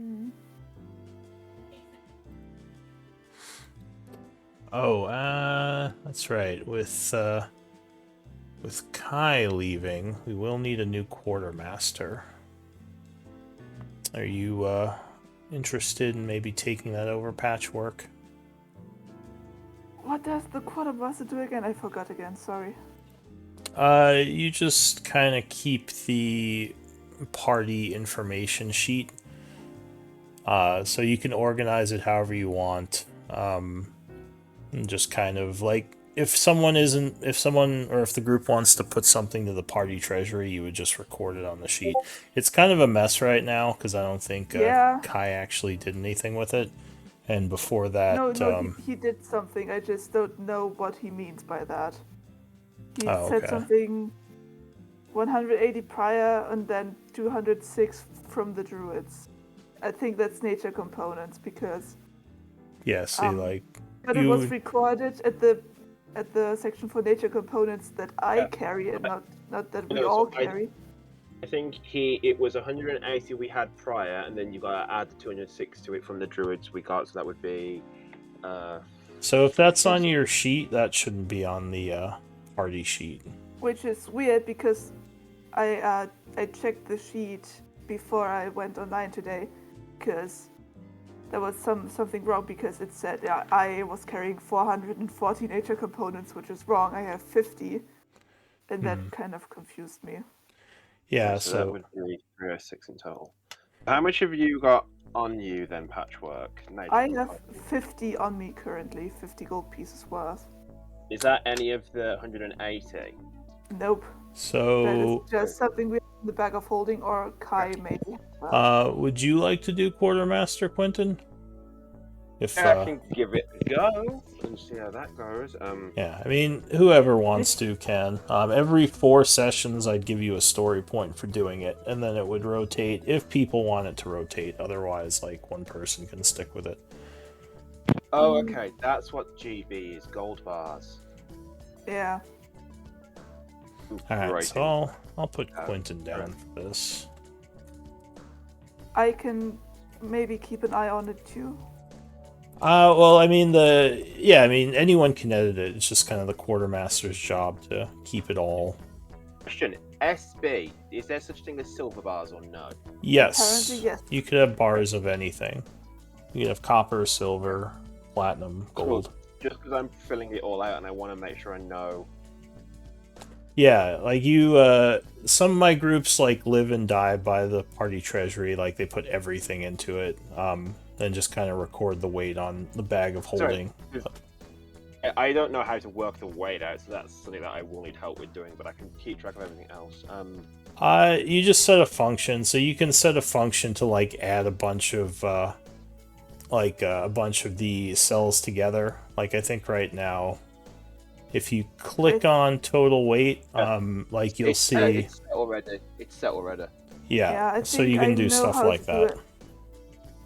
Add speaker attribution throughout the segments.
Speaker 1: Mm.
Speaker 2: Oh, that's right. With Kai leaving, we will need a new quartermaster. Are you interested in maybe taking that over, Patchwork?
Speaker 1: What does the quartermaster do again? I forgot again, sorry.
Speaker 2: You just kind of keep the party information sheet, so you can organize it however you want. And just kind of like if someone or if the group wants to put something to the party treasury, you would just record it on the sheet. It's kind of a mess right now because I don't think
Speaker 1: Yeah.
Speaker 2: Kai actually did anything with it, and before
Speaker 1: No,
Speaker 2: that,
Speaker 1: no, he did something. I just don't know what he means by that. He
Speaker 2: oh,
Speaker 1: said
Speaker 2: okay.
Speaker 1: something 180 prior and then 206 from the druids. I think that's nature components because
Speaker 2: Yeah, see, like
Speaker 1: but it was
Speaker 2: you.
Speaker 1: recorded at the section for nature components that I
Speaker 3: Yeah.
Speaker 1: carry and not that we
Speaker 3: No,
Speaker 1: all
Speaker 3: so
Speaker 1: carry.
Speaker 3: I think it was 180 we had prior, and then you got to add 206 to it from the druids we got, so that would be.
Speaker 2: So if that's on your sheet, that shouldn't be on the party sheet.
Speaker 1: Which is weird because I checked the sheet before I went online today because there was something wrong because it said I was carrying 440 nature components, which is wrong. I have 50, and that kind of confused me.
Speaker 2: Yeah,
Speaker 3: so that would be 306 in total. How much have you got on you then, Patchwork?
Speaker 1: I have 50 on me currently, 50 gold pieces worth.
Speaker 3: Is that any of the 180?
Speaker 1: Nope.
Speaker 2: So
Speaker 1: That is just something we have in the bag of holding, or Kai maybe.
Speaker 2: would you like to do quartermaster, Quentin? If
Speaker 3: I can give it a go and see how that goes.
Speaker 2: Yeah, I mean, whoever wants to can. Every 4 sessions, I'd give you a story point for doing it, and then it would rotate if people want it to rotate. Otherwise, like, one person can stick with it.
Speaker 3: Oh, okay. That's what GB is. Gold bars.
Speaker 1: Yeah.
Speaker 2: Alright,
Speaker 3: Right.
Speaker 2: so I'll put Quentin down for this.
Speaker 1: I can maybe keep an eye on it too.
Speaker 2: Well, I mean, anyone can edit it. It's just kind of the quartermaster's job to keep it all.
Speaker 3: Question: SB. Is there such thing as silver bars or no?
Speaker 2: Yes.
Speaker 1: Apparently, yes.
Speaker 2: You could have bars of anything. You could have copper, silver, platinum, gold.
Speaker 3: Cool. Just because I'm filling it all out and I want to make sure I know.
Speaker 2: Yeah, like some of my groups like live and die by the party treasury. Like they put everything into it, then just kind of record the weight on the bag of holding.
Speaker 3: Sorry, I don't know how to work the weight out, so that's something that I will need help with doing. But I can keep track of everything else.
Speaker 2: You just set a function, so you can set a function to like add a bunch of the cells together. Like I think right now, if you click on total weight, like you'll see.
Speaker 3: It's set already. It's set already.
Speaker 2: Yeah, so you can do stuff like that.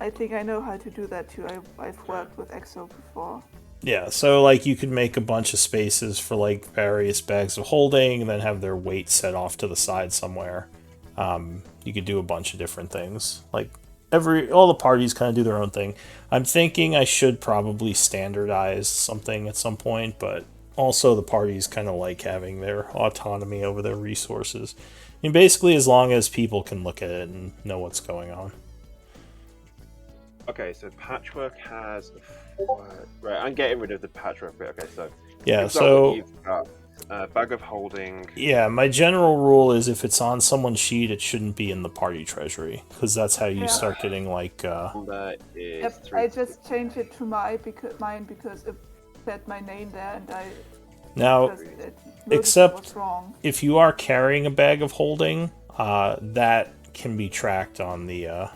Speaker 1: I think I know how to do that too. I've worked with EXO before.
Speaker 2: Yeah, so like you could make a bunch of spaces for like various bags of holding and then have their weight set off to the side somewhere. You could do a bunch of different things. Like all the parties kind of do their own thing. I'm thinking I should probably standardize something at some point, but also the parties kind of like having their autonomy over their resources. I mean, basically as long as people can look at it and know what's going on.
Speaker 3: Okay, so Patchwork has... Right, I'm getting rid of the Patchwork bit. Okay, so...
Speaker 2: Yeah, so...
Speaker 3: You've got bag of holding...
Speaker 2: Yeah, my general rule is if it's on someone's sheet, it shouldn't be in the party treasury, because that's how you start getting, like...
Speaker 1: Yep, I just changed it to mine because it said my name there, and I...
Speaker 2: Now, except if you are carrying a bag of holding, that can be tracked on the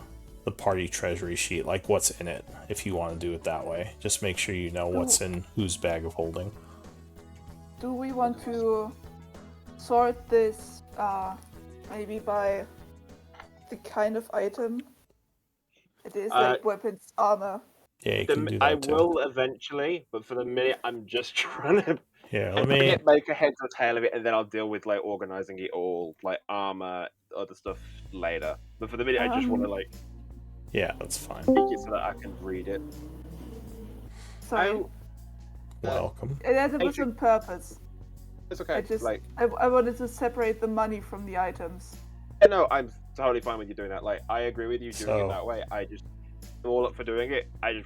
Speaker 2: party treasury sheet, like what's in it, if you want to do it that way. Just make sure you know what's in whose bag of holding.
Speaker 1: Do we want to sort this maybe by the kind of item? It is like weapons, armor.
Speaker 2: Yeah, you can do that
Speaker 3: I
Speaker 2: too.
Speaker 3: will eventually, but for the minute, I'm just trying to
Speaker 2: let
Speaker 3: make a head or tail of it, and then I'll deal with like organizing it all, like armor, other stuff later. But for the minute, I just want to like
Speaker 2: Yeah, that's fine.
Speaker 3: Speak it so that I can read it.
Speaker 1: Sorry.
Speaker 3: Oh,
Speaker 2: Welcome.
Speaker 1: It was
Speaker 3: Adrian-
Speaker 1: on purpose.
Speaker 3: it's okay.
Speaker 1: I just
Speaker 3: Like,
Speaker 1: I wanted to separate the money from the items.
Speaker 3: no, I'm totally fine with you doing that. Like, I agree with you doing
Speaker 2: So-
Speaker 3: it that way. I'm all up for doing it. I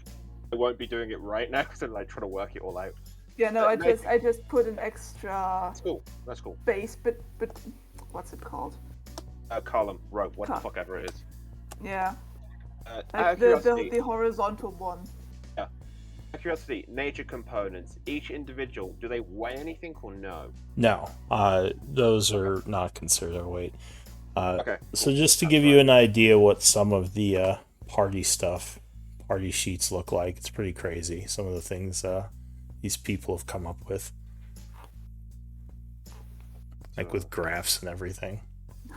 Speaker 3: won't be doing it right now because I'm like trying to work it all out.
Speaker 1: Yeah, no, I
Speaker 3: Nice.
Speaker 1: just put an extra
Speaker 3: That's cool. That's cool.
Speaker 1: base, but what's it called?
Speaker 3: Column, row, what the
Speaker 1: Huh.
Speaker 3: fuck ever it is.
Speaker 1: Yeah,
Speaker 3: Out
Speaker 1: like
Speaker 3: of curiosity,
Speaker 1: the horizontal one.
Speaker 3: out of curiosity, nature components. Each individual, do they weigh anything or no?
Speaker 2: No, those are not considered overweight.
Speaker 3: Okay.
Speaker 2: So just to
Speaker 3: That's
Speaker 2: give you
Speaker 3: fine.
Speaker 2: an idea what some of the party sheets look like, it's pretty crazy. Some of the things these people have come up with, like with graphs and everything.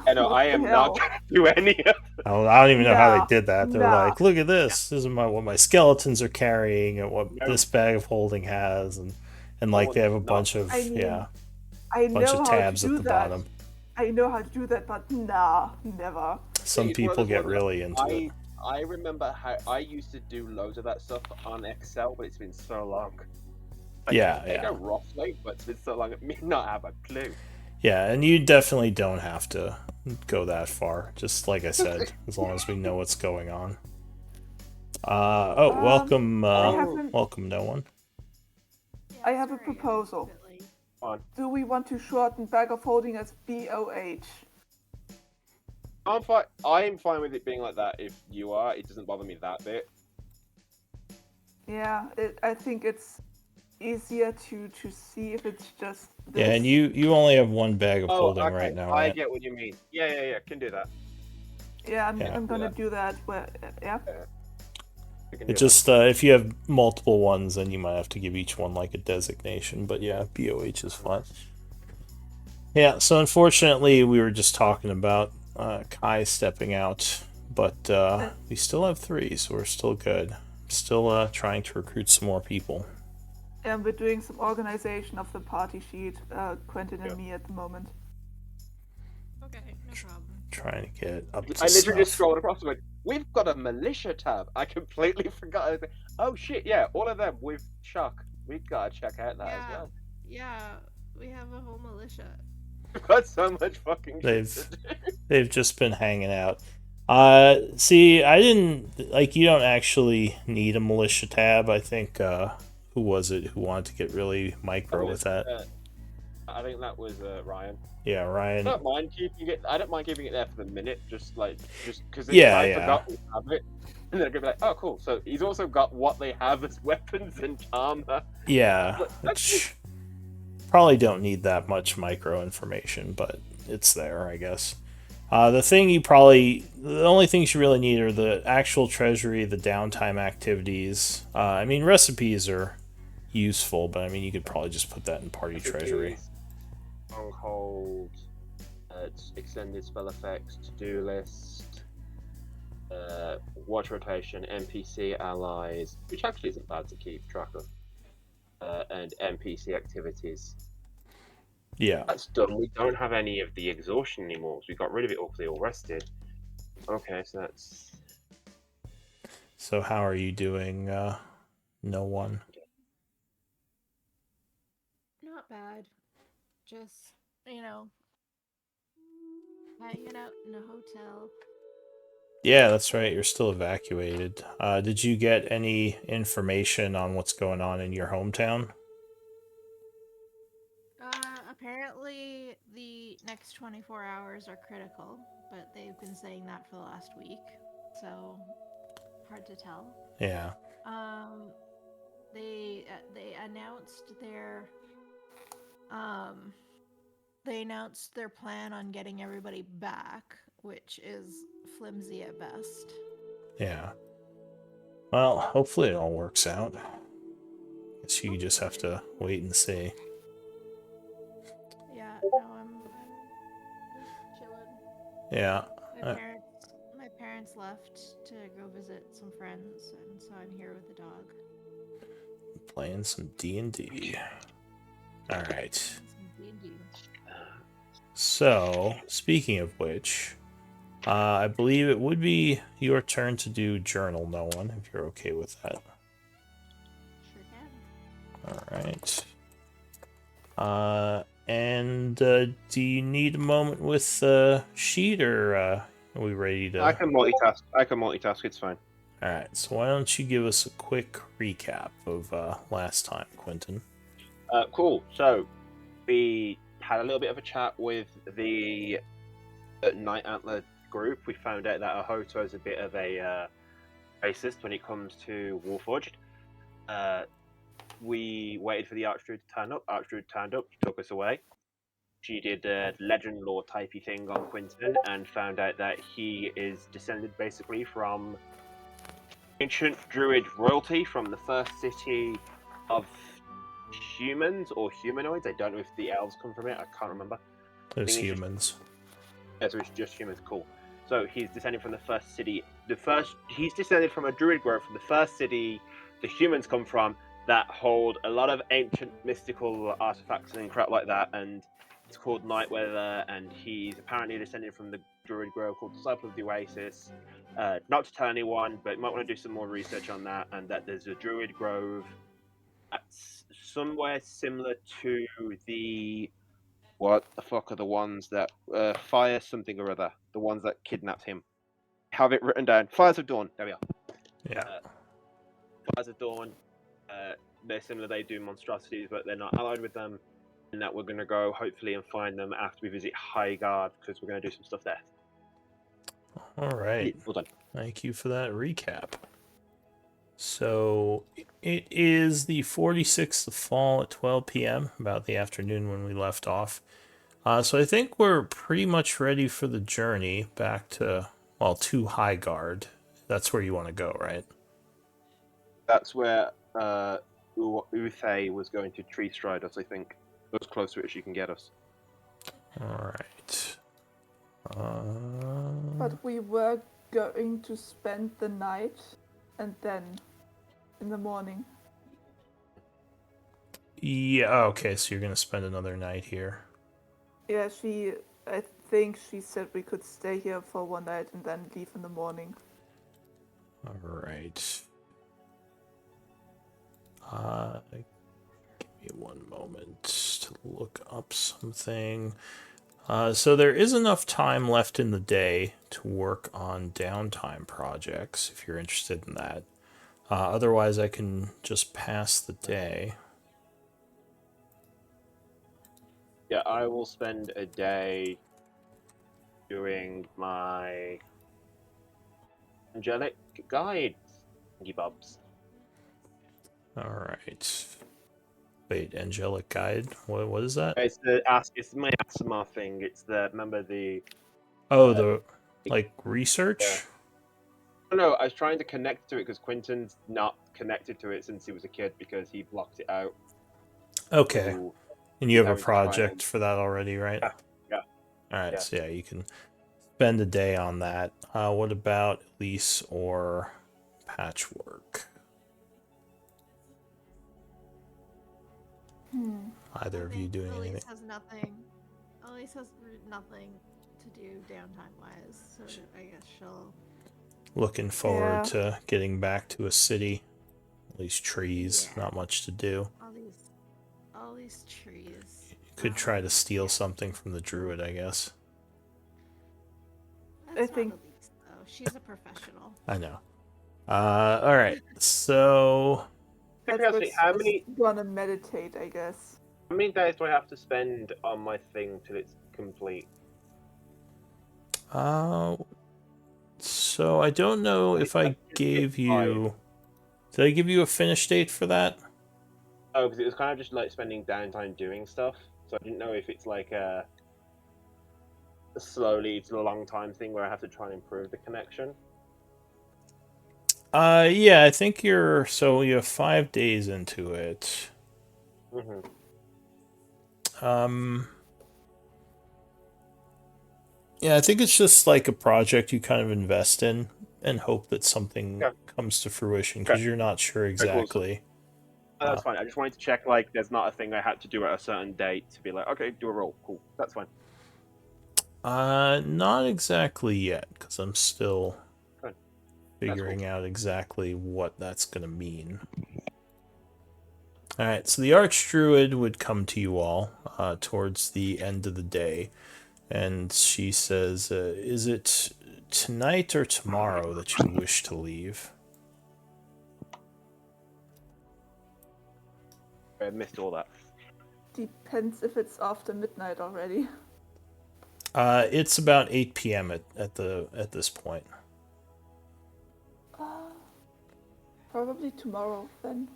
Speaker 3: I know I
Speaker 1: What
Speaker 3: am
Speaker 1: the
Speaker 3: not
Speaker 1: hell?
Speaker 3: gonna do any of.
Speaker 2: I don't even know how
Speaker 1: Nah,
Speaker 2: they did that. They're
Speaker 1: nah.
Speaker 2: like, look at this. This is what my skeletons are carrying, and what
Speaker 3: No.
Speaker 2: this bag of holding has, and like they have a
Speaker 3: No.
Speaker 2: bunch of
Speaker 1: I mean,
Speaker 2: bunch
Speaker 1: I know
Speaker 2: of
Speaker 1: how
Speaker 2: tabs
Speaker 1: to
Speaker 2: at
Speaker 1: do
Speaker 2: the
Speaker 1: that.
Speaker 2: bottom.
Speaker 1: I know how to do that, but nah, never.
Speaker 2: Some
Speaker 3: It's one of
Speaker 2: people
Speaker 3: those
Speaker 2: get
Speaker 3: ones,
Speaker 2: really into it.
Speaker 3: I remember how I used to do loads of that stuff on Excel, but it's been so long.
Speaker 2: Yeah,
Speaker 3: I
Speaker 2: yeah.
Speaker 3: know roughly, but it's been so long. Me not have a clue.
Speaker 2: Yeah, and you definitely don't have to go that far. Just like I said, as long as we know what's going on. Welcome,
Speaker 1: I haven't-
Speaker 2: welcome, no one.
Speaker 1: I have a proposal.
Speaker 3: On.
Speaker 1: Do we want to shorten bag of holding as BOH?
Speaker 3: I'm fine. I'm fine with it being like that. If you are, it doesn't bother me that bit.
Speaker 1: Yeah, I think it's easier to see if it's just this.
Speaker 2: Yeah, and you only have one bag of holding
Speaker 3: okay.
Speaker 2: right now,
Speaker 3: I
Speaker 2: right?
Speaker 3: get what you mean. Yeah. Can do that.
Speaker 1: Yeah, I'm
Speaker 2: Yeah.
Speaker 1: gonna do that. Where, yeah.
Speaker 3: We can do
Speaker 2: It just if you have multiple ones, then you might have to give each one like a designation. But yeah, BOH is fine. Yeah. So unfortunately, we were just talking about Kai stepping out, but we still have 3, so we're still good. Still trying to recruit some more people.
Speaker 1: And we're doing some organization of the party sheet, Quentin and
Speaker 3: Yeah.
Speaker 1: me at the moment.
Speaker 4: Okay, no problem.
Speaker 2: Trying to get up
Speaker 3: that.
Speaker 2: to
Speaker 3: I literally just
Speaker 2: snuff.
Speaker 3: scrolled across and went, "We've got a militia tab." I completely forgot. I was like, oh shit! Yeah, all of them with Chuck. We gotta check out that as
Speaker 4: Yeah.
Speaker 3: well.
Speaker 4: Yeah, we have a whole militia.
Speaker 3: We've got so much fucking.
Speaker 2: They've-
Speaker 3: shit to do.
Speaker 2: They've just been hanging out. See, I didn't like. You don't actually need a militia tab. I think. Who was it who wanted to get really micro with that?
Speaker 3: I think that was Ryan.
Speaker 2: Yeah,
Speaker 3: I
Speaker 2: Ryan.
Speaker 3: don't mind keeping it. I don't mind keeping it there for the minute, just because
Speaker 2: Yeah,
Speaker 3: I
Speaker 2: yeah.
Speaker 3: forgot we have it, and then I'm gonna be like, oh cool. So he's also got what they have as weapons and armor.
Speaker 2: Yeah,
Speaker 3: Look, that's
Speaker 2: which probably don't need that much micro information, but it's there, I guess. The only things you really need are the actual treasury, the downtime activities. I mean, recipes are useful, but I mean, you could probably just put that in party treasury.
Speaker 3: Stronghold, extended spell effects, to-do list, watch rotation, NPC allies, which actually isn't bad to keep track of, and NPC activities.
Speaker 2: Yeah.
Speaker 3: That's done. We don't have any of the exhaustion anymore. So we got rid of it all because they all rested. Okay, so that's.
Speaker 2: So how are you doing? No one.
Speaker 4: Not bad. Just, hanging out in a hotel.
Speaker 2: Yeah, that's right. You're still evacuated. Did you get any information on what's going on in your hometown?
Speaker 4: Apparently the next 24 hours are critical, but they've been saying that for the last week, so hard to tell.
Speaker 2: Yeah.
Speaker 4: They announced their plan on getting everybody back, which is flimsy at best.
Speaker 2: Yeah. Well, hopefully it all works out. Guess you just have to wait and see.
Speaker 4: Yeah, no, I'm chilling.
Speaker 2: Yeah.
Speaker 4: My parents left to go visit some friends, and so I'm here with the dog.
Speaker 2: Playing some D&D. All right.
Speaker 4: Some D&D.
Speaker 2: So, speaking of which, I believe it would be your turn to do journal, no one, if you're okay with that.
Speaker 4: Sure can.
Speaker 2: All right. And do you need a moment with sheet, or are we ready to?
Speaker 3: I can multitask. It's fine.
Speaker 2: All right. So why don't you give us a quick recap of last time, Quentin?
Speaker 3: Cool. So we had a little bit of a chat with the Night Antler group. We found out that Ahoto is a bit of a racist when it comes to Warforged. We waited for the Archdruid to turn up. Archdruid turned up, took us away. She did a legend lore typey thing on Quinton and found out that he is descended basically from ancient druid royalty from the first city of humans or humanoids. I don't know if the elves come from it. I can't remember.
Speaker 2: Those
Speaker 3: think it's
Speaker 2: humans.
Speaker 3: Yeah, so it's just humans. Cool. So he's descended from the first city. He's descended from a druid grove from the first city the humans come from that hold a lot of ancient mystical artifacts and crap like that. And it's called Nightweather. And he's apparently descended from the druid grove called Disciple of the Oasis. Not to tell anyone, but you might want to do some more research on that. And that there's a druid grove that's somewhere similar to the what the fuck are the ones that fire something or other? The ones that kidnapped him. Have it written down. Fires of Dawn. There we are.
Speaker 2: Yeah.
Speaker 3: Fires of Dawn. They're similar. They do monstrosities, but they're not allied with them. And that we're gonna go hopefully and find them after we visit Highguard because we're gonna do some stuff there.
Speaker 2: All right.
Speaker 3: Well done.
Speaker 2: Thank you for that recap. So it is the 46th of fall at 12 p.m., about the afternoon when we left off. So I think we're pretty much ready for the journey back to Highguard. That's where you want to go, right?
Speaker 3: That's where Uthe was going to tree stride us, I think. As close to it as you can get us.
Speaker 2: All right.
Speaker 1: But we were going to spend the night and then in the morning.
Speaker 2: Yeah, okay, so you're going to spend another night here.
Speaker 1: Yeah, I think she said we could stay here for one night and then leave in the morning.
Speaker 2: All right. Give me one moment to look up something. So there is enough time left in the day to work on downtime projects, if you're interested in that. Otherwise, I can just pass the day.
Speaker 3: Yeah, I will spend a day doing my angelic guide, bobs.
Speaker 2: All right. Wait, angelic guide? What is that?
Speaker 3: It's my Asimar thing. It's remember the
Speaker 2: the research?
Speaker 3: Yeah. No, I was trying to connect to it because Quinton's not connected to it since he was a kid because he blocked it out.
Speaker 2: Okay.
Speaker 3: So,
Speaker 2: and you have a project for that already, right?
Speaker 3: Yeah.
Speaker 2: All right, so yeah, you can spend a day on that. What about Elise or Patchwork? Either of you doing anything?
Speaker 4: Elise has nothing to do downtime wise, so I guess she'll.
Speaker 2: Looking forward to getting back to a city. At least trees, not much to do.
Speaker 4: All these trees.
Speaker 2: You could try to steal something from the druid, I guess.
Speaker 4: I think Elise, though. She's a professional.
Speaker 2: I know. All right. So
Speaker 3: How many?
Speaker 1: Gonna meditate, I guess.
Speaker 3: How many days do I have to spend on my thing till it's complete?
Speaker 2: So I don't know if I gave you. Did I give you a finish date for that?
Speaker 3: Oh, because it was kind of just like spending downtime doing stuff. So I didn't know if it's like a slowly to a long time thing where I have to try and improve the connection.
Speaker 2: Yeah, I think you have 5 days into it.
Speaker 3: Mm-hmm.
Speaker 2: Yeah, I think it's just like a project you kind of invest in and hope that something comes to fruition because you're not sure exactly.
Speaker 3: Cool. That's fine. I just wanted to check, like, there's not a thing I had to do at a certain date to be like, okay, do a roll. Cool. That's fine.
Speaker 2: Not exactly yet, because I'm still
Speaker 3: Good.
Speaker 2: figuring
Speaker 3: cool.
Speaker 2: out exactly what that's going to mean. All right, so the Archdruid would come to you all towards the end of the day, and she says, is it tonight or tomorrow that you wish to leave?
Speaker 3: I missed all that.
Speaker 1: Depends if it's after midnight already.
Speaker 2: It's about 8 p.m. at this point.
Speaker 1: Probably tomorrow then.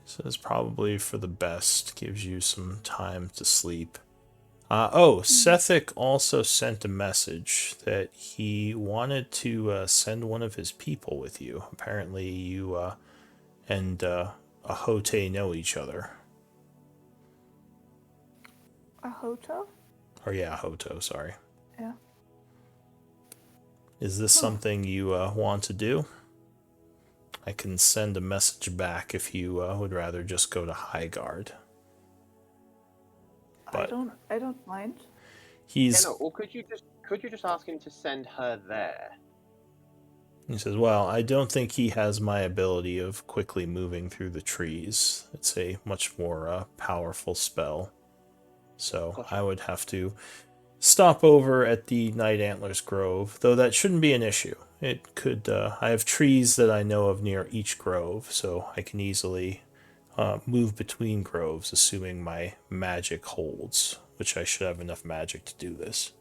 Speaker 2: So it's probably for the best. Gives you some time to sleep. Sethic also sent a message that he wanted to send one of his people with you. Apparently, you and Ahote know each other.
Speaker 1: Ahoto?
Speaker 2: Or yeah, Hoto, sorry.
Speaker 1: Yeah.
Speaker 2: Is this something you want to do? I can send a message back if you would rather just go to Highguard. But
Speaker 1: I don't mind.
Speaker 2: he's
Speaker 3: or could you just ask him to send her there?
Speaker 2: He says, well, I don't think he has my ability of quickly moving through the trees. It's a much more powerful spell. So
Speaker 3: Gotcha.
Speaker 2: I would have to stop over at the Night Antlers Grove, though that shouldn't be an issue. It could, I have trees that I know of near each grove, so I can easily move between groves, assuming my magic holds, which I should have enough magic to do this.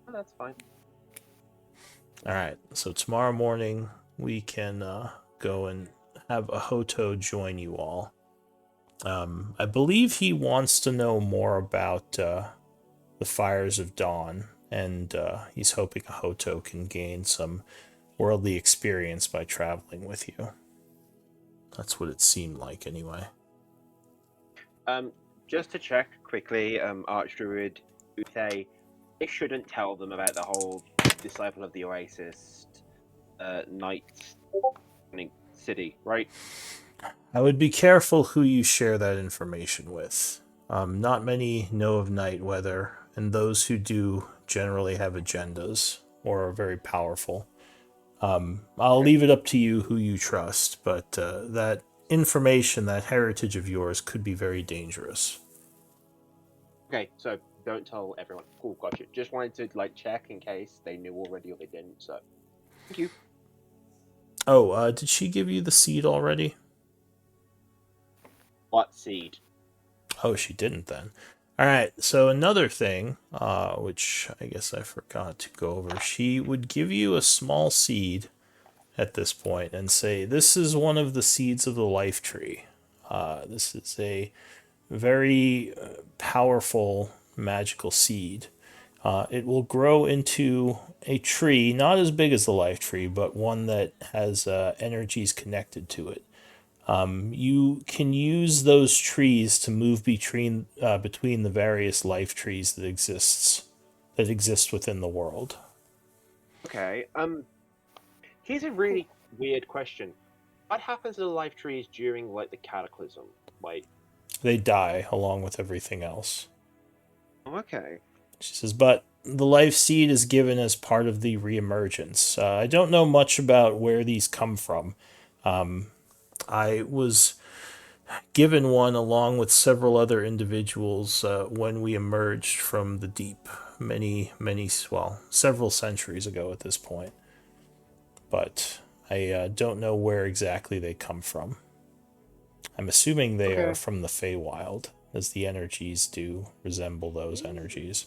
Speaker 3: Oh, that's fine.
Speaker 2: Alright, so tomorrow morning we can go and have Ahoto join you all. I believe he wants to know more about the Fires of Dawn, and he's hoping Ahoto can gain some worldly experience by traveling with you. That's what it seemed like, anyway.
Speaker 3: Just to check quickly, Archdruid Uthe, it shouldn't tell them about the whole Disciple of the Oasis Night City, right?
Speaker 2: I would be careful who you share that information with. Not many know of night weather, and those who do generally have agendas or are very powerful. I'll leave it up to you who you trust, but that information, that heritage of yours, could be very dangerous.
Speaker 3: Okay, so don't tell everyone. Cool, gotcha. Just wanted to check in case they knew already or they didn't. So, thank you.
Speaker 2: Oh, did she give you the seed already?
Speaker 3: What seed?
Speaker 2: Oh, she didn't then. All right, so another thing, which I guess I forgot to go over, she would give you a small seed at this point and say, this is one of the seeds of the life tree. This is a very powerful magical seed. It will grow into a tree, not as big as the life tree, but one that has energies connected to it. You can use those trees to move between the various life trees that exist within the world.
Speaker 3: Okay. Here's a really weird question. What happens to the life trees during the cataclysm?
Speaker 2: They die along with everything else.
Speaker 3: Okay.
Speaker 2: She says, but the life seed is given as part of the reemergence. I don't know much about where these come from. I was given one along with several other individuals when we emerged from the deep several centuries ago at this point. But I don't know where exactly they come from. I'm assuming they are from the Feywild, as the energies do resemble those energies.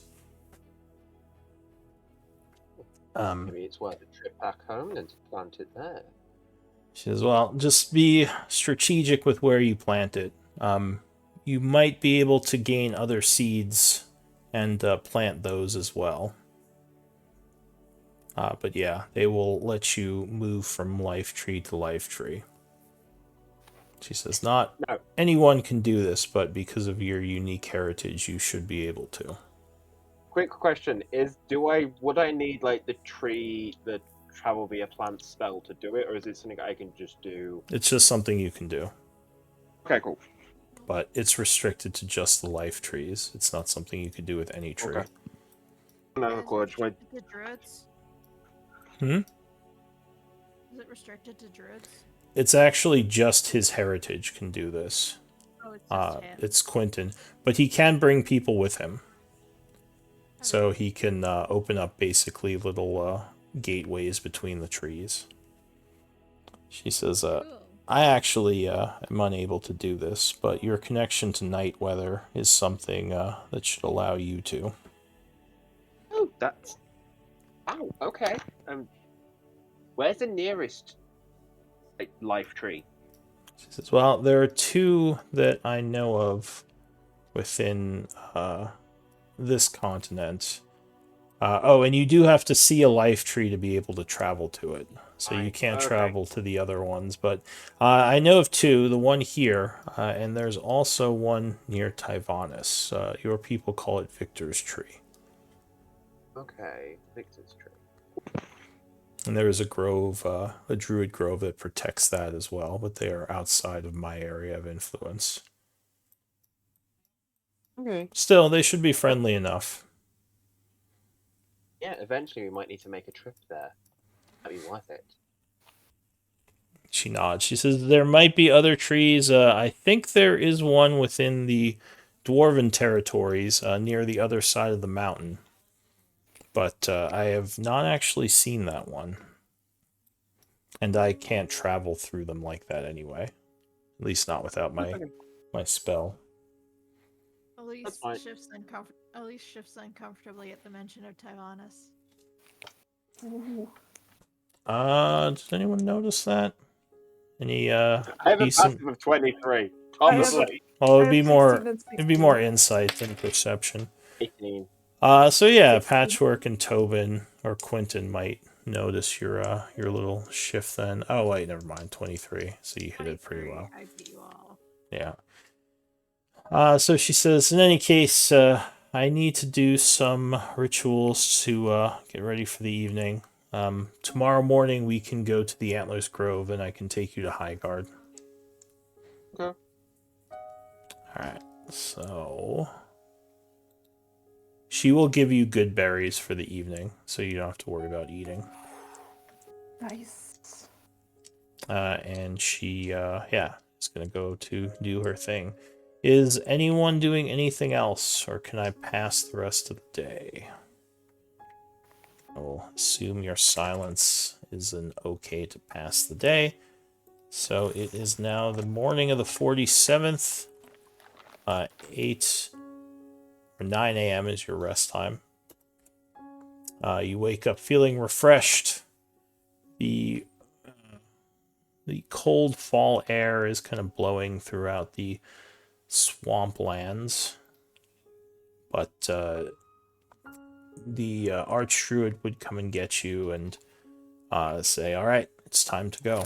Speaker 3: Maybe it's worth a trip back home and to plant it there.
Speaker 2: She says, well, just be strategic with where you plant it. You might be able to gain other seeds and plant those as well. But yeah, they will let you move from life tree to life tree. She says, not anyone can do this, but because of your unique heritage, you should be able to.
Speaker 3: Quick question would I need the travel via plant spell to do it, or is it something I can just do?
Speaker 2: It's just something you can do.
Speaker 3: Okay, cool.
Speaker 2: But it's restricted to just the life trees. It's not something you could do with any tree.
Speaker 3: No,
Speaker 4: Is it
Speaker 3: Gorge, wait.
Speaker 4: restricted to druids?
Speaker 2: Hmm?
Speaker 4: Is it restricted to druids?
Speaker 2: It's actually just his heritage can do this.
Speaker 4: Oh, it's just him.
Speaker 2: It's Quentin, but he can bring people with him. So
Speaker 4: Okay.
Speaker 2: he can open up basically little gateways between the trees. She says,
Speaker 4: Cool.
Speaker 2: I actually am unable to do this, but your connection to night weather is something that should allow you to.
Speaker 3: Oh, that's. Oh, okay. Where's the nearest life tree?
Speaker 2: She says, well, there are two that I know of within this continent. And you do have to see a life tree to be able to travel to it. So you
Speaker 3: Right,
Speaker 2: can't
Speaker 3: okay.
Speaker 2: travel to the other ones. But I know of two, the one here, and there's also one near Tyvanis. Your people call it Victor's Tree.
Speaker 3: Okay, Victor's tree.
Speaker 2: And there is a grove, a druid grove that protects that as well, but they are outside of my area of influence.
Speaker 3: Okay.
Speaker 2: Still, they should be friendly enough.
Speaker 3: Yeah, eventually we might need to make a trip there. That'd be worth it.
Speaker 2: She nods. She says, there might be other trees. I think there is one within the Dwarven territories near the other side of the mountain. But I have not actually seen that one. And I can't travel through them like that anyway. At least not without my spell.
Speaker 3: That's fine.
Speaker 4: Elise shifts uncomfortably at the mention of Tyvanis.
Speaker 2: Does anyone notice that? Any
Speaker 3: I have
Speaker 2: decent...
Speaker 3: a passive of 23.
Speaker 1: I have
Speaker 3: Obviously.
Speaker 2: Well,
Speaker 1: I have 16 and
Speaker 2: it'd be
Speaker 1: 16.
Speaker 2: more insight than perception.
Speaker 3: 18.
Speaker 2: So yeah,
Speaker 1: 16.
Speaker 2: Patchwork and Tobin or Quentin might notice your little shift then. Oh wait, never mind, 23. So you hit it pretty well.
Speaker 4: I beat you all.
Speaker 2: Yeah. So she says, in any case, I need to do some rituals to get ready for the evening. Tomorrow morning we can go to the Antlers Grove and I can take you to Highguard.
Speaker 3: Okay.
Speaker 2: Alright, so she will give you good berries for the evening, so you don't have to worry about eating.
Speaker 1: Nice.
Speaker 2: And she, is gonna go to do her thing. Is anyone doing anything else, or can I pass the rest of the day? I will assume your silence is an okay to pass the day. So it is now the morning of the 47th. 8 or 9 a.m. is your rest time. You wake up feeling refreshed. The cold fall air is kind of blowing throughout the swamplands, but the Archdruid would come and get you and say, all right, it's time to go.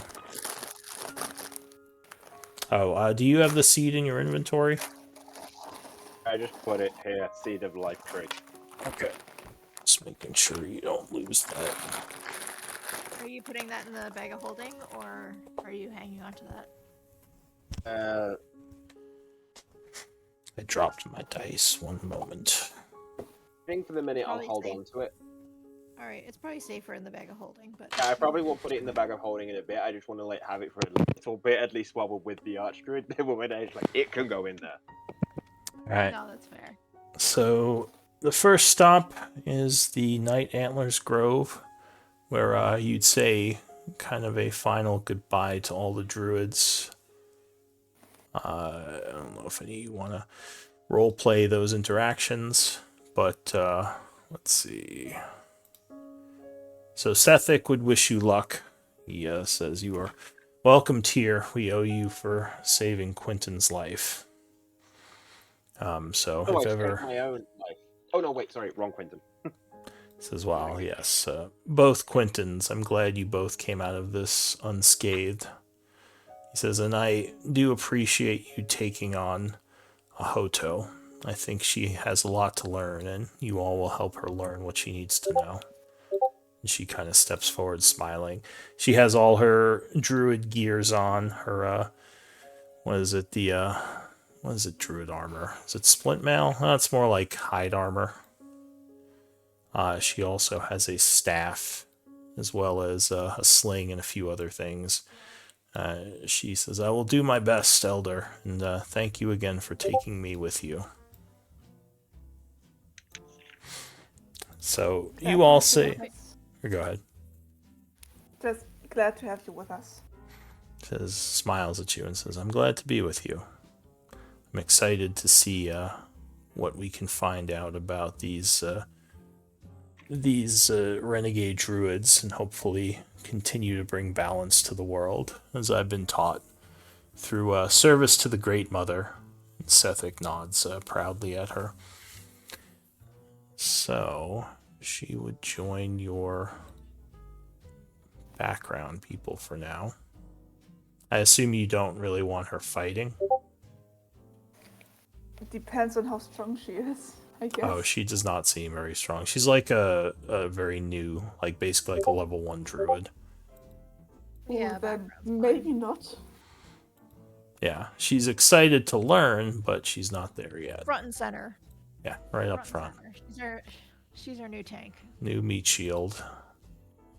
Speaker 2: Oh, do you have the seed in your inventory?
Speaker 3: I just put it here, Seed of Life Tree.
Speaker 2: Okay. Just making sure you don't lose that.
Speaker 4: Are you putting that in the bag of holding, or are you hanging on to that?
Speaker 2: I dropped my dice. One moment.
Speaker 3: I think for the minute I'll
Speaker 4: Probably
Speaker 3: hold
Speaker 4: safe.
Speaker 3: on to it.
Speaker 4: Alright, it's probably safer in the bag of holding, but...
Speaker 3: Yeah, I probably will put it in the bag of holding in a bit. I just want to have it for a little bit, at least while we're with the Archdruid. It can go in there.
Speaker 2: Alright.
Speaker 4: No, that's fair.
Speaker 2: So the first stop is the Night Antlers Grove, where you'd say kind of a final goodbye to all the druids. I don't know if any of you want to role play those interactions, but let's see. So Sethic would wish you luck. He says you are welcomed here. We owe you for saving Quentin's life. So
Speaker 3: Oh,
Speaker 2: if
Speaker 3: I
Speaker 2: ever...
Speaker 3: saved my own life. Oh no, wait, sorry, wrong Quentin.
Speaker 2: Says, well, yes, both Quintins. I'm glad you both came out of this unscathed. He says, and I do appreciate you taking on Ahoto. I think she has a lot to learn, and you all will help her learn what she needs to know. And she kind of steps forward, smiling. She has all her druid gears on. Her, what is it, druid armor? Is it splint mail? It's more like hide armor. She also has a staff, as well as a sling and a few other things. She says, I will do my best, Elder, and thank you again for taking me with you. So you all say, or go ahead.
Speaker 1: Just glad to have you with us.
Speaker 2: Says, smiles at you and says, I'm glad to be with you. I'm excited to see what we can find out about these renegade druids, and hopefully continue to bring balance to the world, as I've been taught through service to the Great Mother. And Sethik nods proudly at her. So she would join your background people for now. I assume you don't really want her fighting.
Speaker 1: It depends on how strong she is, I guess.
Speaker 2: Oh, she does not seem very strong. She's like a very new, like basically like a level 1 druid.
Speaker 4: Yeah,
Speaker 1: then
Speaker 4: background's
Speaker 1: maybe not.
Speaker 2: Yeah, she's excited to learn, but she's not there yet.
Speaker 4: Front and center.
Speaker 2: Yeah, right up front.
Speaker 4: She's our new tank.
Speaker 2: New meat shield.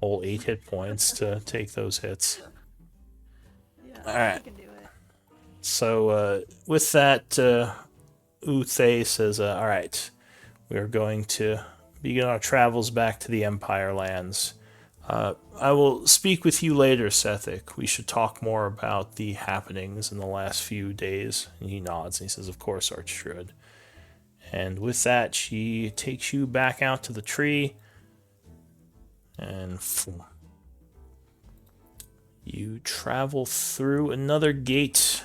Speaker 2: Whole 8 hit points to take those hits.
Speaker 4: Yeah,
Speaker 2: Alright.
Speaker 4: she can do it.
Speaker 2: So, with that, Uthe says, alright, we are going to begin our travels back to the Empire lands. I will speak with you later, Sethik. We should talk more about the happenings in the last few days. And he nods and he says, of course, Archdruid. And with that, she takes you back out to the tree. And you travel through another gate,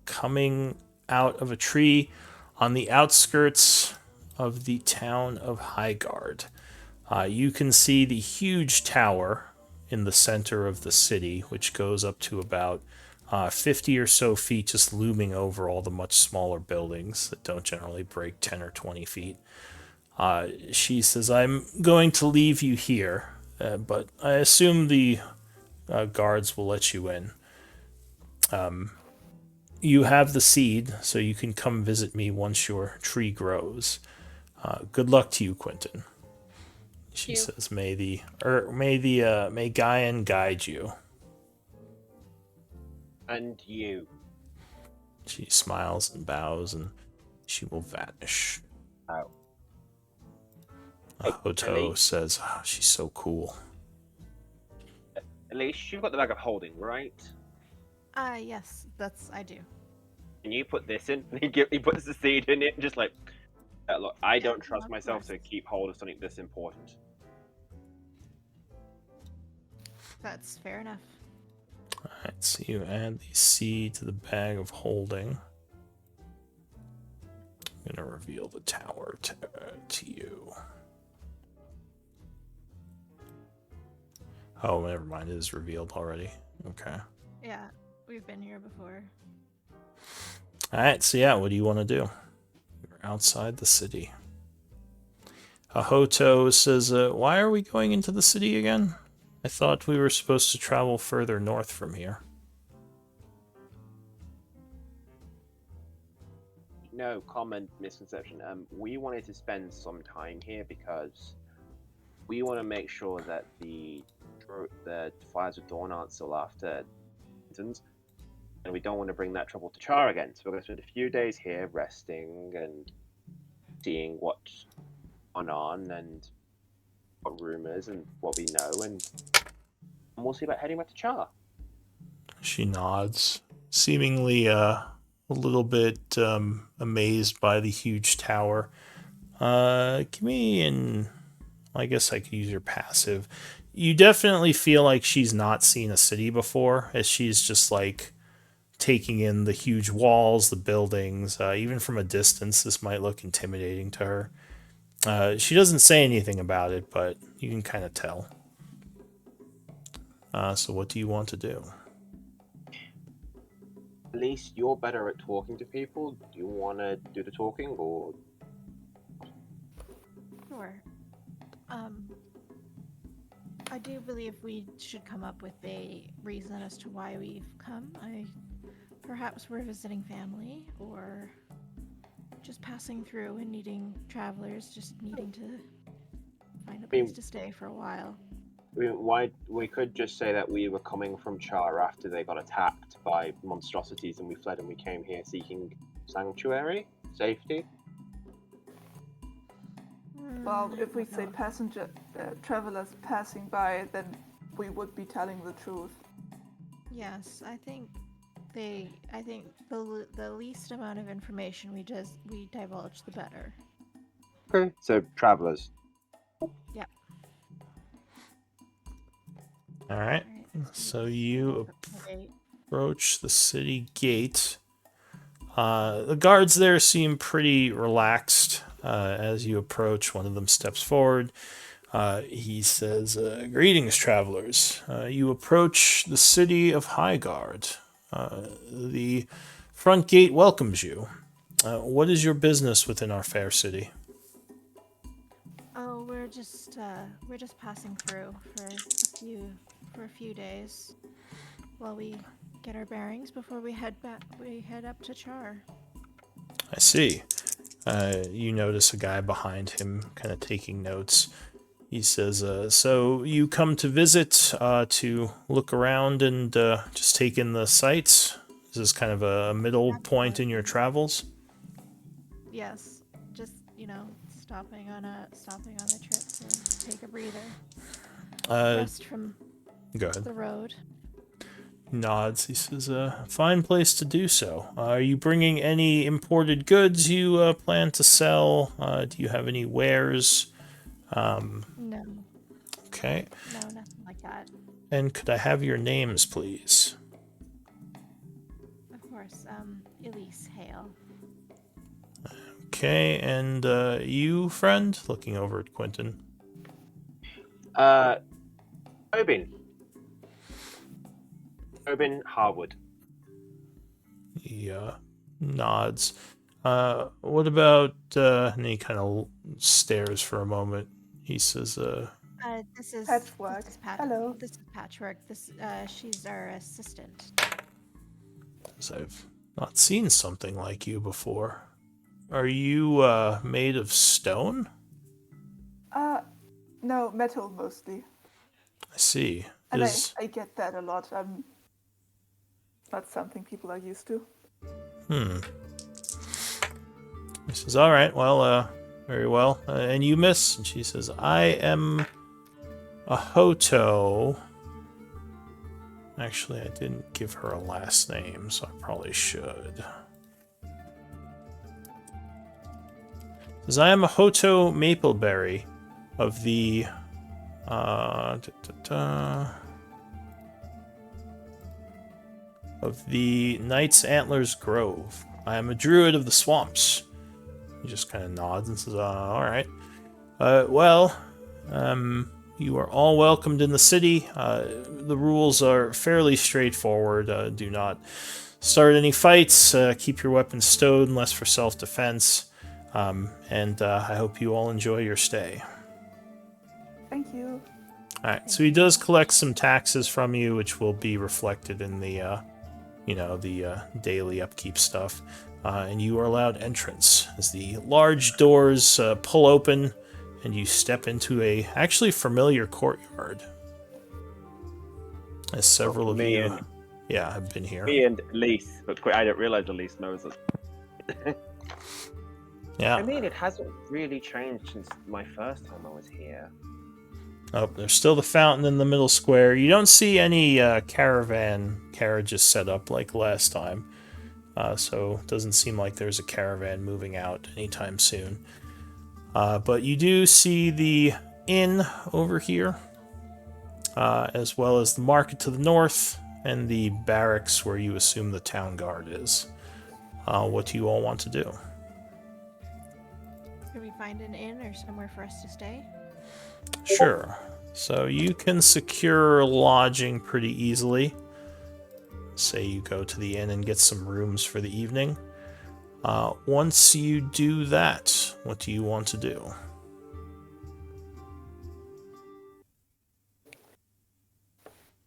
Speaker 2: coming out of a tree on the outskirts of the town of Highguard. You can see the huge tower in the center of the city, which goes up to about 50 or so feet, just looming over all the much smaller buildings that don't generally break 10 or 20 feet. She says, I'm going to leave you here, but I assume the guards will let you in. You have the seed, so you can come visit me once your tree grows. Good luck to you, Quentin. She says, may Gaian guide you.
Speaker 3: And you.
Speaker 2: She smiles and bows, and she will vanish.
Speaker 3: Oh.
Speaker 2: Hoto says, she's so cool.
Speaker 3: At least you've got the bag of holding, right?
Speaker 4: Yes, I do.
Speaker 3: And you put this in, and he puts the seed in it, and just like, look, I don't trust
Speaker 4: of
Speaker 3: myself
Speaker 4: course.
Speaker 3: to keep hold of something this important.
Speaker 4: That's fair enough.
Speaker 2: Alright, so you add the seed to the bag of holding. I'm going to reveal the tower to you. Oh, never mind. It is revealed already. Okay.
Speaker 4: Yeah, we've been here before.
Speaker 2: Alright, so yeah, what do you want to do? You're outside the city. Ahoto says, why are we going into the city again? I thought we were supposed to travel further north from here.
Speaker 3: No, common misconception. We wanted to spend some time here because we want to make sure that the Fires of Dawn aren't still after Titans, and we don't want to bring that trouble to Char again. So we're going to spend a few days here resting and seeing what's on and what rumors and what we know, and we'll see about heading back to Char.
Speaker 2: She nods, seemingly a little bit amazed by the huge tower. Give me an... I guess I could use your passive. You definitely feel like she's not seen a city before, as she's just like taking in the huge walls, the buildings. Even from a distance, this might look intimidating to her. She doesn't say anything about it, but you can kind of tell. So what do you want to do?
Speaker 3: At least you're better at talking to people. Do you want to do the talking, or?
Speaker 4: Sure. I do believe we should come up with a reason as to why we've come. Perhaps we're visiting family, or just passing through and needing travelers, just needing to find a
Speaker 3: mean-
Speaker 4: place to stay for a while.
Speaker 3: Why we could just say that we were coming from Char after they got attacked by monstrosities, and we fled, and we came here seeking sanctuary, safety.
Speaker 1: Well, if we
Speaker 4: I
Speaker 1: say
Speaker 4: don't-
Speaker 1: travelers passing by, then we would be telling the truth.
Speaker 4: Yes, I think the least amount of information we divulge, the better.
Speaker 3: Okay. So travelers.
Speaker 2: All right.
Speaker 4: Alright,
Speaker 2: So you
Speaker 4: okay.
Speaker 2: approach the city gate. The guards there seem pretty relaxed. As you approach, one of them steps forward. He says, "Greetings, travelers. You approach the city of Highguard. The front gate welcomes you. What is your business within our fair city?"
Speaker 4: Oh, we're just passing through for a few days while we get our bearings before we head up to Char.
Speaker 2: I see. You notice a guy behind him kind of taking notes. He says, "So you come to visit, to look around and just take in the sights? Is this kind of a middle point in your travels?"
Speaker 4: Yes, just stopping on the trip to take a breather, rest from
Speaker 2: Go ahead.
Speaker 4: the road.
Speaker 2: Nods. He says, "Fine place to do so. Are you bringing any imported goods you plan to sell? Do you have any wares?"
Speaker 4: No,
Speaker 2: Okay.
Speaker 4: nothing like that.
Speaker 2: And could I have your names, please?
Speaker 4: Of course, Elise Hale.
Speaker 2: Okay, and you, friend? Looking over at Quentin.
Speaker 3: Obin Harwood.
Speaker 2: He nods. What about, and he kind of stares for a moment. He says,
Speaker 4: This is
Speaker 1: Patchwork.
Speaker 4: This is
Speaker 1: Hello.
Speaker 4: This is Patchwork. She's our assistant.
Speaker 2: I've not seen something like you before. Are you made of stone?
Speaker 1: No, metal mostly.
Speaker 2: I see.
Speaker 1: And
Speaker 2: Is
Speaker 1: I get that a lot. Not something people are used to.
Speaker 2: He says, "All right, well, very well. And you, miss?" And she says, "I am a Hoto." Actually, I didn't give her a last name, so I probably should. Says, "I am a Hoto Mapleberry of the of the Knight's Antlers Grove. I am a druid of the swamps." He just kind of nods and says, "All right. Well, you are all welcomed in the city. The rules are fairly straightforward. Do not start any fights. Keep your weapons stowed unless for self-defense. And I hope you all enjoy your stay."
Speaker 1: Thank you.
Speaker 2: All right. So he does collect some taxes from you, which will be reflected in the, the daily upkeep stuff. And you are allowed entrance as the large doors pull open, and you step into a actually familiar courtyard. As several of
Speaker 3: Me
Speaker 2: you,
Speaker 3: and-
Speaker 2: have been here.
Speaker 3: Me and Elise, but I didn't realize Elise knows us.
Speaker 2: Yeah.
Speaker 3: I mean, it hasn't really changed since my first time I was here.
Speaker 2: Oh, there's still the fountain in the middle square. You don't see any caravan carriages set up like last time. So it doesn't seem like there's a caravan moving out anytime soon. But you do see the inn over here, as well as the market to the north, and the barracks where you assume the town guard is. What do you all want to do?
Speaker 4: Can we find an inn or somewhere for us to stay?
Speaker 2: Sure. So you can secure lodging pretty easily. Say you go to the inn and get some rooms for the evening. Once you do that, what do you want to do?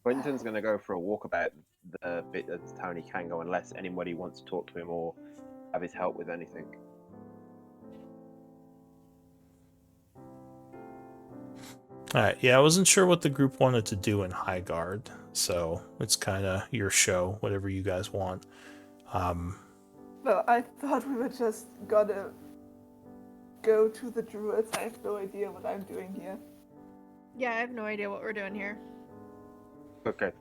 Speaker 3: Quentin's going to go for a walk about the bit of the town he can go, unless anybody wants to talk to him or have his help with anything.
Speaker 2: Alright, yeah, I wasn't sure what the group wanted to do in Highguard, so it's kind of your show, whatever you guys want.
Speaker 1: Well, I thought we were just gonna go to the druids. I have no idea what I'm doing here.
Speaker 4: Yeah, I have no idea what we're doing here.
Speaker 5: Okay.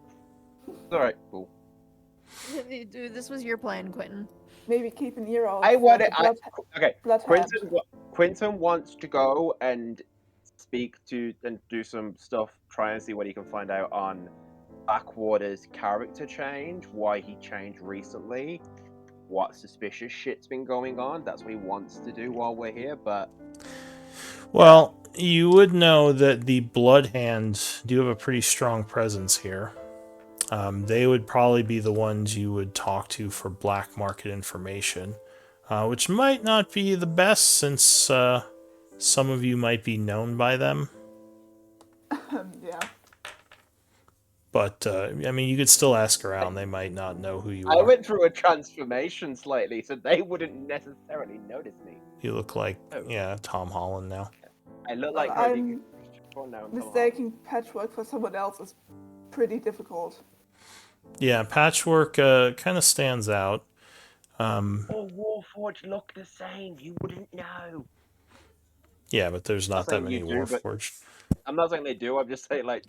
Speaker 5: Alright, cool.
Speaker 4: Dude, this was your plan, Quentin.
Speaker 1: Maybe keep an ear out.
Speaker 5: I
Speaker 1: for
Speaker 5: want
Speaker 1: the
Speaker 5: it. Okay,
Speaker 1: Bloodhound.
Speaker 5: Quentin wants to go and speak to and do some stuff, try and see what he can find out on Blackwater's character change, why he changed recently, what suspicious shit's been going on. That's what he wants to do while we're here, but
Speaker 2: Well, you would know that the Bloodhands do have a pretty strong presence here. They would probably be the ones you would talk to for black market information, which might not be the best since some of you might be known by them.
Speaker 1: Yeah.
Speaker 2: But, I mean, you could still ask around. They might not know who you
Speaker 5: I
Speaker 2: are.
Speaker 5: went through a transformation slightly, so they wouldn't necessarily notice me.
Speaker 2: You look like,
Speaker 5: Oh.
Speaker 2: yeah, Tom Holland now.
Speaker 5: I look like
Speaker 1: I'm
Speaker 5: Oh, no,
Speaker 1: mistaking Patchwork for someone else is pretty difficult.
Speaker 2: Yeah, Patchwork kind of stands out.
Speaker 5: Oh, Warforged look the same. You wouldn't know.
Speaker 2: Yeah, but there's not that
Speaker 5: saying
Speaker 2: many
Speaker 5: you do, but-
Speaker 2: Warforged.
Speaker 5: I'm not saying they do. I'm just saying, like,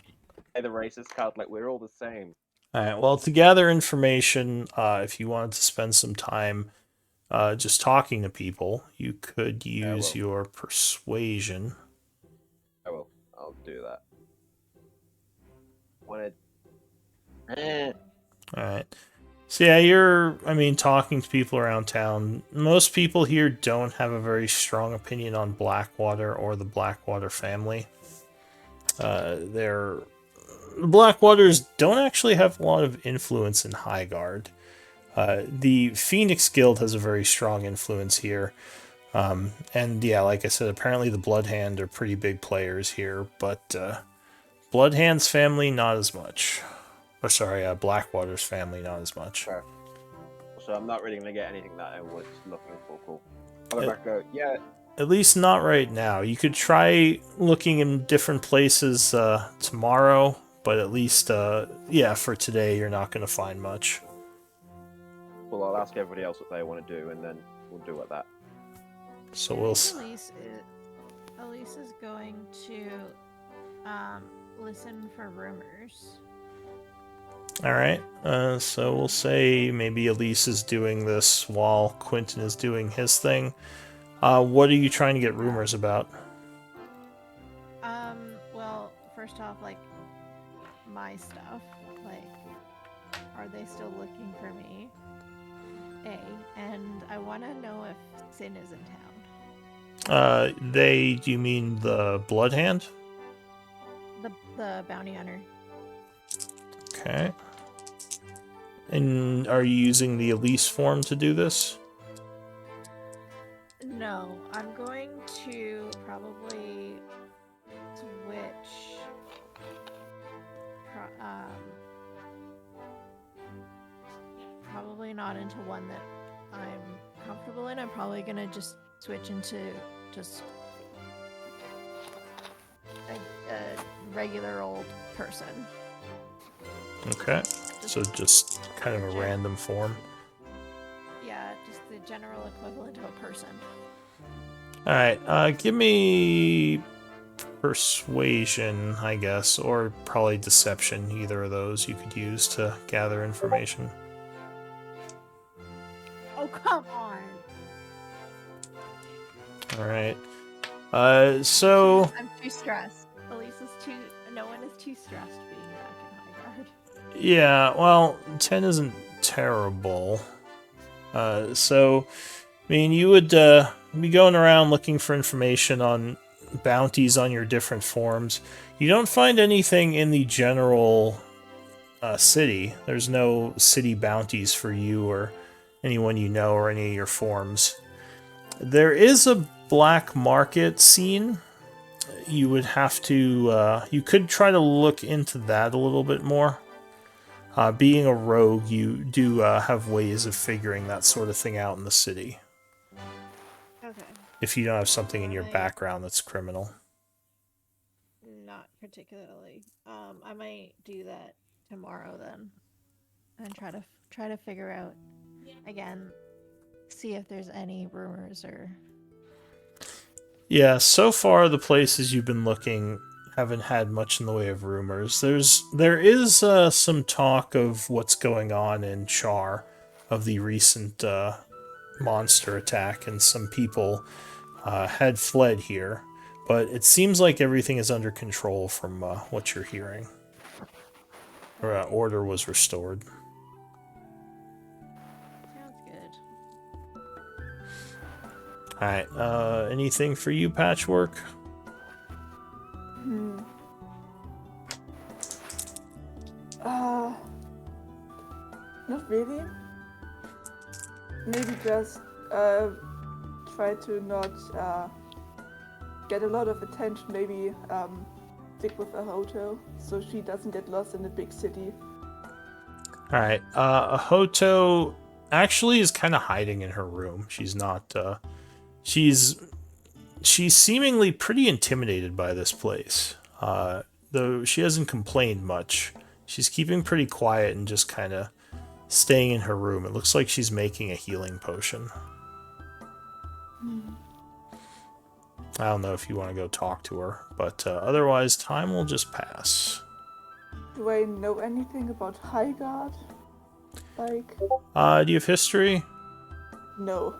Speaker 5: they're the racist card. Like, we're all the same.
Speaker 2: Alright, well, to gather information, if you wanted to spend some time just talking to people, you could use
Speaker 5: will.
Speaker 2: your persuasion.
Speaker 5: I will. I'll do that. Wanted.
Speaker 2: Alright. So yeah, you're, I mean, talking to people around town. Most people here don't have a very strong opinion on Blackwater or the Blackwater family. The Blackwaters don't actually have a lot of influence in Highguard. The Phoenix Guild has a very strong influence here. And yeah, like I said, apparently the Bloodhand are pretty big players here, but Bloodhand's family, not as much. Or sorry, Blackwater's family, not as much.
Speaker 5: Fair. So I'm not really gonna get anything that I was looking for. Cool. I'll go back and go, yeah.
Speaker 2: At least not right now. You could try looking in different places tomorrow, but at least, yeah, for today, you're not going to find much.
Speaker 5: Well, I'll ask everybody else what they want to do, and then we'll do it that.
Speaker 2: So we'll...
Speaker 4: Elise is going to listen for rumors.
Speaker 2: Alright, so we'll say maybe Elise is doing this while Quentin is doing his thing. What are you trying to get rumors about?
Speaker 4: Well, first off, like, my stuff. Like, are they still looking for me? And I want to know if Sin is in town.
Speaker 2: Do you mean the Bloodhand?
Speaker 4: The bounty hunter.
Speaker 2: Okay. And are you using the Elise form to do this?
Speaker 4: No, I'm going to probably switch. Probably not into one that I'm comfortable in. I'm probably gonna just switch into just a regular old person.
Speaker 2: Okay. So just kind of a random form.
Speaker 4: Yeah, just the general equivalent of a person.
Speaker 2: Alright, give me persuasion, I guess, or probably deception. Either of those you could use to gather information.
Speaker 4: Oh, come on!
Speaker 2: Alright. So...
Speaker 4: I'm too stressed. Elise is too... No one is too stressed being back in Highguard.
Speaker 2: Yeah, well, 10 isn't terrible. So, I mean, you would be going around looking for information on bounties on your different forms. You don't find anything in the general city. There's no city bounties for you or anyone you know or any of your forms. There is a black market scene. You would have to... you could try to look into that a little bit more. Being a rogue, you do have ways of figuring that sort of thing out in the city.
Speaker 4: Okay.
Speaker 2: If you don't have something in your background that's criminal.
Speaker 4: No, not particularly. I might do that tomorrow then, and try to figure out again, see if there's any rumors or.
Speaker 2: Yeah, so far the places you've been looking haven't had much in the way of rumors. There is some talk of what's going on in Char, of the recent monster attack, and some people had fled here. But it seems like everything is under control from what you're hearing. Order was restored.
Speaker 4: Sounds good.
Speaker 2: Alright, anything for you, Patchwork?
Speaker 1: Not really. Maybe just try to not get a lot of attention. Maybe stick with Ahoto so she doesn't get lost in the big city.
Speaker 2: Alright, Ahoto actually is kind of hiding in her room. She's not, she's seemingly pretty intimidated by this place. Though she hasn't complained much. She's keeping pretty quiet and just kind of staying in her room. It looks like she's making a healing potion. I don't know if you want to go talk to her, but otherwise time will just pass.
Speaker 1: Do I know anything about Highguard? Like,
Speaker 2: Do you have history?
Speaker 1: no.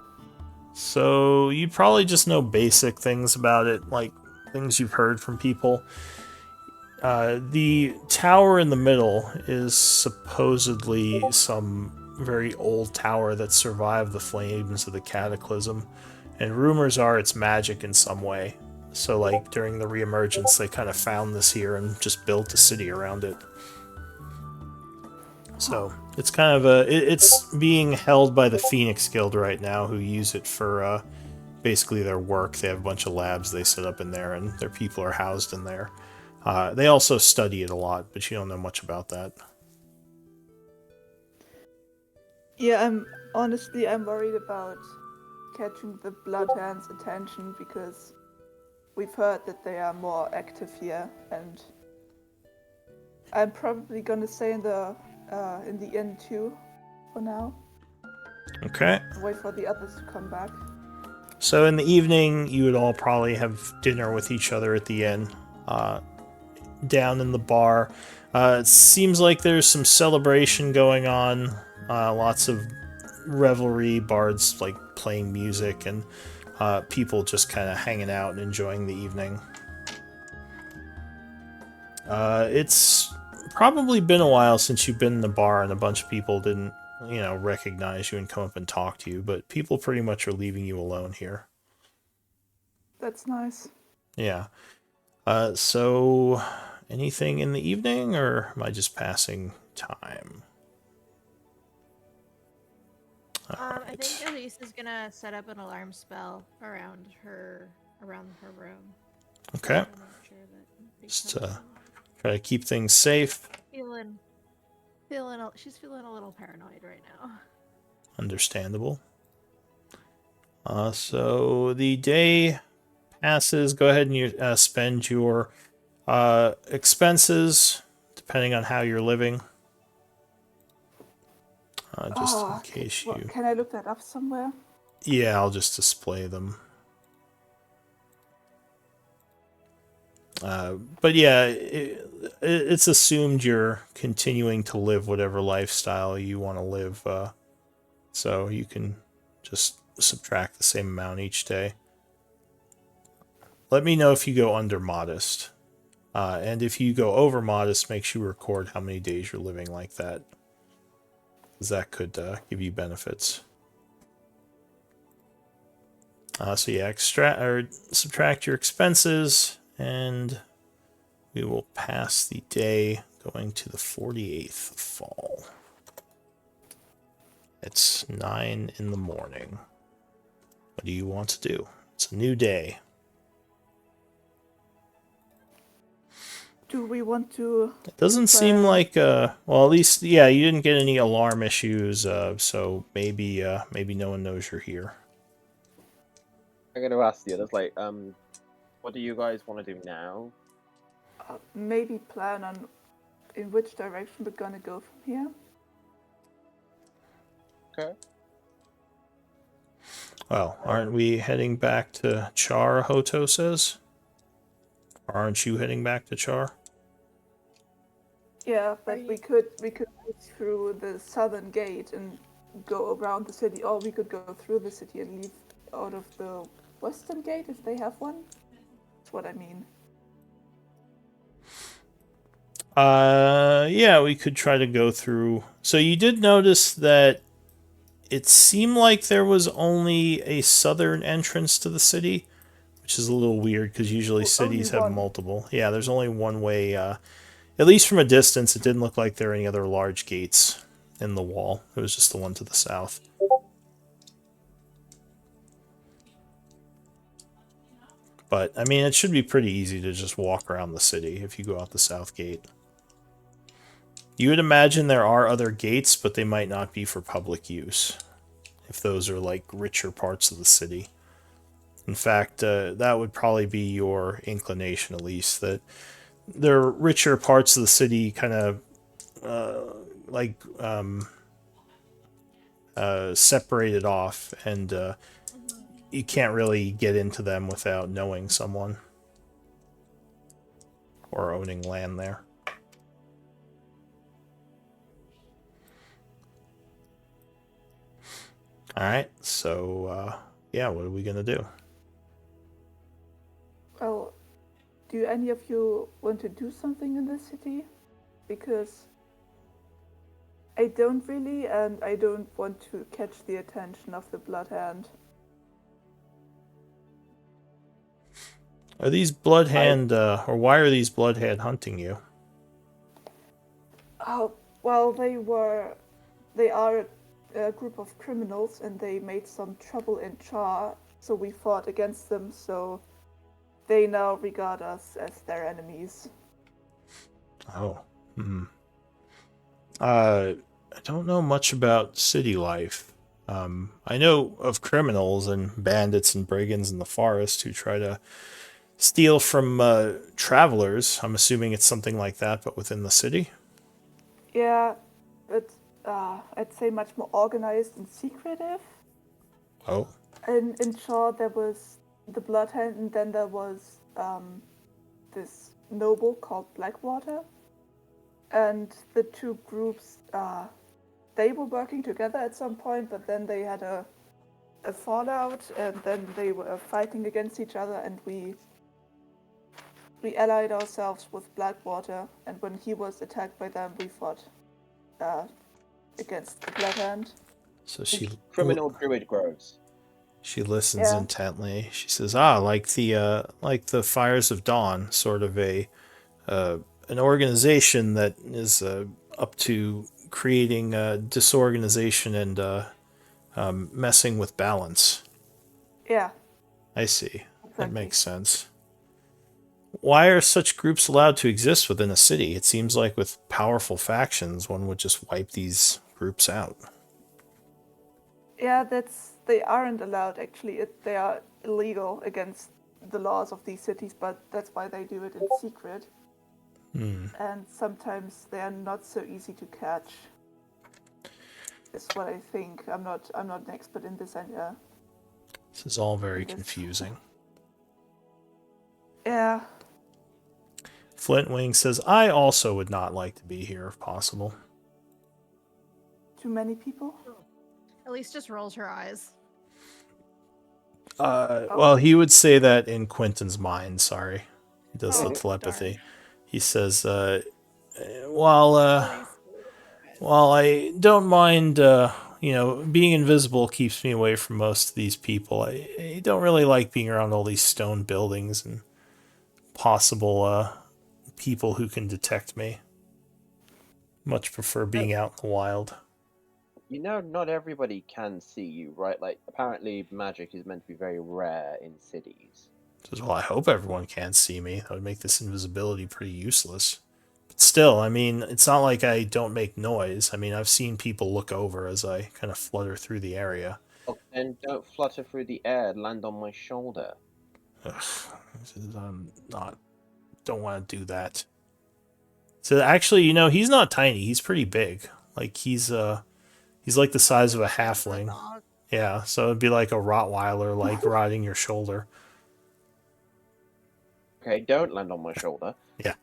Speaker 2: So you probably just know basic things about it, like things you've heard from people. The tower in the middle is supposedly some very old tower that survived the flames of the cataclysm, and rumors are it's magic in some way. So like during the reemergence they kind of found this here and just built a city around it. So it's kind of it's being held by the Phoenix Guild right now, who use it for basically their work. They have a bunch of labs they set up in there, and their people are housed in there. They also study it a lot, but you don't know much about that.
Speaker 1: Yeah, I'm worried about catching the Bloodhounds' attention because we've heard that they are more active here, and I'm probably gonna stay in the inn too, for now.
Speaker 2: Okay.
Speaker 1: Wait for the others to come back.
Speaker 2: So in the evening, you would all probably have dinner with each other at the inn. Down in the bar, it seems like there's some celebration going on. Lots of revelry, bards like playing music, and people just kind of hanging out and enjoying the evening. It's probably been a while since you've been in the bar, and a bunch of people didn't, recognize you and come up and talk to you, but people pretty much are leaving you alone here.
Speaker 1: That's nice.
Speaker 2: Yeah. So anything in the evening, or am I just passing time?
Speaker 4: I think Elise is gonna set up an alarm spell around her room.
Speaker 2: Okay.
Speaker 4: To make sure that
Speaker 2: Just try to keep things safe.
Speaker 4: She's feeling a little paranoid right now.
Speaker 2: Understandable. So the day passes. Go ahead and you spend your expenses, depending on how you're living. Just in case you...
Speaker 1: Can I look that up somewhere?
Speaker 2: Yeah, I'll just display them. But yeah, it's assumed you're continuing to live whatever lifestyle you want to live. So you can just subtract the same amount each day. Let me know if you go under modest. And if you go over modest, make sure you record how many days you're living like that. Because that could give you benefits. So yeah, subtract your expenses, and we will pass the day going to the 48th of fall. It's 9 in the morning. What do you want to do? It's a new day.
Speaker 1: Do we want to...
Speaker 2: It doesn't seem like, well, at least, yeah, you didn't get any alarm issues, so maybe no one knows you're here.
Speaker 5: I'm going to ask the others, like, what do you guys want to do now?
Speaker 1: maybe plan on in which direction we're gonna go from here.
Speaker 5: Okay.
Speaker 2: Well, aren't we heading back to Char, Hoto says? Or aren't you heading back to Char?
Speaker 1: Yeah, but
Speaker 4: you-
Speaker 1: we could go through the southern gate and go around the city, or we could go through the city and leave out of the western gate if they have one. That's what I mean.
Speaker 2: Yeah, we could try to go through. So you did notice that it seemed like there was only a southern entrance to the city, which is a little weird because usually
Speaker 1: Well,
Speaker 2: cities
Speaker 1: only
Speaker 2: have
Speaker 1: one.
Speaker 2: multiple. Yeah, there's only one way. At least from a distance, it didn't look like there were any other large gates in the wall. It was just the one to the south. But, I mean, it should be pretty easy to just walk around the city if you go out the south gate. You would imagine there are other gates, but they might not be for public use, if those are, like, richer parts of the city. In fact, that would probably be your inclination, at least, that there are richer parts of the city kind of, separated off, and you can't really get into them without knowing someone or owning land there. Alright, so, yeah, what are we gonna do?
Speaker 1: Well, do any of you want to do something in this city? Because I don't really, and I don't want to catch the attention of the Blood Hand.
Speaker 2: Are these Bloodhand, or why are these Bloodhand hunting you?
Speaker 1: Oh, well, they are a group of criminals and they made some trouble in Char, so we fought against them, so they now regard us as their enemies.
Speaker 2: Oh. I don't know much about city life. I know of criminals and bandits and brigands in the forest who try to steal from travelers. I'm assuming it's something like that, but within the city?
Speaker 1: Yeah, but I'd say much more organized and secretive.
Speaker 2: Oh.
Speaker 1: In Char, there was the Bloodhound, and then there was this noble called Blackwater. And the two groups, they were working together at some point, but then they had a fallout, and then they were fighting against each other, and we allied ourselves with Blackwater, and when he was attacked by them, we fought against the Bloodhound.
Speaker 2: So she
Speaker 5: Criminal Druid Groves.
Speaker 2: She listens
Speaker 1: Yeah.
Speaker 2: intently. She says, like the Fires of Dawn, sort of an organization that is up to creating disorganization and messing with balance."
Speaker 1: Yeah.
Speaker 2: I see. That
Speaker 1: Exactly.
Speaker 2: makes sense. Why are such groups allowed to exist within a city? It seems like with powerful factions, one would just wipe these groups out.
Speaker 1: Yeah, they aren't allowed actually. They are illegal against the laws of these cities, but that's why they do it in secret. And sometimes they are not so easy to catch. Is what I think. I'm not an expert in this, and yeah.
Speaker 2: This is all very
Speaker 1: Yes.
Speaker 2: confusing.
Speaker 1: Yeah.
Speaker 2: Flintwing says, "I also would not like to be here if possible."
Speaker 1: Too many people.
Speaker 4: At least just rolls her eyes.
Speaker 2: Well, he would say that in Quentin's mind, sorry. He does the
Speaker 1: Oh,
Speaker 2: telepathy. He says, while I don't mind, being invisible keeps me away from most of these people, I don't really like being around all these stone buildings and possible people who can detect me. Much prefer being out in the wild.
Speaker 5: You know, not everybody can see you, right? Like, apparently magic is meant to be very rare in cities.
Speaker 2: Says, well, I hope everyone can't see me. That would make this invisibility pretty useless. But still, I mean, it's not like I don't make noise. I mean, I've seen people look over as I kind of flutter through the area.
Speaker 5: Oh, and don't flutter through the air, land on my shoulder.
Speaker 2: Ugh, I'm not don't want to do that. So actually, he's not tiny. He's pretty big. Like he's like the size of a halfling.
Speaker 4: Dog.
Speaker 2: Yeah, so it'd be like a Rottweiler, like riding your shoulder.
Speaker 5: Okay, don't land on my shoulder.
Speaker 2: Yeah.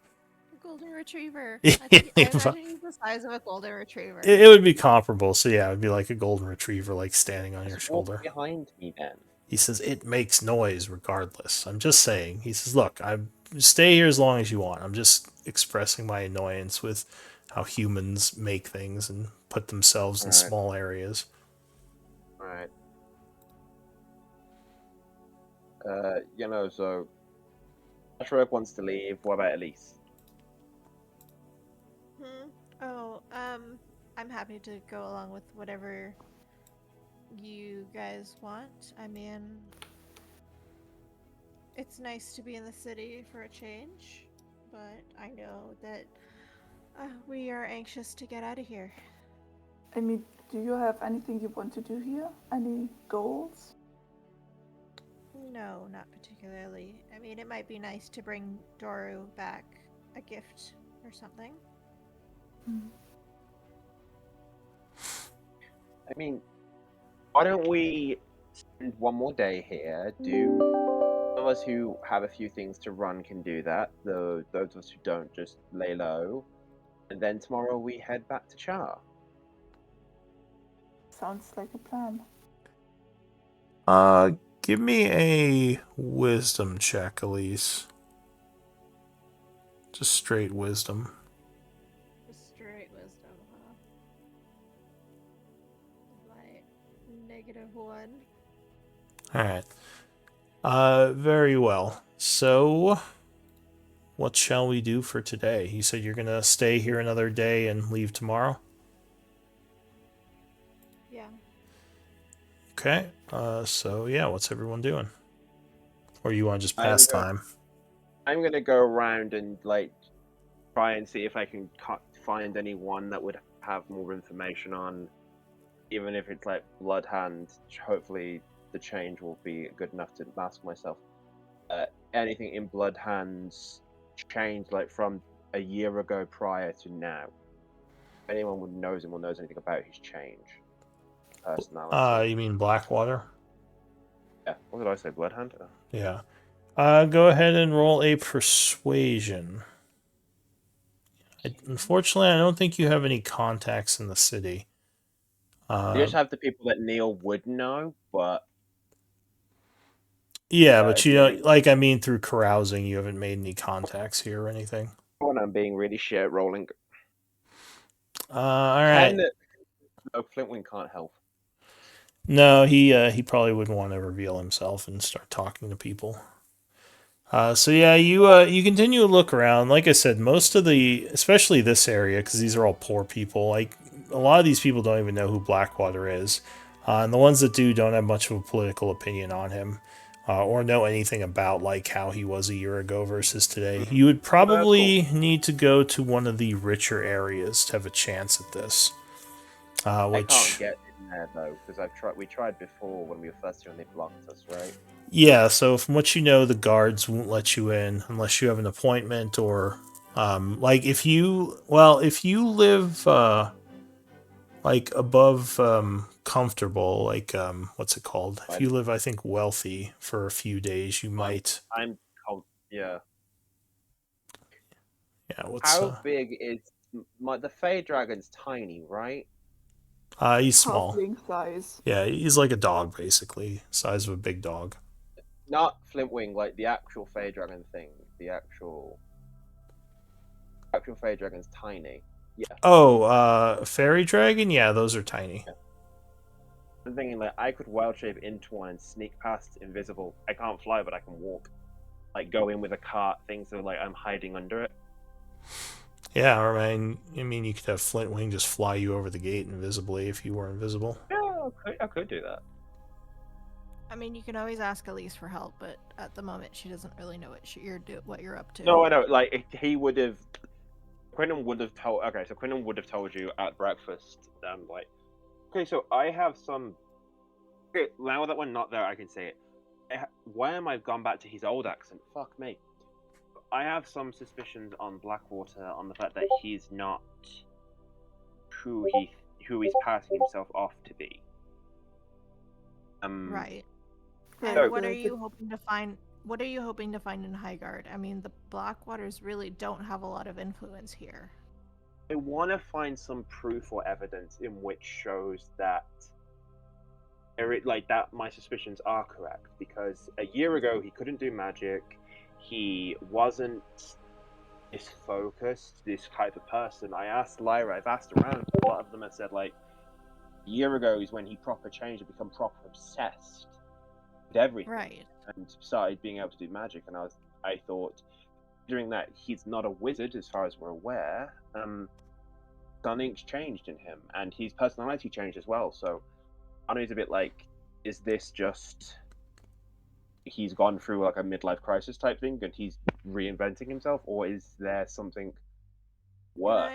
Speaker 4: A golden retriever.
Speaker 2: Yeah,
Speaker 4: I imagine he's the size of a golden retriever.
Speaker 2: It would be comparable. So yeah, it'd be like a golden retriever, like standing on your
Speaker 5: Just walk
Speaker 2: shoulder.
Speaker 5: behind me then.
Speaker 2: He says it makes noise regardless. I'm just saying. He says, look, I stay here as long as you want. I'm just expressing my annoyance with how humans make things and put themselves in
Speaker 5: Alright.
Speaker 2: small areas.
Speaker 5: Alright. So Shrek wants to leave. What about Elise?
Speaker 4: Oh, I'm happy to go along with whatever you guys want. I mean, it's nice to be in the city for a change, but I know that we are anxious to get out of here.
Speaker 1: I mean, do you have anything you want to do here? Any goals?
Speaker 4: No, not particularly. I mean, it might be nice to bring Doru back a gift or something.
Speaker 5: I mean, why don't we spend one more day here? Those of us who have a few things to run can do that. Those of us who don't, just lay low. And then tomorrow we head back to Char.
Speaker 1: Sounds like a plan.
Speaker 2: Give me a wisdom check, Elise. Just straight wisdom.
Speaker 4: Just straight wisdom, huh? My -1.
Speaker 2: Alright. Very well. So, what shall we do for today? You said you're gonna stay here another day and leave tomorrow?
Speaker 4: Yeah.
Speaker 2: Okay. So yeah, what's everyone doing? Or you want to just pass time?
Speaker 5: I'm gonna go around and try and see if I can find anyone that would have more information on, even if it's like Bloodhand. Hopefully, the change will be good enough to ask myself. Anything in Bloodhand's change, like from a year ago prior to now. If anyone would knows him or knows anything about his change, personality.
Speaker 2: You mean Blackwater?
Speaker 5: Yeah. What did I say? Bloodhand.
Speaker 2: Yeah. Go ahead and roll a persuasion. Unfortunately, I don't think you have any contacts in the city.
Speaker 5: You just have the people that Neil would know, but
Speaker 2: yeah, but you know, I mean, through carousing, you haven't made any contacts here or anything.
Speaker 5: when I'm being really shit at rolling.
Speaker 2: All right.
Speaker 5: No, Flintwing can't help.
Speaker 2: No, he probably wouldn't want to reveal himself and start talking to people. So yeah, you continue to look around. Like I said, most of especially this area, because these are all poor people. Like a lot of these people don't even know who Blackwater is, and the ones that do don't have much of a political opinion on him, or know anything about like how he was a year ago versus today. You would probably need to go to one of the richer areas to have a chance at this.
Speaker 5: I can't get in there though, because we tried before when we were first here and they blocked us, right?
Speaker 2: Yeah, so from what you know, the guards won't let you in unless you have an appointment or, like if you live, like above, comfortable, like, what's it called? If you live, I think, wealthy for a few days, you might.
Speaker 5: Yeah.
Speaker 2: Yeah, what's...
Speaker 5: How big is... the Fey Dragon's tiny, right?
Speaker 2: He's small.
Speaker 1: Halfling size.
Speaker 2: Yeah, he's like a dog, basically. Size of a big dog.
Speaker 5: Not Flintwing, like the actual Fey Dragon thing. The actual Fey Dragon's tiny. Yeah.
Speaker 2: Oh, Fairy Dragon? Yeah, those are tiny.
Speaker 5: Yeah. I'm thinking, like, I could wild shape into one and sneak past invisible. I can't fly, but I can walk. Like, go in with a cart, things so, like, I'm hiding under it.
Speaker 2: Yeah, or I mean, you could have Flintwing just fly you over the gate invisibly if you were invisible.
Speaker 5: Yeah, I could do that.
Speaker 4: I mean, you can always ask Elise for help, but at the moment, she doesn't really know what you're up to.
Speaker 5: No, I know. Like, he would have... Quinlan would have told... Okay, so Quinlan would have told you at breakfast, like... Okay, so I have some... Okay, now that we're not there, I can say it. Why am I gone back to his old accent? Fuck me.
Speaker 3: I have some suspicions on Blackwater on the fact that he's not who he's passing himself off to be.
Speaker 4: Right.
Speaker 1: Right,
Speaker 4: And what
Speaker 1: the-
Speaker 4: are
Speaker 1: the-
Speaker 4: you hoping to find? What are you hoping to find in Highguard? I mean, the Blackwaters really don't have a lot of influence here.
Speaker 3: I want to find some proof or evidence in which shows that, that my suspicions are correct. Because a year ago he couldn't do magic, he wasn't this focused, this type of person. I asked Lyra, I've asked around, a lot of them have said like, a year ago is when he proper changed and become proper obsessed with everything.
Speaker 4: Right.
Speaker 3: And started being able to do magic, and I thought, during that, he's not a wizard as far as we're aware. Something's changed in him, and his personality changed as well. So I know he's a bit like, is this just he's gone through like a midlife crisis type thing, and he's reinventing himself, or is there something worse?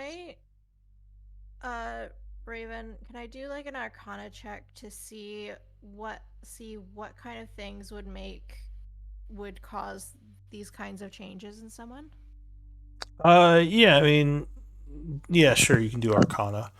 Speaker 4: Raven, can I do like an Arcana check to see what kind of things would cause these kinds of changes in someone?
Speaker 2: Yeah, I mean, yeah, sure, you can do Arcana.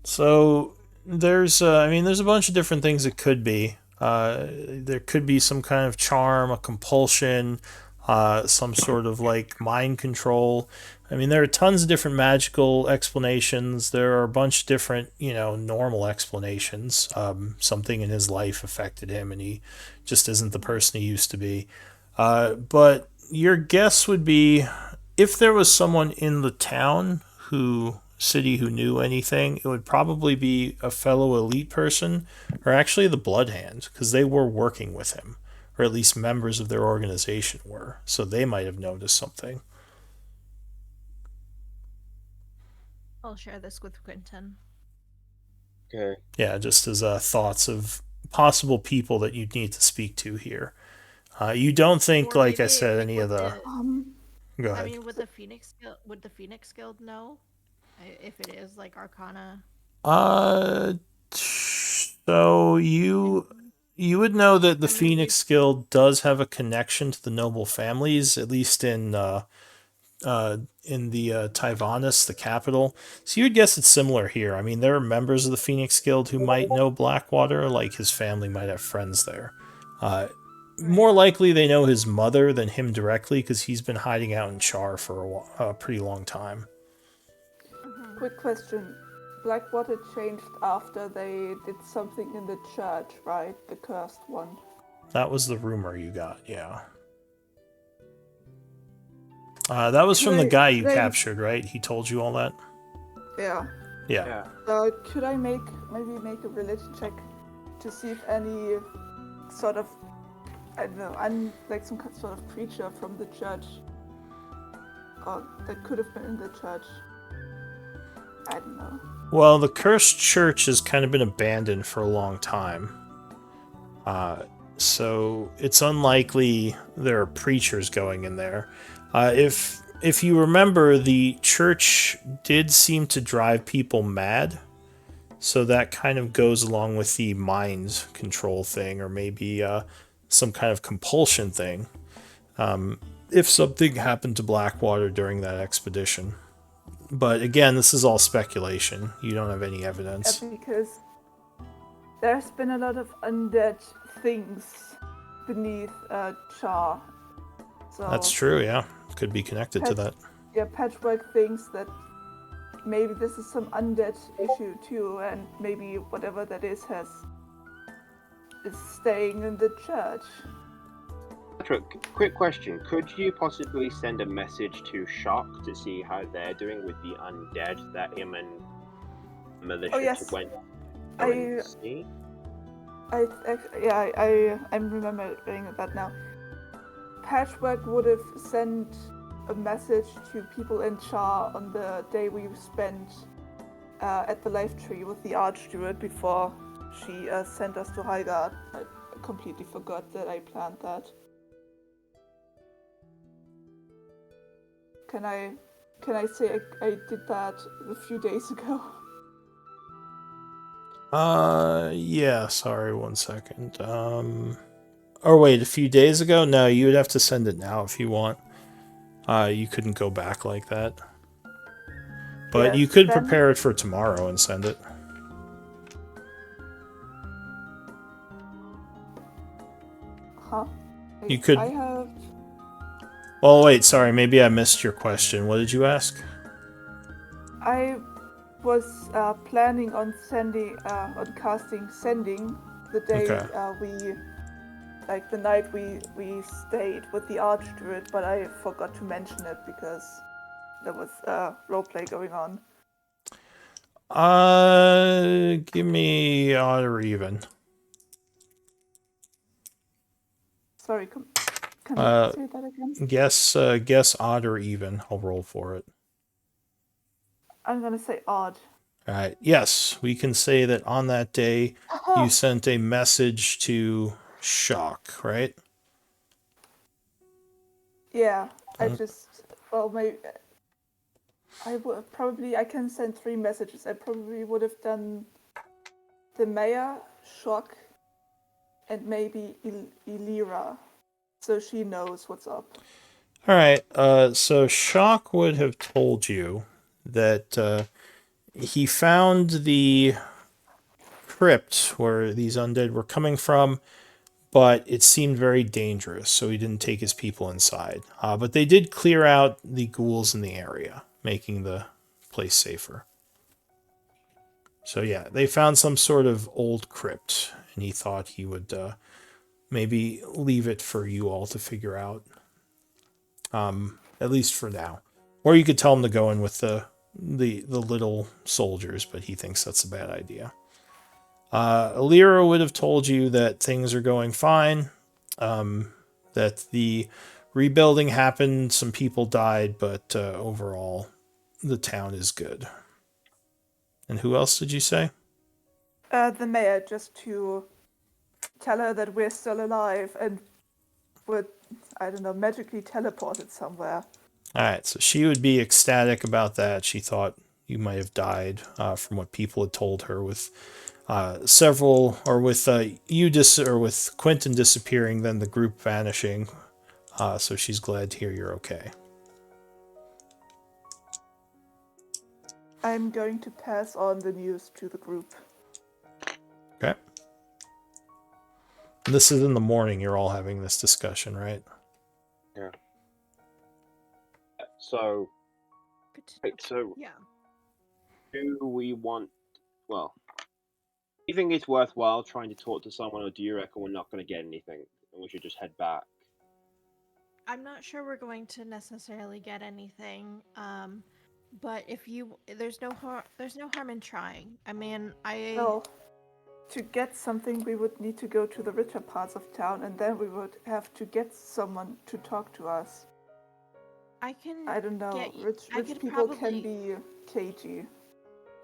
Speaker 2: So there's a bunch of different things it could be. There could be some kind of charm, a compulsion, some sort of like mind control. I mean, there are tons of different magical explanations. There are a bunch of different, normal explanations. Something in his life affected him, and he just isn't the person he used to be. But your guess would be, if there was someone in the city who knew anything, it would probably be a fellow elite person, or actually the Blood Hand, because they were working with him, or at least members of their organization were, so they might have noticed something.
Speaker 4: I'll share this with Quentin.
Speaker 3: Okay.
Speaker 2: Yeah, just as thoughts of possible people that you'd need to speak to here. You don't think,
Speaker 4: Or
Speaker 2: like I
Speaker 4: maybe,
Speaker 2: said,
Speaker 4: like,
Speaker 2: any of the... Go
Speaker 4: I
Speaker 2: ahead.
Speaker 4: mean, would the Phoenix Guild know if it is like Arcana?
Speaker 2: So you would know that the Phoenix Guild does have a connection to the noble families, at least in the Tyvanis, the capital. So you would guess it's similar here. I mean, there are members of the Phoenix Guild who might know Blackwater, like his family might have friends there. More likely they know his mother than him directly, because he's been hiding out in Char for a pretty long time.
Speaker 1: Quick question. Blackwater changed after they did something in the church, right? The cursed one.
Speaker 2: That was the rumor you got, yeah. That was from the guy you captured, right? He told you all that?
Speaker 1: Yeah.
Speaker 2: Yeah.
Speaker 1: Could I maybe make a religion check to see if any sort of, I don't know, like some sort of preacher from the church, or that could have been in the church. I don't know.
Speaker 2: Well, the cursed church has kind of been abandoned for a long time. So it's unlikely there are preachers going in there. If you remember, the church did seem to drive people mad. So that kind of goes along with the mind control thing, or maybe some kind of compulsion thing. If something happened to Blackwater during that expedition. But again, this is all speculation. You don't have any evidence.
Speaker 1: Yeah, because there's been a lot of undead things beneath Char. So
Speaker 2: That's true, yeah. Could be connected to that.
Speaker 1: Yeah, Patchwork thinks that maybe this is some undead issue too, and maybe whatever that is is staying in the church.
Speaker 3: Patrick, quick question. Could you possibly send a message to Shock to see how they're doing with the undead that him and Militia
Speaker 1: yes.
Speaker 3: went
Speaker 1: I-
Speaker 3: to see?
Speaker 1: I'm remembering that now. Patchwork would have sent a message to people in Char on the day we spent at the Life Tree with the Archdruid before she sent us to Highguard. I completely forgot that I planned that. Can I say I did that a few days ago?
Speaker 2: Yeah, sorry, one second. Or wait, a few days ago? No, you would have to send it now if you want. You couldn't go back like that. But
Speaker 1: Yes,
Speaker 2: you could
Speaker 1: then-
Speaker 2: prepare it for tomorrow and send it.
Speaker 1: Huh?
Speaker 2: You could-
Speaker 1: I have.
Speaker 2: Well, wait, sorry, maybe I missed your question. What did you ask?
Speaker 1: I was planning on casting sending the day
Speaker 2: Okay.
Speaker 1: like the night we stayed with the Archdruid, but I forgot to mention it because there was roleplay going on.
Speaker 2: Give me odd or even.
Speaker 1: Sorry, can
Speaker 2: Uh,
Speaker 1: you say that again?
Speaker 2: Guess odd or even. I'll roll for it.
Speaker 1: I'm gonna say odd.
Speaker 2: All right. Yes, we can say that on that day you sent a message to Shock, right?
Speaker 1: Yeah, I
Speaker 2: Mm.
Speaker 1: just maybe I can send 3 messages. I probably would have done the mayor, Shock, and maybe Illyra, so she knows what's up.
Speaker 2: All right. So Shock would have told you that he found the crypt where these undead were coming from, but it seemed very dangerous, so he didn't take his people inside. But they did clear out the ghouls in the area, making the place safer. So yeah, they found some sort of old crypt, and he thought he would maybe leave it for you all to figure out. At least for now. Or you could tell him to go in with the little soldiers, but he thinks that's a bad idea. Alira would have told you that things are going fine, that the rebuilding happened, some people died, but overall, the town is good. And who else did you say?
Speaker 1: The mayor, just to tell her that we're still alive and would, I don't know, magically teleported somewhere.
Speaker 2: Alright, so she would be ecstatic about that. She thought you might have died from what people had told her with several, or with with Quentin disappearing, then the group vanishing. So she's glad to hear you're okay.
Speaker 1: I'm going to pass on the news to the group.
Speaker 2: Okay. This is in the morning, you're all having this discussion, right?
Speaker 3: Yeah. So,
Speaker 4: Good to know.
Speaker 3: wait, so
Speaker 4: Yeah.
Speaker 3: do we want? Well, do you think it's worthwhile trying to talk to someone, or do you reckon we're not going to get anything and we should just head back?
Speaker 4: I'm not sure we're going to necessarily get anything. But if you, there's no harm in trying. I mean,
Speaker 1: Well, to get something, we would need to go to the richer parts of town, and then we would have to get someone to talk to us.
Speaker 4: I can.
Speaker 1: I don't know. Rich
Speaker 4: could
Speaker 1: people
Speaker 4: probably-
Speaker 1: can be cagey.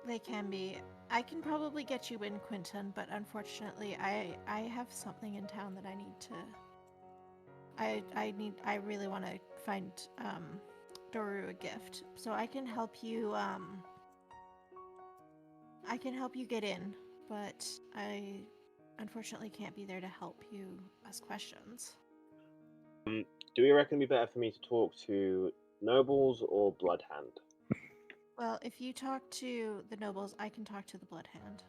Speaker 4: They can be. I can probably get you in, Quentin, but unfortunately, I have something in town that I need to. I really want to find Doru a gift, so I can help you. I can help you get in, but I unfortunately can't be there to help you ask questions.
Speaker 3: Do we reckon it'd be better for me to talk to nobles or Bloodhand?
Speaker 4: Well, if you talk to the nobles, I can talk to the Bloodhand.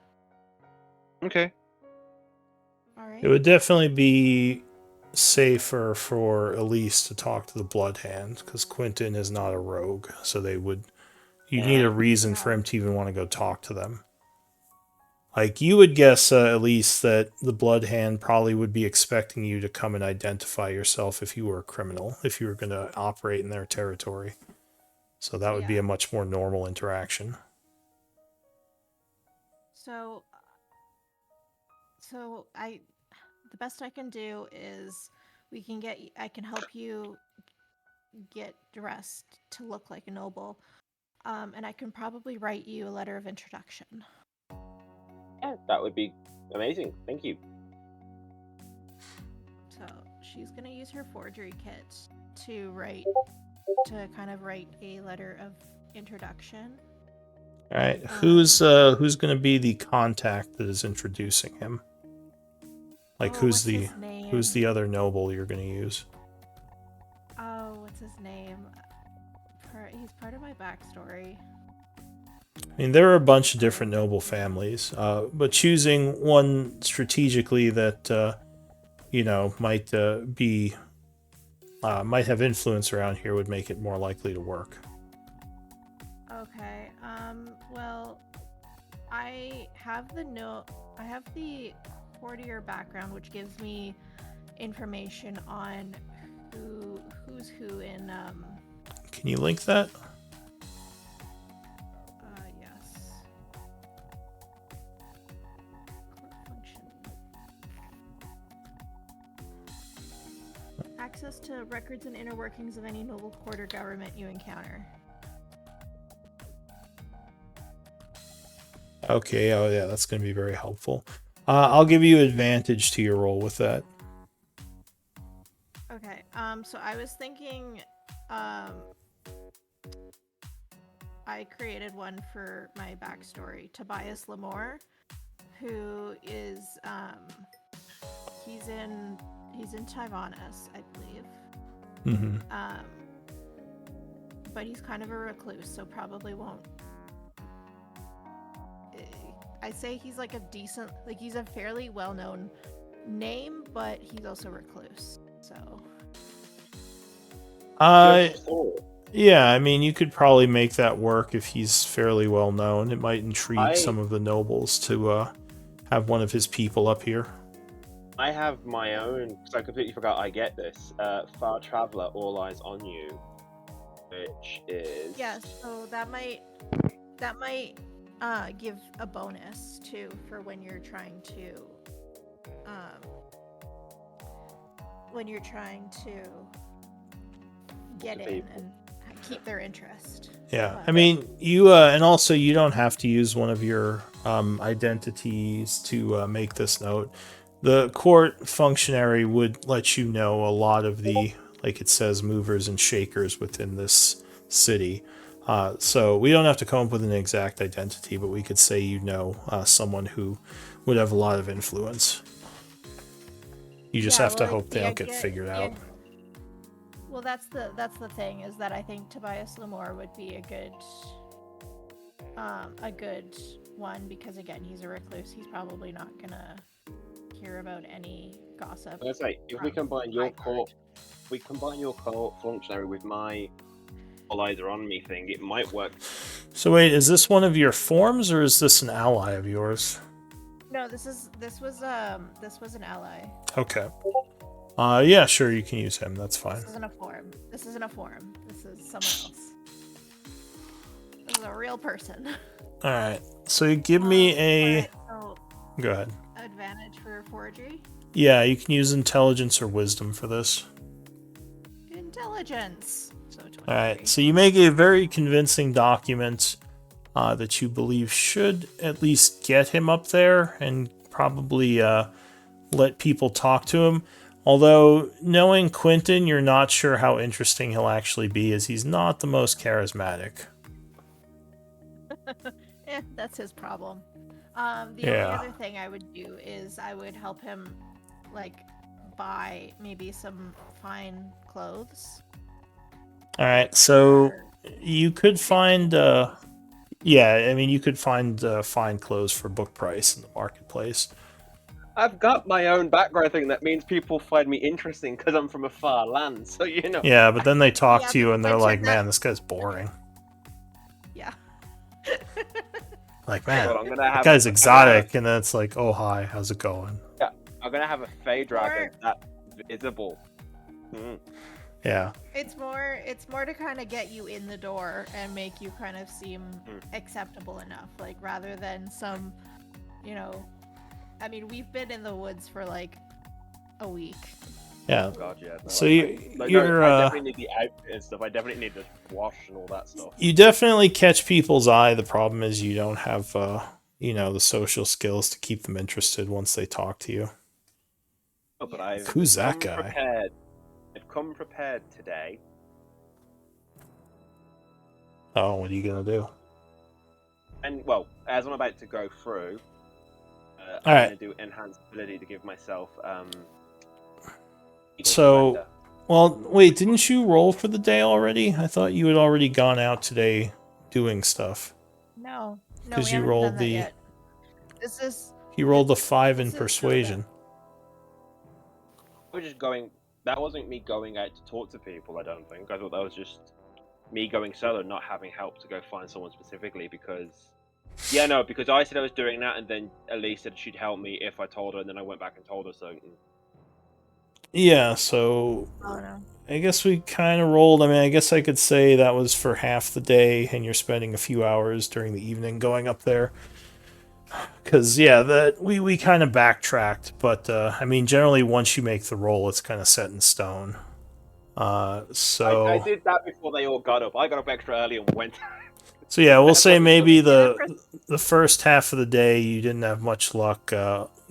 Speaker 5: Okay.
Speaker 4: All right.
Speaker 2: It would definitely be safer for Elise to talk to the Bloodhand, because Quentin is not a rogue, so you need a reason for him to even want to go talk to them. Like, you would guess, Elise, that the Bloodhand probably would be expecting you to come and identify yourself if you were a criminal, if you were going to operate in their territory. So that would be a much more normal interaction.
Speaker 4: So the best I can do is I can help you get dressed to look like a noble, and I can probably write you a letter of introduction.
Speaker 3: Yeah, that would be amazing. Thank you.
Speaker 4: So she's gonna use her forgery kit to kind of write a letter of introduction.
Speaker 2: All right, who's going to be the contact that is introducing him? Like, who's
Speaker 4: what's
Speaker 2: the?
Speaker 4: his name?
Speaker 2: Who's the other noble you're going to use?
Speaker 4: Oh, what's his name? He's part of my backstory.
Speaker 2: I mean, there are a bunch of different noble families, but choosing one strategically that might might have influence around here would make it more likely to work.
Speaker 4: Okay. Well, I have the courtier background, which gives me information on who's who in
Speaker 2: Can you link that?
Speaker 4: yes. Court function. Access to records and inner workings of any noble court or government you encounter.
Speaker 2: Okay, oh yeah, that's going to be very helpful. I'll give you advantage to your roll with that.
Speaker 4: Okay. So I was thinking, I created one for my backstory. Tobias Lamore, who is, he's in Taivanis, I believe.
Speaker 2: Mm-hmm.
Speaker 4: But he's kind of a recluse, so probably won't. I say he's like he's a fairly well-known name, but he's also recluse. So.
Speaker 2: Yeah, I mean, you could probably make that work if he's fairly well known. It might intrigue some of the nobles to have one of his people up here.
Speaker 3: I have my own, because I completely forgot I get this. Far Traveler, All Eyes on You, which is...
Speaker 4: Yeah, so that might give a bonus too for when you're trying to get in and keep their interest.
Speaker 2: Yeah,
Speaker 4: But-
Speaker 2: I mean, you and also you don't have to use one of your identities to make this note. The court functionary would let you know a lot of the, like it says, movers and shakers within this city. So we don't have to come up with an exact identity, but we could say someone who would have a lot of influence. You just have to hope they don't get figured out.
Speaker 4: Well, that's the thing, is that I think Tobias Lamore would be a good one, because again, he's a recluse. He's probably not gonna hear about any gossip.
Speaker 3: I was gonna say, if we combine your court functionary with my All Eyes Are On Me thing, it might work.
Speaker 2: So wait, is this one of your forms or is this an ally of yours?
Speaker 4: No, this was an ally.
Speaker 2: Okay. Yeah, sure, you can use him. That's fine.
Speaker 4: This isn't a form. This is someone else. This is a real person.
Speaker 2: All right. So you give me a.
Speaker 4: Alright, so
Speaker 2: Go ahead.
Speaker 4: advantage for forgery.
Speaker 2: Yeah, you can use intelligence or wisdom for this.
Speaker 4: Intelligence. So 23.
Speaker 2: All right. So you make a very convincing document that you believe should at least get him up there and probably let people talk to him. Although, knowing Quentin, you're not sure how interesting he'll actually be, as he's not the most charismatic.
Speaker 4: That's his problem. The only other thing I would do is I would help him, buy maybe some fine clothes.
Speaker 2: All right, so you could find, you could find fine clothes for book price in the marketplace.
Speaker 5: I've got my own background thing that means people find me interesting because I'm from a far land, so you know.
Speaker 2: Yeah, but then they talk
Speaker 4: Yeah,
Speaker 2: to you and they're
Speaker 4: but
Speaker 2: like,
Speaker 4: you're
Speaker 2: man,
Speaker 4: not-
Speaker 2: this guy's boring.
Speaker 4: Yeah.
Speaker 2: Like, man,
Speaker 5: Well, I'm gonna
Speaker 2: that
Speaker 5: have,
Speaker 2: guy's exotic, and then it's like, oh, hi, how's it going?
Speaker 5: I'm gonna have a Fey dragon that's visible. Mm.
Speaker 2: Yeah.
Speaker 4: It's more to kind of get you in the door and make you kind of seem acceptable enough, rather than some, I mean, we've been in the woods for a week.
Speaker 2: Yeah.
Speaker 5: God, yeah. No,
Speaker 2: So
Speaker 5: I definitely need the outfit and stuff. I definitely need the wash and all that stuff.
Speaker 2: you definitely catch people's eye. The problem is you don't have, the social skills to keep them interested once they talk to you.
Speaker 5: Oh, but I've
Speaker 2: Who's that
Speaker 5: come
Speaker 2: guy?
Speaker 5: Prepared. I've come prepared today.
Speaker 2: Oh, what are you gonna do?
Speaker 5: And, well, as I'm about to go through, I'm
Speaker 2: Alright.
Speaker 5: going to do enhanced ability to give myself
Speaker 3: You can
Speaker 2: So,
Speaker 3: surrender.
Speaker 2: well, wait, didn't you roll for the day already? I thought you had already gone out today doing stuff.
Speaker 4: No, no,
Speaker 2: 'Cause
Speaker 4: we
Speaker 2: you
Speaker 4: haven't
Speaker 2: rolled
Speaker 4: done that
Speaker 2: the-
Speaker 4: yet. This is
Speaker 2: He rolled a
Speaker 4: It's-
Speaker 2: 5 in
Speaker 4: this is so
Speaker 2: persuasion.
Speaker 3: We're just going. That wasn't me going out to talk to people. I don't think. I thought that was just me going solo, not having help to go find someone specifically. Because because I said I was doing that, and then Elise said she'd help me if I told her, and then I went back and told her. So
Speaker 2: Yeah, so
Speaker 4: Oh no.
Speaker 2: I guess we kind of rolled. I mean, I guess I could say that was for half the day, and you're spending a few hours during the evening going up there. Because yeah, that we kind of backtracked, but I mean, generally once you make the roll, it's kind of set in stone. So
Speaker 3: I did that before they all got up. I got up extra early and went.
Speaker 2: so yeah, we'll say maybe
Speaker 4: Yeah,
Speaker 2: the first half of the day you didn't have much luck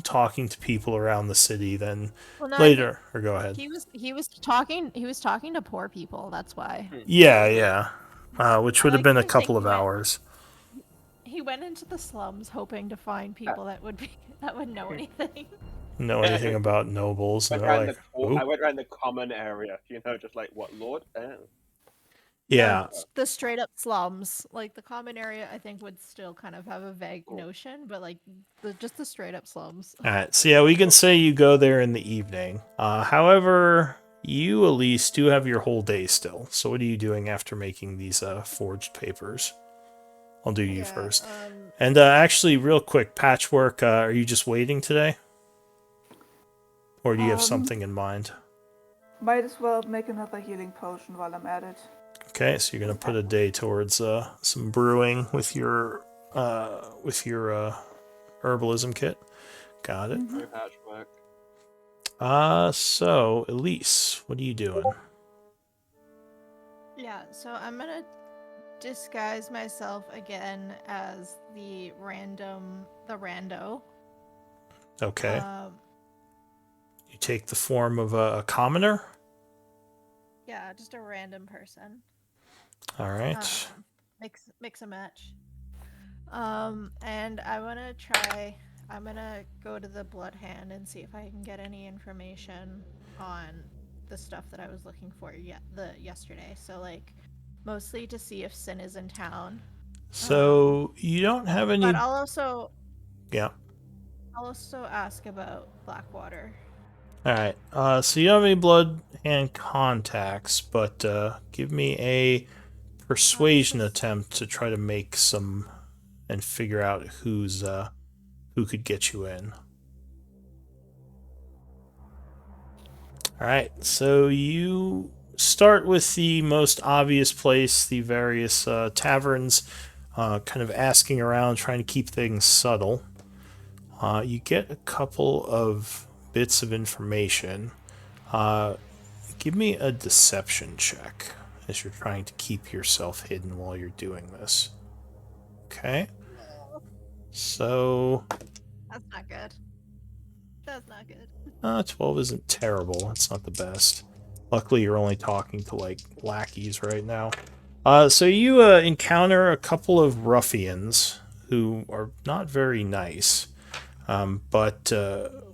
Speaker 2: talking to people around the city. Then
Speaker 4: Well, no,
Speaker 2: later, or go ahead.
Speaker 4: he was talking to poor people. That's why.
Speaker 2: Yeah. Which
Speaker 4: I
Speaker 2: would have
Speaker 4: like
Speaker 2: been a
Speaker 4: to think
Speaker 2: couple
Speaker 4: he
Speaker 2: of
Speaker 4: went-
Speaker 2: hours.
Speaker 4: He went into the slums hoping to find people that would know anything.
Speaker 2: Know anything about nobles? And
Speaker 3: Went
Speaker 2: they're
Speaker 3: around
Speaker 2: like,
Speaker 3: I
Speaker 2: "Ooh."
Speaker 3: went around the common area. Just like what Lord?
Speaker 2: Yeah.
Speaker 4: The straight up slums, like the common area, I think would still kind of have a vague
Speaker 3: Cool.
Speaker 4: notion, but like just the straight up slums.
Speaker 2: All right. So yeah, we can say you go there in the evening. However, you at least do have your whole day still. So what are you doing after making these forged papers? I'll do you first. And actually, real quick, Patchwork, are you just waiting today? Or do you have something in mind?
Speaker 1: Might as well make another healing potion while I'm at it.
Speaker 2: Okay, so you're gonna put a day towards some brewing with your herbalism kit. Got it.
Speaker 3: Patchwork.
Speaker 2: So Elise, what are you doing?
Speaker 4: Yeah, so I'm gonna disguise myself again as the rando.
Speaker 2: Okay.
Speaker 4: Um,
Speaker 2: You take the form of a commoner.
Speaker 4: yeah, just a random person.
Speaker 2: All right.
Speaker 4: Mix a match. And I'm gonna go to the Blood Hand and see if I can get any information on the stuff that I was looking for yesterday. So like mostly to see if Sin is in town.
Speaker 2: So you don't have any.
Speaker 4: But I'll also
Speaker 2: Yeah.
Speaker 4: ask about Blackwater.
Speaker 2: All right. So you don't have any blood hand contacts, but give me a persuasion attempt to try to make some and figure out who could get you in. All right. So you start with the most obvious place, the various taverns, kind of asking around, trying to keep things subtle. You get a couple of bits of information. Give me a deception check as you're trying to keep yourself hidden while you're doing this. Okay. So,
Speaker 4: That's not good. That's not good.
Speaker 2: 12 isn't terrible. It's not the best. Luckily, you're only talking to, like, lackeys right now. So you encounter a couple of ruffians who are not very nice. But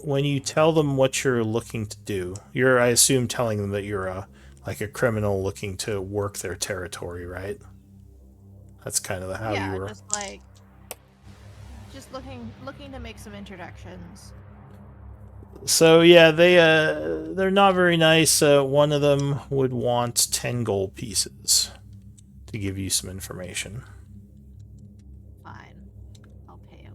Speaker 2: when you tell them what you're looking to do, you're, I assume, telling them that you're like a criminal looking to work their territory, right? That's kind of how you were.
Speaker 4: Just looking to make some introductions.
Speaker 2: So yeah, they're not very nice. One of them would want 10 gold pieces to give you some information.
Speaker 4: Fine, I'll pay him.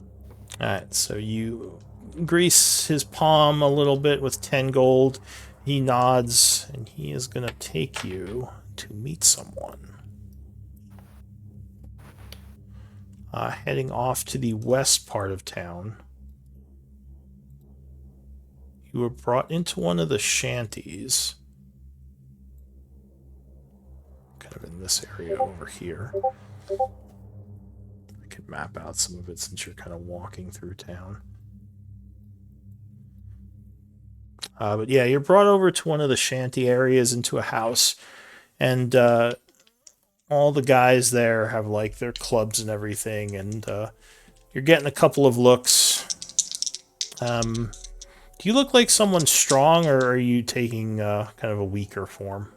Speaker 2: All right, so you grease his palm a little bit with 10 gold. He nods, and he is going to take you to meet someone. Heading off to the west part of town. You were brought into one of the shanties. Kind of in this area over here. I could map out some of it since you're kind of walking through town. But yeah, you're brought over to one of the shanty areas into a house. And all the guys there have like their clubs and everything. And you're getting a couple of looks. Do you look like someone strong, or are you taking kind of a weaker form?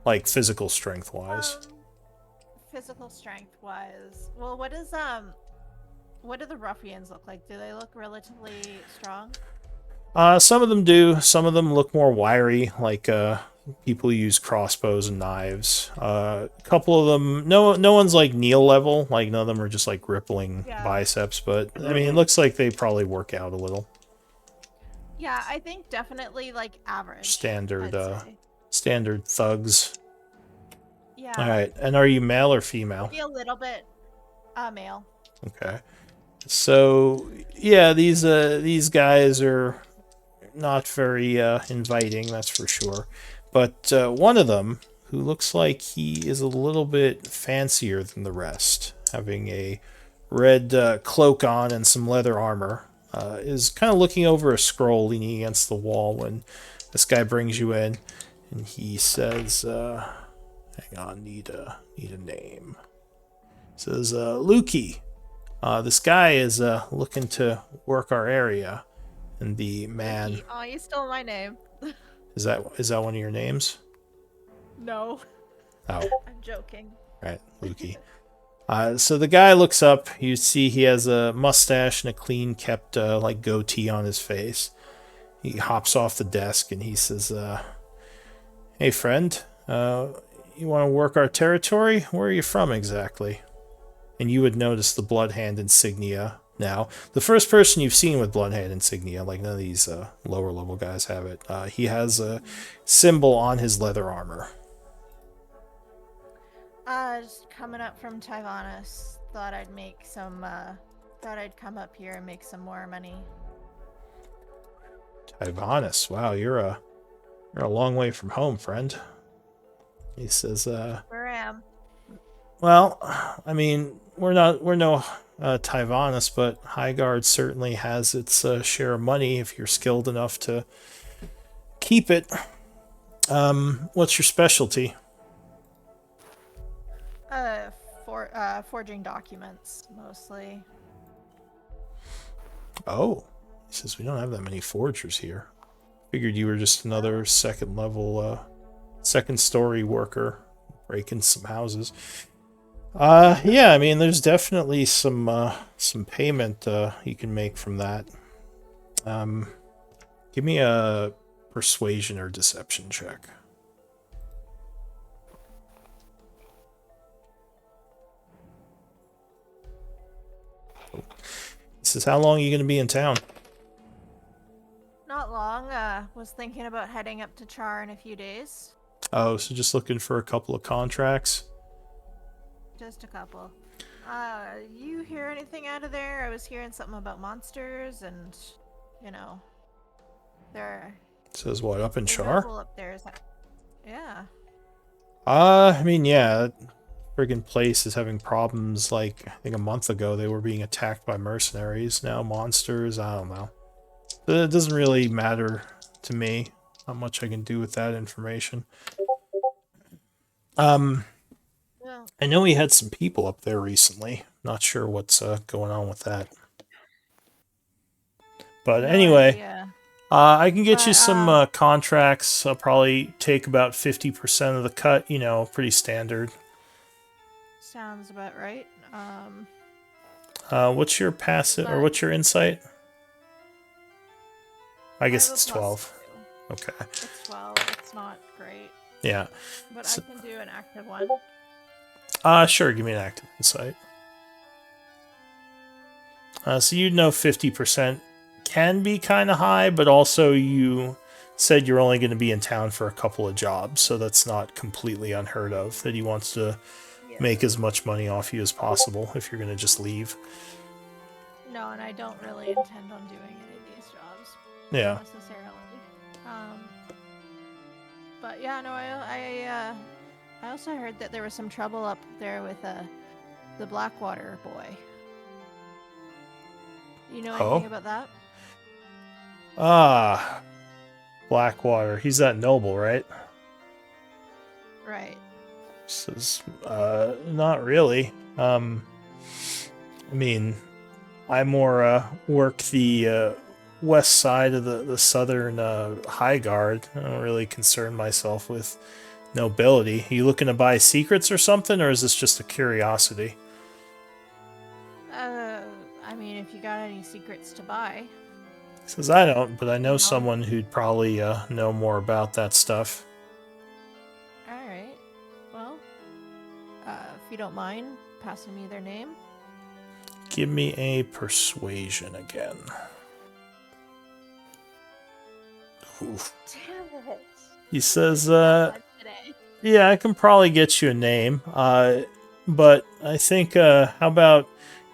Speaker 2: Like physical strength wise?
Speaker 4: Physical strength wise. Well, what do the ruffians look like? Do they look relatively strong?
Speaker 2: Some of them do. Some of them look more wiry, like people use crossbows and knives. A couple of them, no one's like Neil level. Like none of them are just like rippling
Speaker 4: Yeah.
Speaker 2: biceps. But I mean, it looks like they probably work out a little.
Speaker 4: Yeah, I think definitely like average.
Speaker 2: Standard,
Speaker 4: I'd say.
Speaker 2: standard thugs.
Speaker 4: Yeah.
Speaker 2: All right, and are you male or female?
Speaker 4: Maybe a little bit male.
Speaker 2: Okay. So yeah, these guys are not very inviting, that's for sure. But one of them, who looks like he is a little bit fancier than the rest, having a red cloak on and some leather armor, is kind of looking over a scroll leaning against the wall when this guy brings you in, and he says, "Hang on, need a name." He says, "Lukey. This guy is looking to work our area." And the man,
Speaker 4: Oh, you stole my name.
Speaker 2: is that one of your names?
Speaker 4: No.
Speaker 2: Oh,
Speaker 4: I'm joking.
Speaker 2: right, Lukey. So the guy looks up. You see he has a mustache and a clean kept like goatee on his face. He hops off the desk and he says, "Hey friend, you want to work our territory? Where are you from exactly?" And you would notice the Bloodhand insignia now. The first person you've seen with Bloodhand insignia, like none of these lower level guys have it. He has a symbol on his leather armor.
Speaker 4: Just coming up from Tyvanus. Thought I'd come up here and make some more money.
Speaker 2: Tyvanus, wow, you're a long way from home, friend. He says,
Speaker 4: Where I am.
Speaker 2: well, I mean, we're no Tyvanus, but Highguard certainly has its share of money if you're skilled enough to keep it. What's your specialty?
Speaker 4: Forging documents mostly.
Speaker 2: Oh, he says we don't have that many forgers here. Figured you were just another second level, second story worker breaking some houses. Yeah, I mean, there's definitely some payment you can make from that. Give me a persuasion or deception check. He says, how long are you going to be in town?
Speaker 4: Not long. Was thinking about heading up to Char in a few days.
Speaker 2: Oh, so just looking for a couple of contracts?
Speaker 4: Just a couple. You hear anything out of there? I was hearing something about monsters and, they're
Speaker 2: Says what, up in
Speaker 4: the
Speaker 2: Char?
Speaker 4: noble up there. Yeah.
Speaker 2: I mean, yeah, that friggin' place is having problems. Like, I think a month ago they were being attacked by mercenaries. Now monsters, I don't know. But it doesn't really matter to me. Not much I can do with that information.
Speaker 4: Well,
Speaker 2: I know he had some people up there recently. Not sure what's going on with that. But
Speaker 4: no
Speaker 2: anyway,
Speaker 4: idea.
Speaker 2: I can get you
Speaker 4: But,
Speaker 2: some contracts. I'll probably take about 50% of the cut. Pretty standard.
Speaker 4: Sounds about right.
Speaker 2: What's your passive or
Speaker 4: But-
Speaker 2: what's your insight? I guess
Speaker 4: have a
Speaker 2: it's 12.
Speaker 4: +2.
Speaker 2: Okay.
Speaker 4: It's 12. It's not great,
Speaker 2: Yeah.
Speaker 4: but
Speaker 2: So-
Speaker 4: I can do an active one.
Speaker 2: Sure. Give me an active insight. So 50% can be kind of high, but also you said you're only going to be in town for a couple of jobs, so that's not completely unheard of. That he wants to
Speaker 4: Yeah.
Speaker 2: make as much money off you as possible if you're going to just leave.
Speaker 4: No, and I don't really intend on doing any of these jobs
Speaker 2: Yeah.
Speaker 4: necessarily. But yeah, no, I also heard that there was some trouble up there with the Blackwater boy. You know
Speaker 2: Oh?
Speaker 4: anything about that?
Speaker 2: Ah, Blackwater. He's that noble, right?
Speaker 4: Right.
Speaker 2: Says, not really. I mean, I more work the west side of the southern High Guard. I don't really concern myself with nobility. You looking to buy secrets or something, or is this just a curiosity?
Speaker 4: I mean, if you got any secrets to buy.
Speaker 2: He says, I don't, but I know
Speaker 4: No.
Speaker 2: someone who'd probably know more about that stuff.
Speaker 4: Alright. Well, if you don't mind passing me their name.
Speaker 2: Give me a persuasion again. Oof.
Speaker 4: Damn it.
Speaker 2: He says,
Speaker 4: Not today.
Speaker 2: yeah, I can probably get you a name. But I think, how about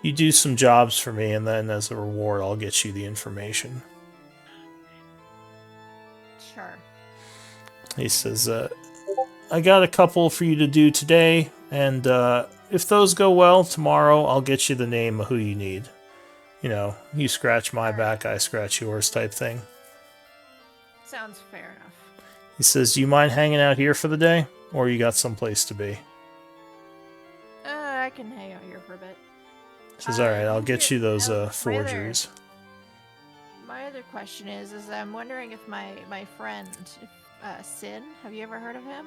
Speaker 2: you do some jobs for me, and then as a reward, I'll get you the information.
Speaker 4: Sure.
Speaker 2: He says, I got a couple for you to do today, and if those go well, tomorrow I'll get you the name of who you need. You know, you scratch my back, I scratch yours type thing.
Speaker 4: Sounds fair enough.
Speaker 2: He says, do you mind hanging out here for the day, or you got someplace to be?
Speaker 4: I can hang out here for a bit.
Speaker 2: He says, alright, I'll get you those
Speaker 4: my
Speaker 2: forgeries.
Speaker 4: My other question is I'm wondering if my friend, Sin, have you ever heard of him?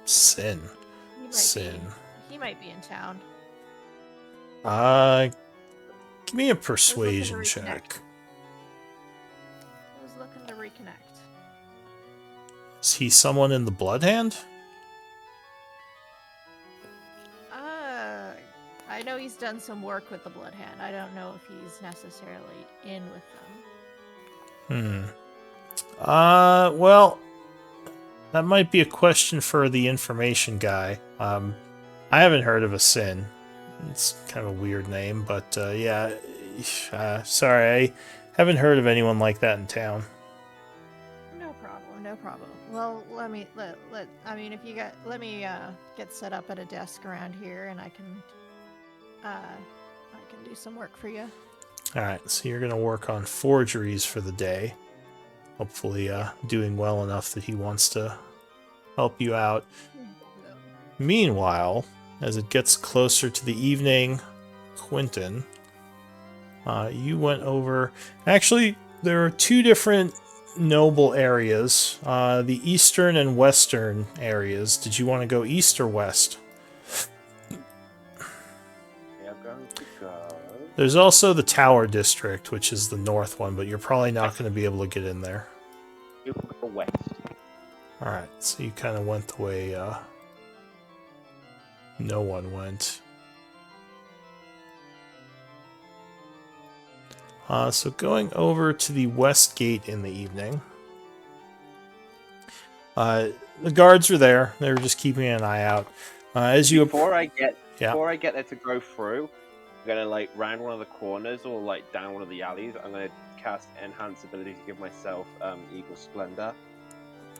Speaker 2: Sin.
Speaker 4: He might
Speaker 2: Sin.
Speaker 4: He might be in town.
Speaker 2: Give me a
Speaker 4: to
Speaker 2: persuasion
Speaker 4: reconnect.
Speaker 2: check.
Speaker 4: I was looking to reconnect.
Speaker 2: Is he someone in the Blood Hand?
Speaker 4: I know he's done some work with the Blood Hand. I don't know if he's necessarily in with them.
Speaker 2: Well, that might be a question for the information guy. I haven't heard of a Sin. It's kind of a weird name, but yeah. Sorry, I haven't heard of anyone like that in town.
Speaker 4: No problem. No problem. Well, let me get set up at a desk around here, and I can do some work for you.
Speaker 2: Alright, so you're going to work on forgeries for the day. Hopefully doing well enough that he wants to help you out. Meanwhile, as it gets closer to the evening, Quentin, you went over... Actually, there are two different noble areas. The eastern and western areas. Did you want to go east or west?
Speaker 5: I'm going to go.
Speaker 2: There's also the Tower District, which is the north one, but you're probably not going to be able to get in there.
Speaker 5: You go west.
Speaker 2: Alright, so you kind of went the way no one went. So going over to the west gate in the evening. The guards are there. They were just keeping an eye out. As you
Speaker 5: Before I get
Speaker 2: Yeah.
Speaker 5: there to go through, I'm gonna like round one of the corners or like down one of the alleys. I'm gonna cast enhance ability to give myself Eagle Splendor.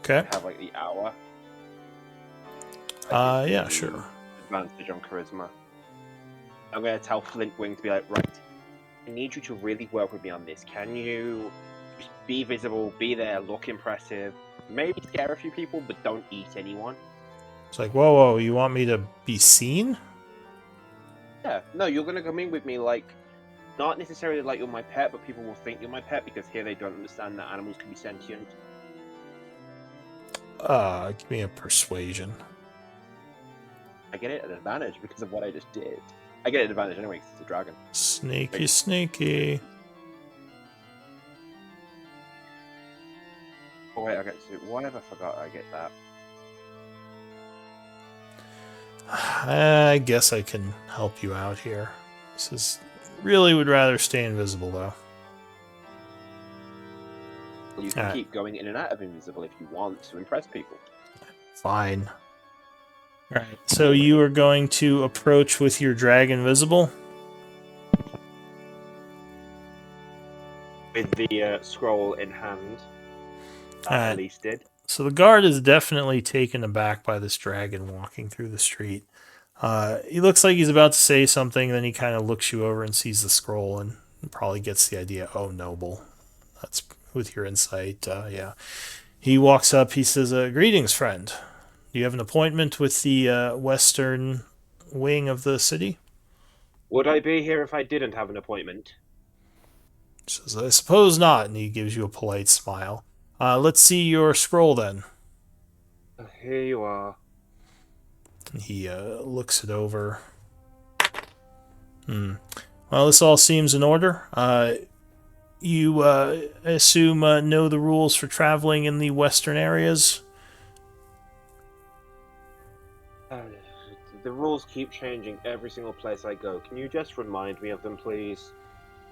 Speaker 2: Okay.
Speaker 5: Have like the hour.
Speaker 2: Yeah, sure.
Speaker 5: Advantage on charisma. I'm gonna tell Flintwing to be like, right, I need you to really work with me on this. Can you just be visible, be there, look impressive, maybe scare a few people, but don't eat anyone?
Speaker 2: It's like, whoa, you want me to be seen?
Speaker 5: Yeah, no, you're gonna come in with me like, not necessarily like you're my pet, but people will think you're my pet because here they don't understand that animals can be sentient.
Speaker 2: Give me a persuasion.
Speaker 5: I get it at an advantage because of what I just did. I get an advantage anyway because it's a dragon.
Speaker 2: Sneaky, sneaky.
Speaker 5: Oh wait, I get to. Why have I forgot I get that?
Speaker 2: I guess I can help you out here. This is really would rather stay invisible though.
Speaker 5: You can keep going in and out of invisible if you want to impress people.
Speaker 2: Fine. Alright, so you are going to approach with your dragon visible?
Speaker 3: With the scroll in hand. At least did.
Speaker 2: So the guard is definitely taken aback by this dragon walking through the street. He looks like he's about to say something, then he kind of looks you over and sees the scroll and probably gets the idea, oh, noble. That's with your insight, yeah. He walks up, he says, greetings, friend. Do you have an appointment with the western wing of the city?
Speaker 3: Would I be here if I didn't have an appointment?
Speaker 2: Says, I suppose not, and he gives you a polite smile. Let's see your scroll then.
Speaker 3: Here you are.
Speaker 2: He looks it over. Well, this all seems in order. You, I assume, know the rules for traveling in the western areas?
Speaker 3: The rules keep changing every single place I go. Can you just remind me of them, please?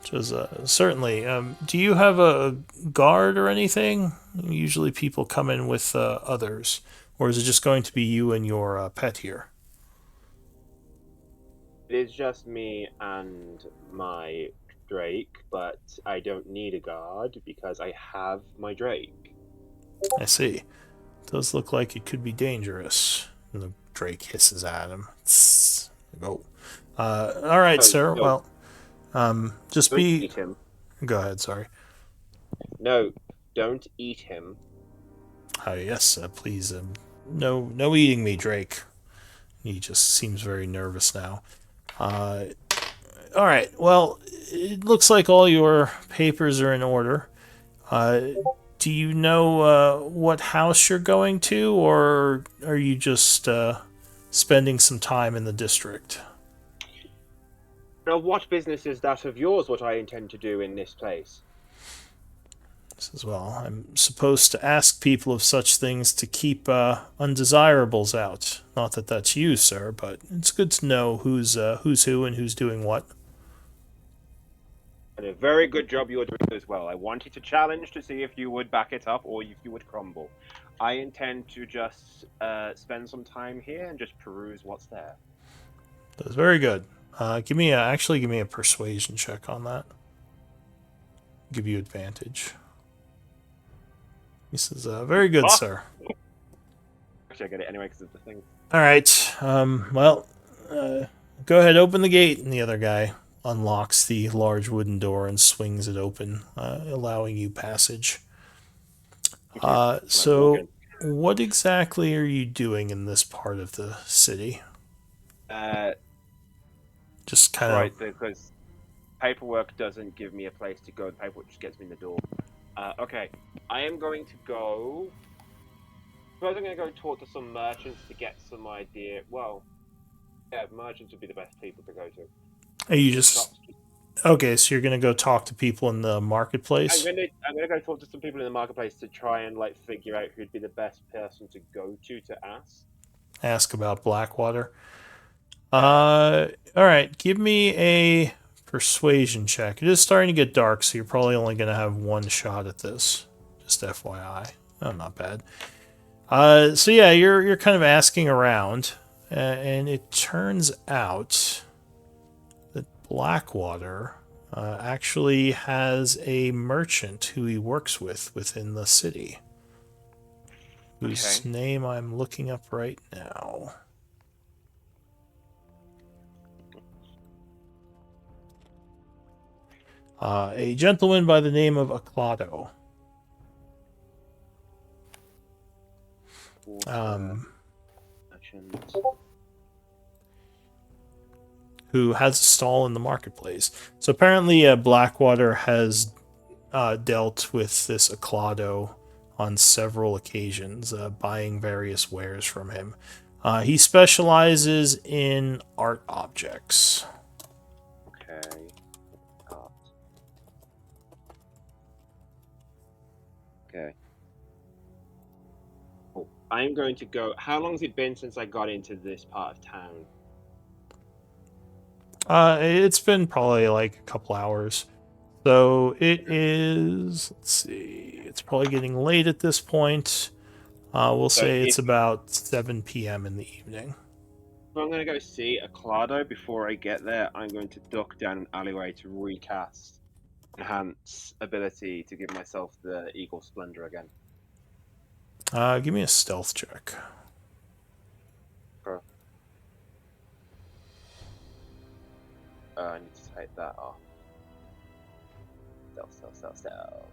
Speaker 2: Says, certainly. Do you have a guard or anything? Usually people come in with others. Or is it just going to be you and your pet here?
Speaker 3: It is just me and my Drake, but I don't need a guard because I have my Drake.
Speaker 2: I see. Does look like it could be dangerous. And the Drake hisses at him. Go. All right,
Speaker 3: Oh,
Speaker 2: sir.
Speaker 3: no.
Speaker 2: Well, just
Speaker 3: Don't
Speaker 2: be.
Speaker 3: eat him.
Speaker 2: Go ahead. Sorry.
Speaker 3: No, don't eat him.
Speaker 2: Yes, please. No eating me, Drake. He just seems very nervous now. All right. Well, it looks like all your papers are in order. Do you know what house you're going to, or are you just spending some time in the district?
Speaker 3: Now, what business is that of yours, what I intend to do in this place?
Speaker 2: As well, I'm supposed to ask people of such things to keep undesirables out. Not that that's you, sir, but it's good to know who's who and who's doing what.
Speaker 3: And a very good job you are doing as well. I wanted to challenge to see if you would back it up or if you would crumble. I intend to just spend some time here and just peruse what's there.
Speaker 2: That's very good. Give me a persuasion check on that. Give you advantage. He says, very good,
Speaker 3: What?
Speaker 2: sir.
Speaker 3: Actually, I get it anyway because of the thing.
Speaker 2: All right. Well, go ahead, open the gate. And the other guy unlocks the large wooden door and swings it open, allowing you passage. So, what exactly are you doing in this part of the city? Just kind
Speaker 3: Right,
Speaker 2: of.
Speaker 3: because paperwork doesn't give me a place to go. The paperwork just gets me in the door. Okay, I am going to go. Suppose I'm going to go talk to some merchants to get some idea. Well, yeah, merchants would be the best people to go to.
Speaker 2: Are you just okay? So you're gonna go talk to people in the marketplace.
Speaker 3: I'm gonna go talk to some people in the marketplace to try and figure out who'd be the best person to go to ask.
Speaker 2: Ask about Blackwater. All right. Give me a persuasion check. It is starting to get dark, so you're probably only gonna have one shot at this. Just FYI. Oh, not bad. So yeah, you're kind of asking around, and it turns out that Blackwater actually has a merchant who he works with within the city, whose name I'm looking up right now. A gentleman by the name of Aclado. Who has a stall in the marketplace. So apparently Blackwater has dealt with this Aclado on several occasions, buying various wares from him. He specializes in art objects.
Speaker 3: Okay. Okay. Oh, I'm going to go. How long has it been since I got into this part of town?
Speaker 2: It's been probably like a couple hours. So it is, let's see, it's probably getting late at this point. We'll say it's about 7 p.m. in the evening.
Speaker 3: If I'm going to go see Aclado before I get there, I'm going to duck down an alleyway to recast Enhance ability to give myself the Eagle Splendor again.
Speaker 2: Give me a stealth check.
Speaker 3: Okay. I need to take that off. Stealth.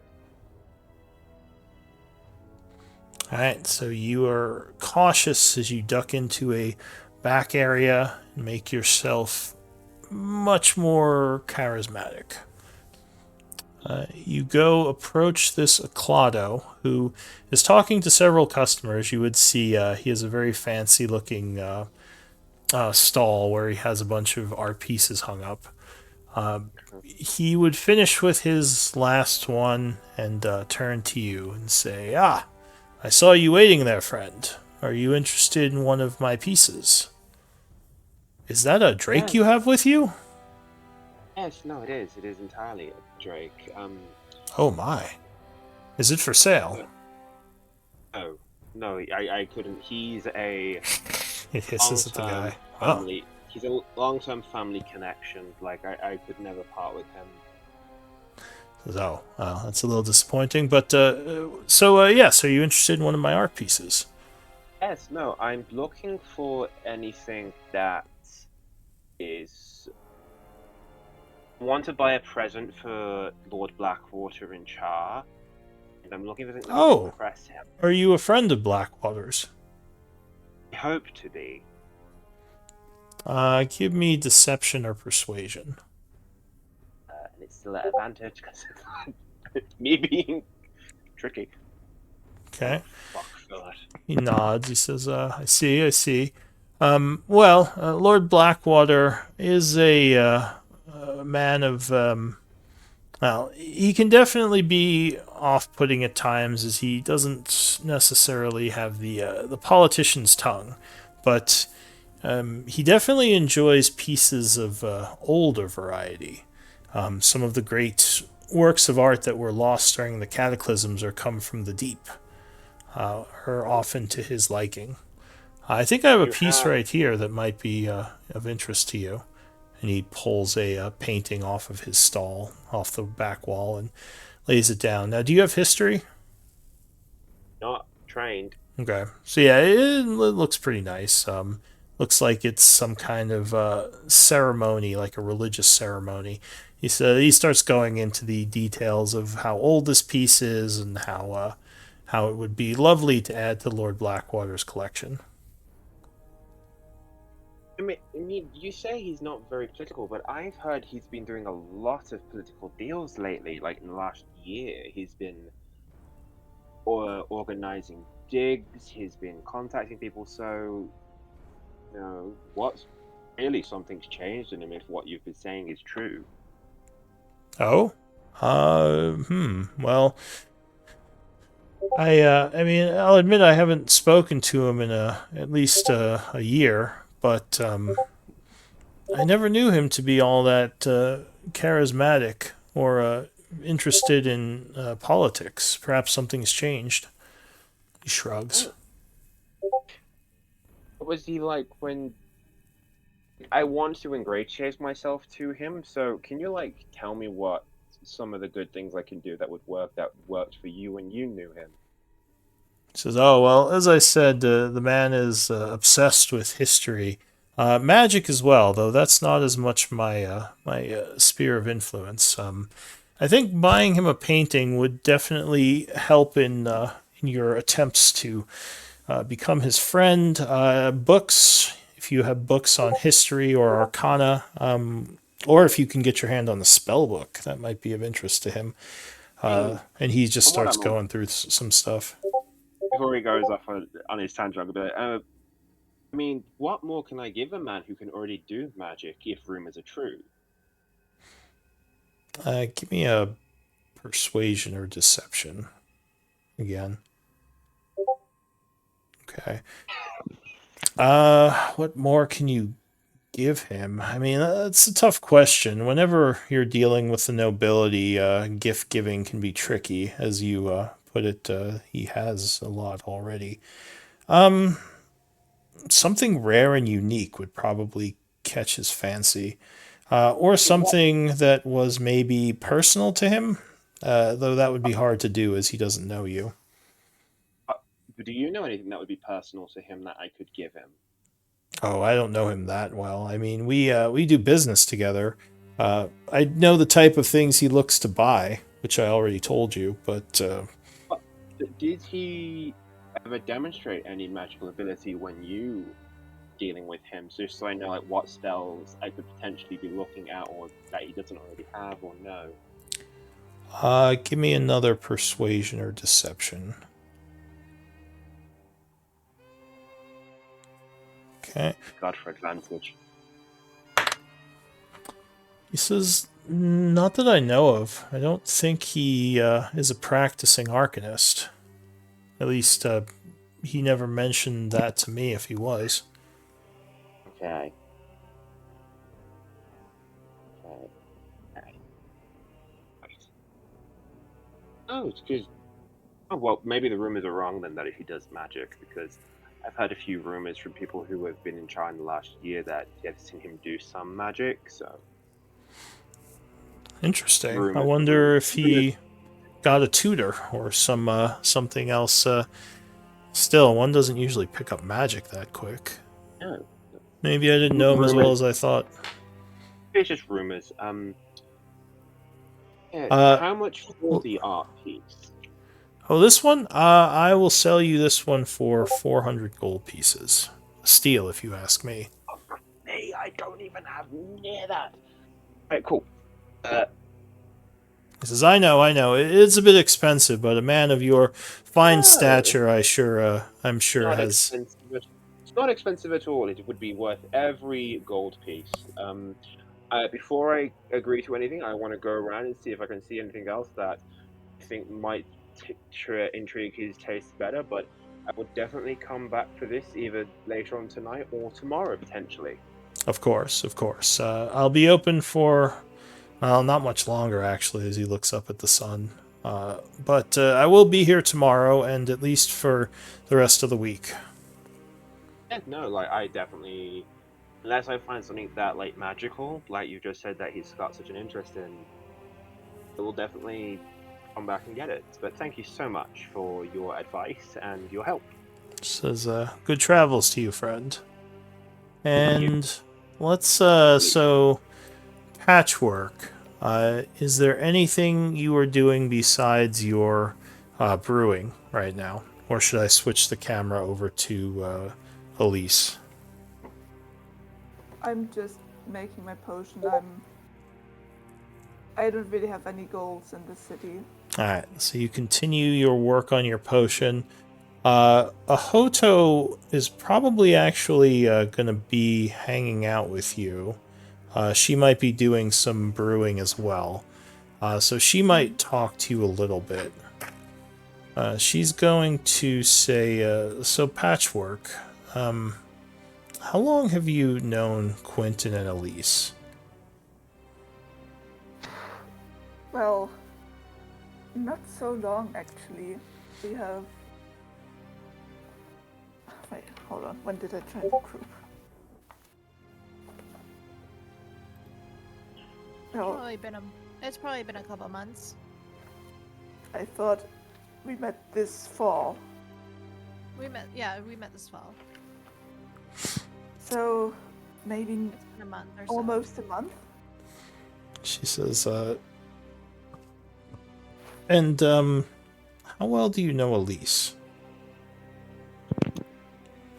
Speaker 2: Alright, so you are cautious as you duck into a back area and make yourself much more charismatic. You go approach this Clado, who is talking to several customers. You would see he has a very fancy-looking stall where he has a bunch of art pieces hung up. He would finish with his last one and turn to you and say, "Ah, I saw you waiting there, friend. Are you interested in one of my pieces? Is that a drake you have with you?"
Speaker 3: Yes, no, it is. It is entirely a Drake.
Speaker 2: Oh my. Is it for sale?
Speaker 3: Oh, no, I couldn't. He's a
Speaker 2: He hisses at the
Speaker 3: long-term
Speaker 2: guy. Oh.
Speaker 3: family. He's a long-term family connection. Like, I could never part with him.
Speaker 2: Oh, well, that's a little disappointing. But, so are you interested in one of my art pieces?
Speaker 3: Yes, no, I'm looking for anything that is. I want to buy a present for Lord Blackwater in Char, and I'm looking for something that will impress him.
Speaker 2: Are you a friend of Blackwater's?
Speaker 3: I hope to be.
Speaker 2: Give me deception or persuasion.
Speaker 3: And it's still at advantage because it's me being tricky.
Speaker 2: Okay.
Speaker 3: Oh, fuck that.
Speaker 2: He nods. He says, I see. Lord Blackwater is a man of, well, he can definitely be off-putting at times, as he doesn't necessarily have the politician's tongue, but he definitely enjoys pieces of older variety. Some of the great works of art that were lost during the cataclysms or come from the deep are often to his liking. I think I have a piece right here that might be of interest to you. And he pulls a painting off of his stall, off the back wall, and lays it down. Now, do you have history?
Speaker 3: Not trained.
Speaker 2: Okay. So, yeah, it looks pretty nice. Looks like it's some kind of ceremony, like a religious ceremony. He starts going into the details of how old this piece is and how it would be lovely to add to Lord Blackwater's collection.
Speaker 3: I mean, you say he's not very political, but I've heard he's been doing a lot of political deals lately. Like in the last year, he's been organizing digs. He's been contacting people. So, what's really something's changed in him if what you've been saying is true.
Speaker 2: Oh, well, I mean, I'll admit I haven't spoken to him in at least a year, but I never knew him to be all that charismatic or interested in politics. Perhaps something's changed. He shrugs.
Speaker 3: What was he like when? I want to ingratiate myself to him, so can you tell me what some of the good things I can do that worked for you when you knew him?
Speaker 2: He says, "Oh well, as I said, the man is obsessed with history, magic as well. Though that's not as much my sphere of influence. I think buying him a painting would definitely help in your attempts to become his friend. Books, if you have books on history or arcana, or if you can get your hand on the spell book, that might be of interest to him." And he just starts going through some stuff.
Speaker 3: Before he goes off on his tangent a bit, I mean, what more can I give a man who can already do magic if rumors are true?
Speaker 2: Give me a persuasion or deception again. Okay. What more can you give him? I mean, that's a tough question. Whenever you're dealing with the nobility, gift giving can be tricky, as you put it. He has a lot already. Something rare and unique would probably catch his fancy, or something that was maybe personal to him. Though that would be hard to do, as he doesn't know you.
Speaker 3: Do you know anything that would be personal to him that I could give him?
Speaker 2: Oh, I don't know him that well. I mean, we do business together. I know the type of things he looks to buy, which I already told you, but
Speaker 3: did he ever demonstrate any magical ability when you dealing with him? Just so I know what spells I could potentially be looking at, or that he doesn't already have or know.
Speaker 2: Give me another persuasion or deception. Okay.
Speaker 3: God for advantage.
Speaker 2: He says, not that I know of. I don't think he is a practicing arcanist. At least, he never mentioned that to me if he was.
Speaker 3: Okay. Okay. Okay. Oh, it's because. Oh, well, maybe the rumors are wrong then that he does magic, because I've heard a few rumors from people who have been in China the last year that they've seen him do some magic, so.
Speaker 2: Interesting. I
Speaker 3: Rumors.
Speaker 2: wonder if he got a tutor or something else. Still, one doesn't usually pick up magic that quick.
Speaker 3: No.
Speaker 2: Maybe I didn't know him as well as I thought.
Speaker 3: It's just rumors. Yeah,
Speaker 2: Uh,
Speaker 3: how much for the art piece?
Speaker 2: Oh, this one? I will sell you this one for 400 gold pieces. Steal, if you ask me.
Speaker 3: Hey, I don't even have near that. Alright, cool.
Speaker 2: He says, I know. It's a bit expensive, but a man of your fine
Speaker 3: No.
Speaker 2: stature, I'm sure
Speaker 3: Not
Speaker 2: has...
Speaker 3: expensive. It's not expensive at all. It would be worth every gold piece. Before I agree to anything, I want to go around and see if I can see anything else that I think might intrigue his taste better. But I would definitely come back for this either later on tonight or tomorrow potentially.
Speaker 2: Of course. I'll be open for... Well, not much longer, actually, as he looks up at the sun. But I will be here tomorrow, and at least for the rest of the week.
Speaker 3: Yeah, no, like I definitely, unless I find something that like magical, like you just said that he's got such an interest in, I will definitely come back and get it. But thank you so much for your advice and your help.
Speaker 2: Says, good travels to you, friend. And let's, so, Patchwork. Is there anything you are doing besides your brewing right now? Or should I switch the camera over to Elise?
Speaker 1: I'm just making my potion. I don't really have any goals in the city.
Speaker 2: Alright, so you continue your work on your potion. Ahoto is probably actually going to be hanging out with you. She might be doing some brewing as well. So she might talk to you a little bit. She's going to say, so Patchwork, how long have you known Quentin and Elise?
Speaker 1: Well, not so long actually. We have... Wait, hold on. When did I try the group? Oh,
Speaker 4: It's probably been a couple months.
Speaker 1: I thought we met this fall.
Speaker 4: We met this fall.
Speaker 1: So, maybe
Speaker 4: It's been a month or so.
Speaker 1: almost a month?
Speaker 2: She says, and, how well do you know Elise?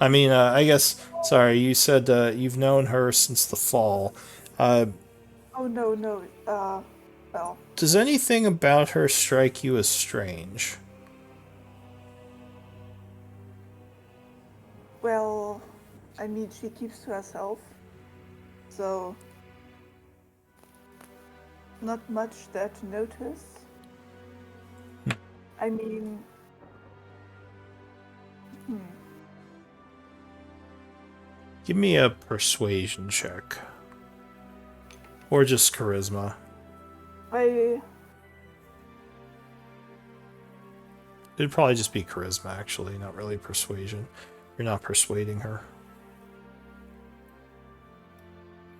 Speaker 2: I mean, I guess, sorry, you said, you've known her since the fall.
Speaker 1: Oh, no. Well,
Speaker 2: Does anything about her strike you as strange?
Speaker 1: well, I mean, she keeps to herself. So, not much there to notice. I mean,
Speaker 2: Give me a persuasion check. Or just charisma. It'd probably just be charisma, actually, not really persuasion. You're not persuading her.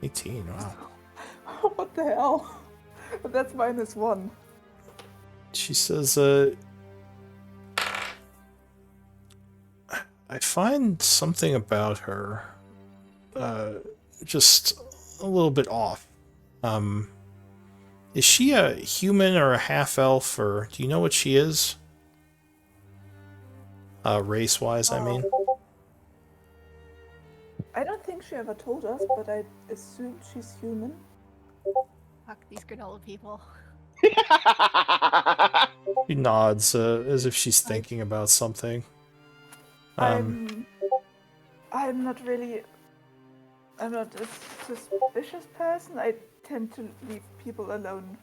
Speaker 2: 18, wow.
Speaker 1: what the hell? That's -1.
Speaker 2: She says, I find something about her, just a little bit off. Is she a human or a half-elf, or do you know what she is? Race-wise, I mean.
Speaker 1: I don't think she ever told us, but I assume she's human.
Speaker 4: Fuck these granola people.
Speaker 2: She nods as if she's thinking about something.
Speaker 1: I'm not really. I'm not a suspicious person. I tend to leave people alone.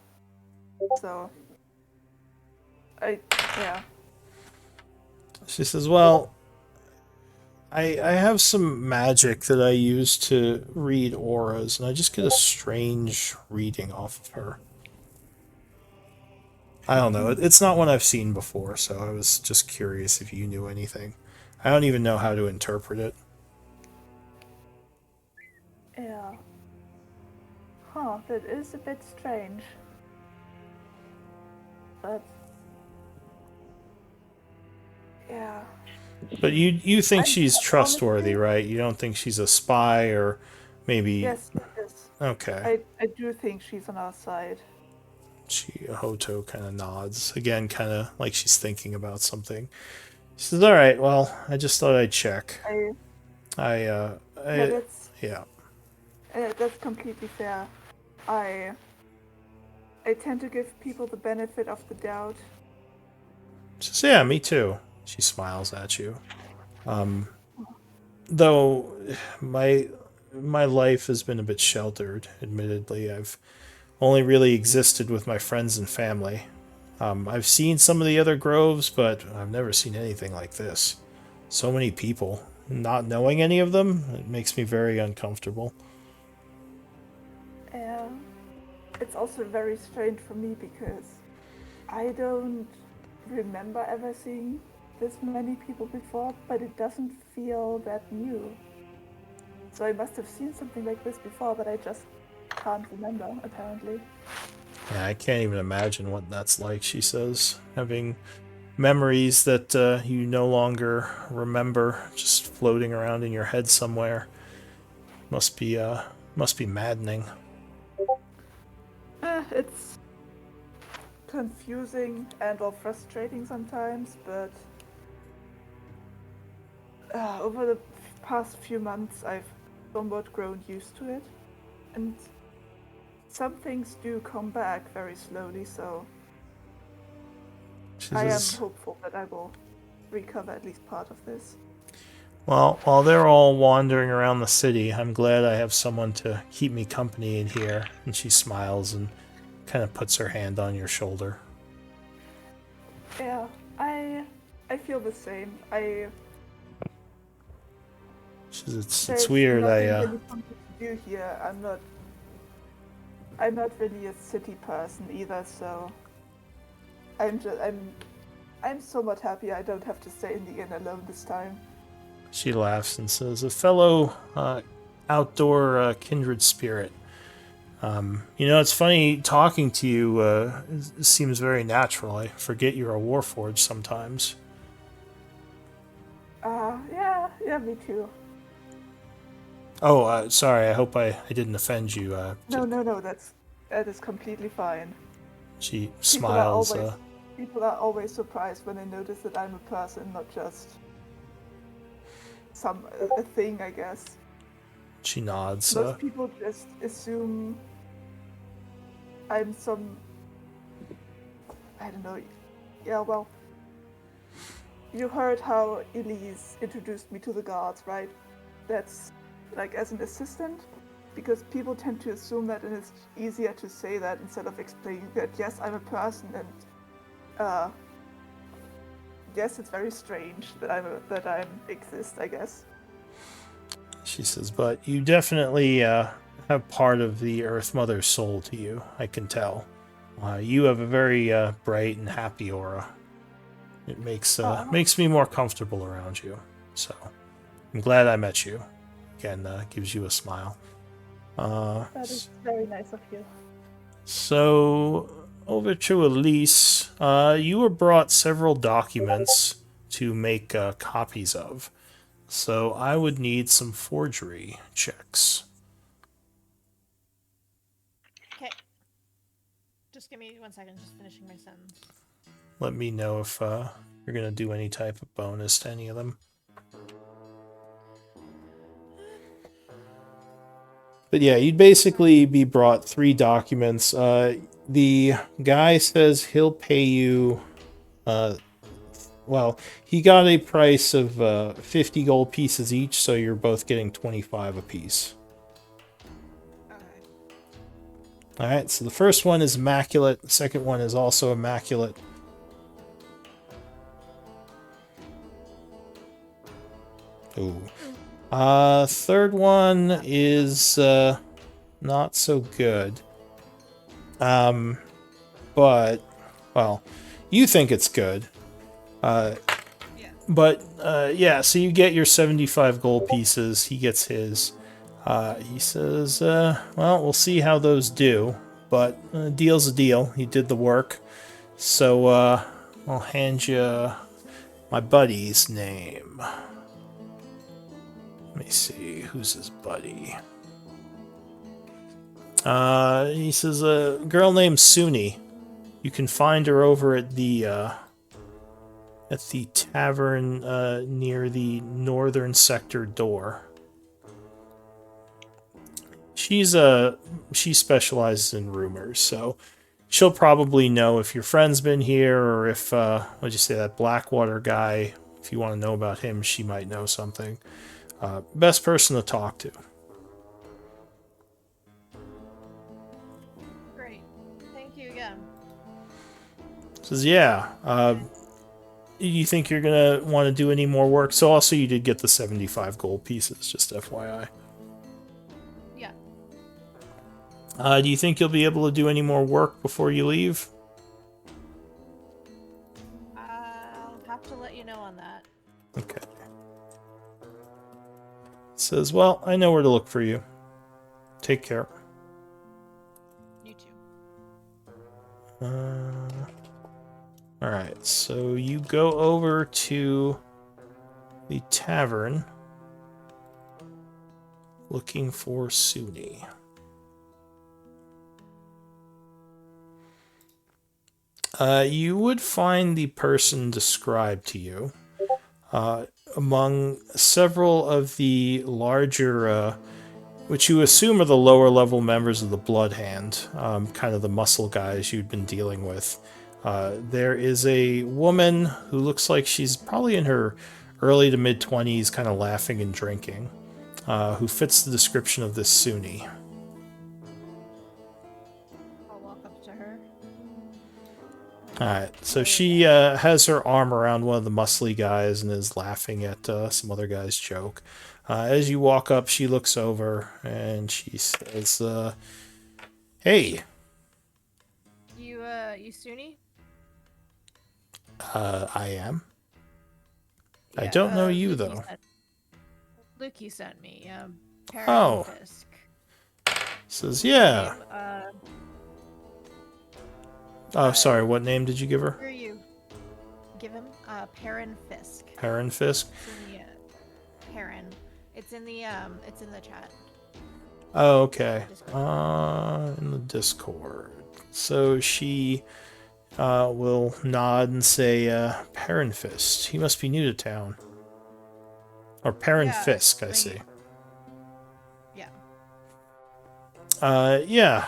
Speaker 1: So. Yeah.
Speaker 2: She says, well, I have some magic that I use to read auras, and I just get a strange reading off of her. I don't know. It's not one I've seen before, so I was just curious if you knew anything. I don't even know how to interpret it.
Speaker 1: Yeah. Huh, that is a bit strange. But. Yeah.
Speaker 2: But you think she's
Speaker 1: Honestly,
Speaker 2: trustworthy, right? You don't think she's a spy or maybe...
Speaker 1: Yes.
Speaker 2: Okay.
Speaker 1: I do think she's on our side.
Speaker 2: Hoto kind of nods. Again, kind of like she's thinking about something. She says, alright, well, I just thought I'd check.
Speaker 1: Yeah,
Speaker 2: Yeah.
Speaker 1: that's completely fair. I tend to give people the benefit of the doubt.
Speaker 2: She says, yeah, me too. She smiles at you. Though my life has been a bit sheltered, admittedly. I've only really existed with my friends and family. I've seen some of the other groves, but I've never seen anything like this. So many people. Not knowing any of them, it makes me very uncomfortable.
Speaker 1: Yeah. It's also very strange for me because I don't remember ever seeing this many people before, but it doesn't feel that new. So I must have seen something like this before, but I just can't remember, apparently.
Speaker 2: Yeah, I can't even imagine what that's like, she says. Having memories that you no longer remember just floating around in your head somewhere. Must be maddening.
Speaker 1: It's confusing and or frustrating sometimes, but over the past few months I've somewhat grown used to it, and some things do come back very slowly, so I am hopeful that I will recover at least part of this.
Speaker 2: Well, while they're all wandering around the city, I'm glad I have someone to keep me company in here. And she smiles and kind of puts her hand on your shoulder.
Speaker 1: Yeah, I feel the same.
Speaker 2: She says, it's weird.
Speaker 1: Really something to do here. I'm not really a city person either, so I'm somewhat happy I don't have to stay in the inn alone this time.
Speaker 2: She laughs and says, a fellow outdoor kindred spirit. It's funny talking to you. Seems very natural. I forget you're a warforged sometimes.
Speaker 1: Yeah, me too.
Speaker 2: Oh, sorry. I hope I didn't offend you.
Speaker 1: No, that is completely fine.
Speaker 2: She smiles.
Speaker 1: People are always surprised when they notice that I'm a person, not just a thing, I guess.
Speaker 2: She nods.
Speaker 1: Most people just assume I'm some... I don't know. Yeah, well... You heard how Elise introduced me to the guards, right? That's like as an assistant, because people tend to assume that, and it's easier to say that instead of explaining that, yes, I'm a person, and yes, it's very strange that I exist, I guess.
Speaker 2: She says, but you definitely have part of the Earth Mother's soul to you, I can tell. You have a very bright and happy aura. It makes me more comfortable around you. So, I'm glad I met you. Again, gives you a smile.
Speaker 1: That is very nice of you.
Speaker 2: So, over to Elise. You were brought several documents to make copies of. So, I would need some forgery checks.
Speaker 4: Okay. Just give me 1 second, just finishing my sentence.
Speaker 2: Let me know if you're going to do any type of bonus to any of them. But yeah, you'd basically be brought 3 documents. The guy says he'll pay you. Well, he got a price of 50 gold pieces each, so you're both getting 25 apiece.
Speaker 4: Okay.
Speaker 2: All right, so the first one is immaculate. The second one is also immaculate. Ooh. Third one is not so good. But well, you think it's good.
Speaker 4: Yeah.
Speaker 2: But yeah, so you get your 75 gold pieces. He gets his. He says, well, we'll see how those do. But deal's a deal. He did the work. So I'll hand you my buddy's name. Let me see. Who's his buddy? He says a girl named Suni. You can find her over at the tavern near the northern sector door. She specializes in rumors, so she'll probably know if your friend's been here or if what'd you say, that Blackwater guy. If you want to know about him, she might know something. Best person to talk to.
Speaker 4: Great. Thank you again.
Speaker 2: Says, yeah. You think you're gonna want to do any more work? So also you did get the 75 gold pieces, just FYI.
Speaker 4: Yeah.
Speaker 2: Do you think you'll be able to do any more work before you leave?
Speaker 4: I'll have to let you know on that.
Speaker 2: Okay. Says, well, I know where to look for you. Take care.
Speaker 4: You too.
Speaker 2: Alright, so you go over to the tavern looking for Suni. You would find the person described to you among several of the larger, which you assume are the lower level members of the Blood Hand, kind of the muscle guys you'd been dealing with. There is a woman who looks like she's probably in her early to mid 20s, kind of laughing and drinking, who fits the description of this Suni.
Speaker 4: I'll walk up to her.
Speaker 2: Alright, so she has her arm around one of the muscly guys and is laughing at some other guy's joke. As you walk up, she looks over and she says, hey.
Speaker 4: You Suni?
Speaker 2: I am. I
Speaker 4: Yeah,
Speaker 2: don't know you,
Speaker 4: Lukey
Speaker 2: though.
Speaker 4: Lukey sent me.
Speaker 2: Oh.
Speaker 4: Fisk.
Speaker 2: Says, yeah.
Speaker 4: Name,
Speaker 2: Oh, sorry, what name did you give her?
Speaker 4: who are you? Give him Perrin Fisk.
Speaker 2: Perrin Fisk?
Speaker 4: It's in the Perrin. It's in the chat.
Speaker 2: Oh, okay.
Speaker 4: Discord.
Speaker 2: In the Discord. So she will nod and say, Perrin Fist. He must be new to town. Or Perrin
Speaker 4: Yeah,
Speaker 2: Fisk, I
Speaker 4: bring
Speaker 2: see.
Speaker 4: it. Yeah.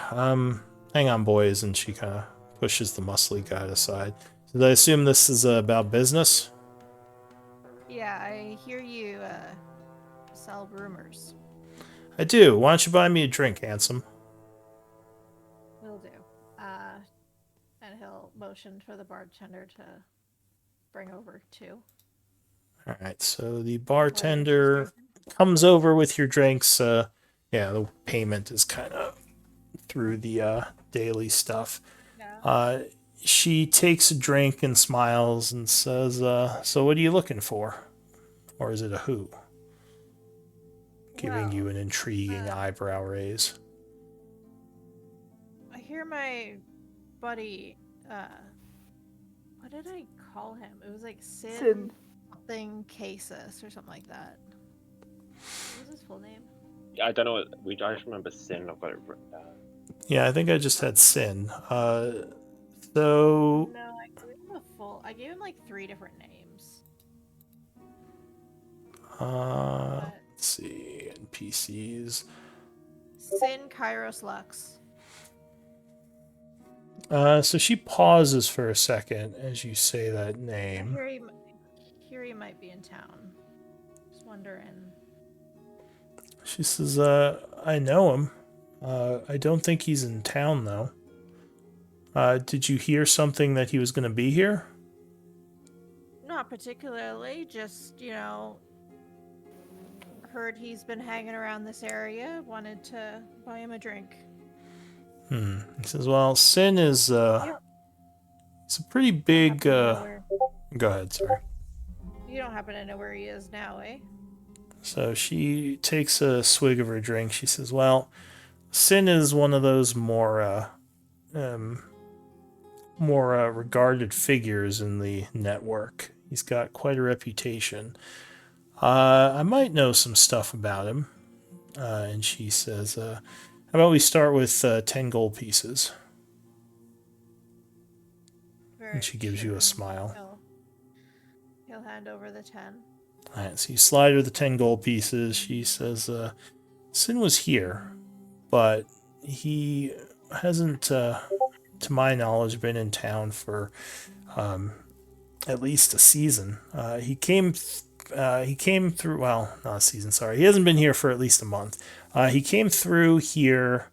Speaker 2: Hang on, boys, and she kind of pushes the muscly guy aside. Did I assume this is about business?
Speaker 4: Yeah, I hear you sell rumors.
Speaker 2: I do. Why don't you buy me a drink, handsome?
Speaker 4: Will do. And he'll motion for the bartender to bring over 2.
Speaker 2: Alright, so the bartender comes over with your drinks. Yeah, the payment is kind of through the daily stuff.
Speaker 4: Yeah.
Speaker 2: She takes a drink and smiles and says, so what are you looking for? Or is it a who? Giving you an intriguing eyebrow raise.
Speaker 4: I hear my buddy, what did I call him? It was like
Speaker 1: Sin.
Speaker 4: something Casus or something like that. What was his full name?
Speaker 3: I don't know. I just remember Sin. I've got it written down.
Speaker 2: Yeah, I think I just had Sin. So
Speaker 4: No, I gave him like 3 different names.
Speaker 2: let's see, NPCs.
Speaker 4: Sin Kairos Lux.
Speaker 2: So she pauses for a second as you say that
Speaker 4: I
Speaker 2: name.
Speaker 4: hear he might be in town. Just wondering.
Speaker 2: She says, I know him. I don't think he's in town, though. Did you hear something that he was going to be here?
Speaker 4: Not particularly, just, heard he's been hanging around this area, wanted to buy him a drink.
Speaker 2: He says, well, Sin is, it's a pretty big,
Speaker 4: Happen to know
Speaker 2: go ahead, sorry.
Speaker 4: You don't happen to know where he is now, eh?
Speaker 2: So she takes a swig of her drink. She says, well, Sin is one of those more regarded figures in the network. He's got quite a reputation. I might know some stuff about him. And she says, how about we start with 10 gold pieces? And she gives you a smile.
Speaker 4: He'll hand over the 10.
Speaker 2: All right, so you slide her the 10 gold pieces. She says, Sin was here, but he hasn't, to my knowledge, been in town for at least a season. He came through, well, not a season, sorry. He hasn't been here for at least a month. He came through here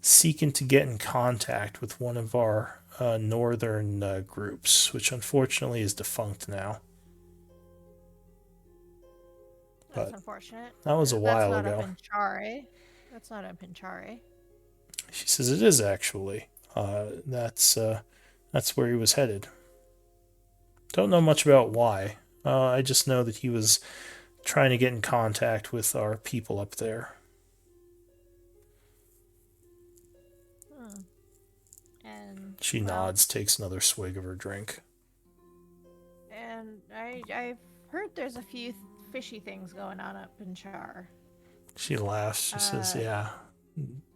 Speaker 2: seeking to get in contact with one of our northern groups, which unfortunately is defunct now.
Speaker 4: That's unfortunate.
Speaker 2: That was a while
Speaker 4: That's not
Speaker 2: ago.
Speaker 4: Up in Chare. That's not up in Chare.
Speaker 2: She says it is actually. That's where he was headed. Don't know much about why. I just know that he was trying to get in contact with our people up there.
Speaker 4: And
Speaker 2: she nods, takes another swig of her drink.
Speaker 4: And I've heard there's a few fishy things going on up in Char.
Speaker 2: She laughs. She says, yeah,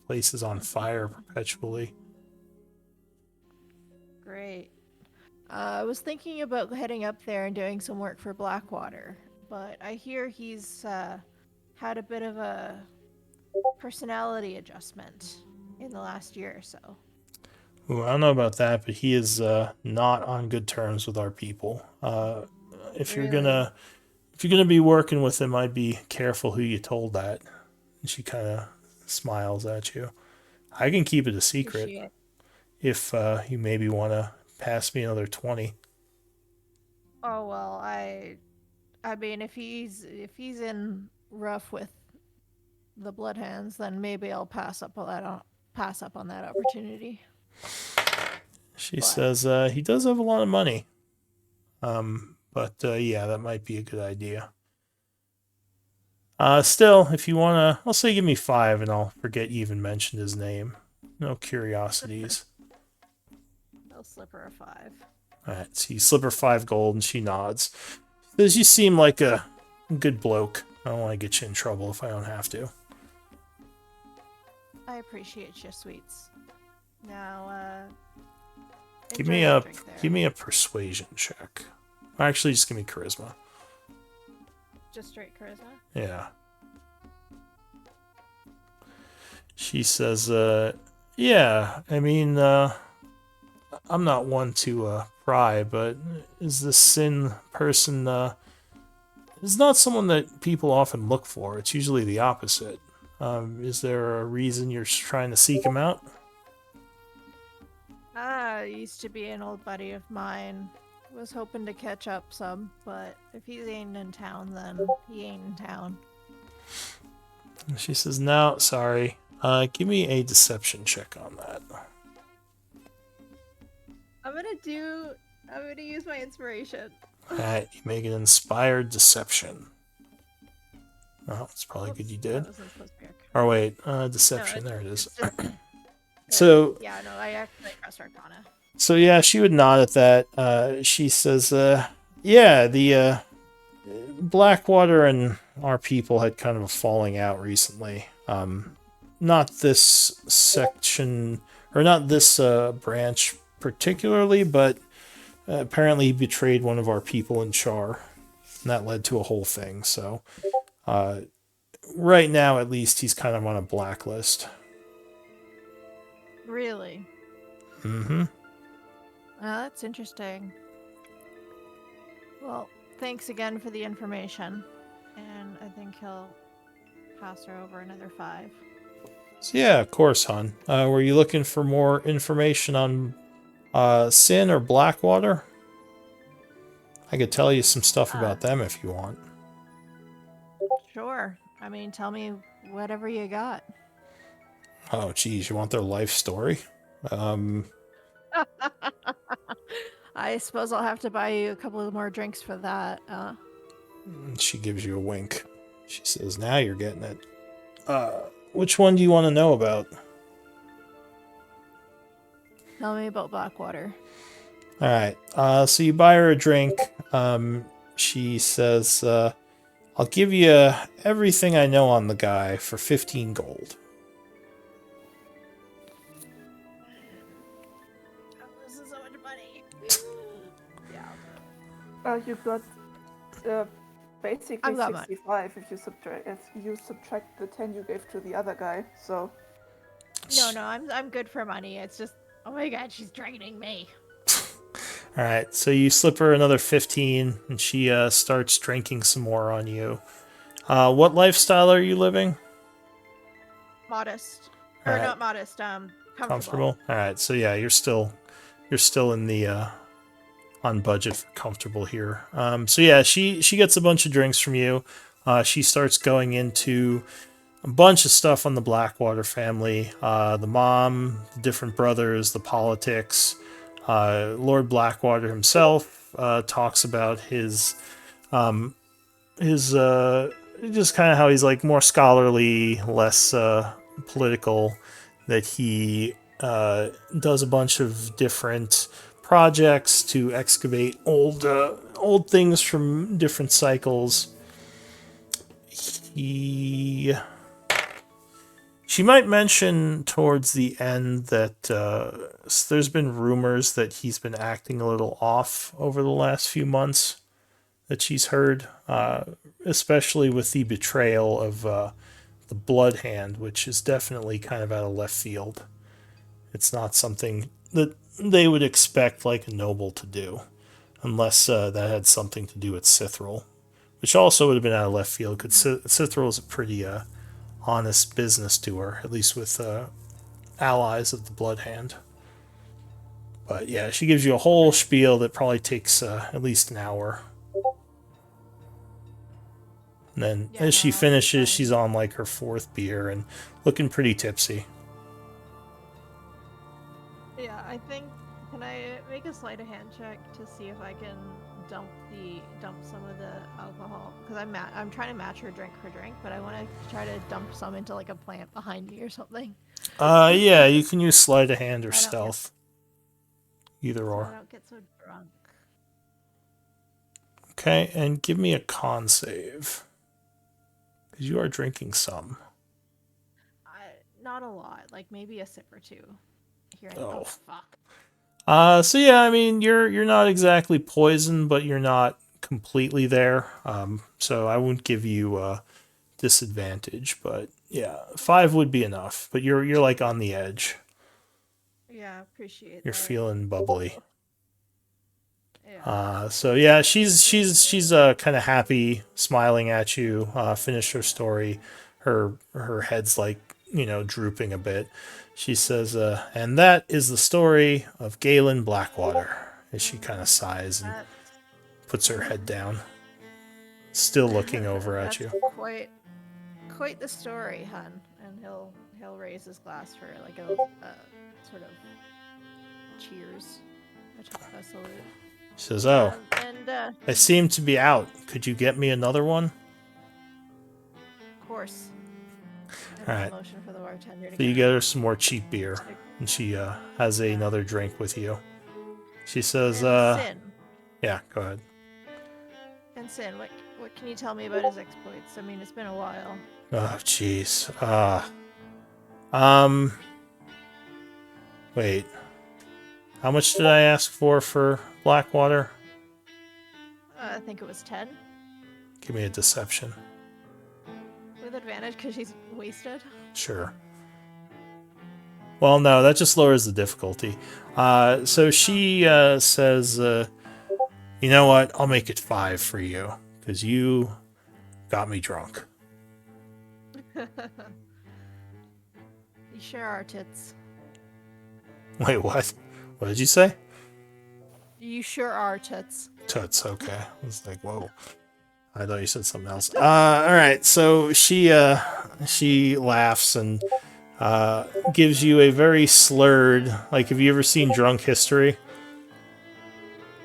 Speaker 2: place is on fire perpetually.
Speaker 4: Great. I was thinking about heading up there and doing some work for Blackwater, but I hear he's had a bit of a personality adjustment in the last year or so.
Speaker 2: Ooh, I don't know about that, but he is not on good terms with our people. If you're gonna be working with him, I'd be careful who you told that. And she kind of smiles at you. I can keep it a secret if you maybe want to pass me another 20.
Speaker 4: Oh well, I mean, if he's in rough with the Bloodhands, then maybe I'll pass up on that opportunity.
Speaker 2: She says he does have a lot of money. But yeah, that might be a good idea. Still, if you want to, I'll say give me 5 and I'll forget you even mentioned his name. No curiosities.
Speaker 4: I'll slip her a 5.
Speaker 2: Alright, so you slip her 5 gold and she nods. Says you seem like a good bloke. I don't want to get you in trouble if I don't have to.
Speaker 4: I appreciate your sweets. Now,
Speaker 2: give me a persuasion check. Actually, just give me charisma.
Speaker 4: Just straight charisma?
Speaker 2: Yeah. She says, yeah, I mean, I'm not one to pry, but is this Sin person, is not someone that people often look for. It's usually the opposite. Is there a reason you're trying to seek him out?
Speaker 4: He used to be an old buddy of mine. Was hoping to catch up some, but if he ain't in town, then he ain't in town.
Speaker 2: She says, no, sorry. Give me a deception check on that.
Speaker 4: I'm gonna use my inspiration.
Speaker 2: Alright, you make an inspired deception. Oh, it's probably good you did. Or wait, deception, no, there it is. So
Speaker 4: yeah, no, I actually pressed Arcana.
Speaker 2: So yeah, she would nod at that. She says, yeah, the Blackwater and our people had kind of a falling out recently. Not this section, or not this branch particularly, but apparently he betrayed one of our people in Char. And that led to a whole thing, so right now, at least, he's kind of on a blacklist.
Speaker 4: Really?
Speaker 2: Mm-hmm.
Speaker 4: That's interesting. Well, thanks again for the information. And I think he'll pass her over another 5.
Speaker 2: So yeah, of course, hon. Were you looking for more information on Sin or Blackwater? I could tell you some stuff about them if you want.
Speaker 4: Sure. I mean, tell me whatever you got.
Speaker 2: Oh, geez, you want their life story?
Speaker 4: I suppose I'll have to buy you a couple of more drinks for that.
Speaker 2: She gives you a wink. She says, now you're getting it. Which one do you want to know about?
Speaker 4: Tell me about Blackwater.
Speaker 2: All right. So you buy her a drink. She says, I'll give you everything I know on the guy for 15 gold.
Speaker 4: This is so much money.
Speaker 1: You got basically
Speaker 4: I've got mine.
Speaker 1: 65 if you subtract the 10 you gave to the other guy. So
Speaker 4: No, I'm good for money. It's just, oh my god, she's draining me.
Speaker 2: All right. So you slip her another 15, and she starts drinking some more on you. What lifestyle are you living?
Speaker 4: Modest.
Speaker 2: All
Speaker 4: Or
Speaker 2: right.
Speaker 4: not modest,
Speaker 2: Comfortable. All right. So yeah, you're still in the on budget for comfortable here. So yeah, she gets a bunch of drinks from you. She starts going into a bunch of stuff on the Blackwater family, the mom, the different brothers, the politics. Lord Blackwater himself talks about his just kind of how he's like more scholarly, less political. That he does a bunch of different projects to excavate old things from different cycles. She might mention towards the end that there's been rumors that he's been acting a little off over the last few months that she's heard, especially with the betrayal of the Blood Hand, which is definitely kind of out of left field. It's not something that they would expect like a noble to do, unless that had something to do with Cithril, which also would have been out of left field, because Cithril is a pretty honest business doer, at least with allies of the Blood Hand. But yeah, she gives you a whole spiel that probably takes at least an hour. And then as she finishes, she's on like her 4th beer and looking pretty tipsy.
Speaker 4: Yeah, I think, can I make a sleight of hand check to see if I can dump some of the alcohol? Because I'm trying to match her drink for drink, but I want to try to dump some into like a plant behind me or something.
Speaker 2: Yeah, you can use sleight of hand or
Speaker 4: I don't
Speaker 2: stealth. Either
Speaker 4: So I
Speaker 2: or.
Speaker 4: don't get so drunk.
Speaker 2: Okay, and give me a con save. Because you are drinking some.
Speaker 4: Not a lot, like maybe a sip or two. Here,
Speaker 2: Oh.
Speaker 4: fuck.
Speaker 2: So yeah, I mean, you're not exactly poisoned, but you're not completely there. So I won't give you disadvantage, but yeah, 5 would be enough. But you're like on the edge.
Speaker 4: Yeah, appreciate
Speaker 2: You're
Speaker 4: that.
Speaker 2: feeling bubbly.
Speaker 4: Yeah.
Speaker 2: So yeah, she's kind of happy, smiling at you. Finished her story. Her head's like, drooping a bit. She says, and that is the story of Galen Blackwater. As she kind of sighs and puts her head down, still looking over at you.
Speaker 4: Quite the story, hun. And he'll raise his glass for like a sort of cheers, a salute.
Speaker 2: She says, "Oh,
Speaker 4: and
Speaker 2: I seem to be out. Could you get me another one?"
Speaker 4: Of course.
Speaker 2: All right.
Speaker 4: Motion for the bartender to
Speaker 2: So you get her some more cheap beer, and she has another drink with you. She says,
Speaker 4: Sin.
Speaker 2: Yeah, go ahead.
Speaker 4: And Sin, what can you tell me about his exploits? I mean, it's been a while.
Speaker 2: Oh, jeez. Wait. How much did I ask for Blackwater?
Speaker 4: I think it was 10.
Speaker 2: Give me a deception.
Speaker 4: With advantage. disadvantage because she's wasted?
Speaker 2: Sure. Well, no, that just lowers the difficulty. So she says, you know what? I'll make it 5 for you, because you got me drunk.
Speaker 4: You sure are tits.
Speaker 2: Wait, what? What did you say?
Speaker 4: You sure are tits.
Speaker 2: Toots, okay. I was like, whoa. I thought you said something else. All right, so she laughs and gives you a very slurred, like, have you ever seen Drunk History?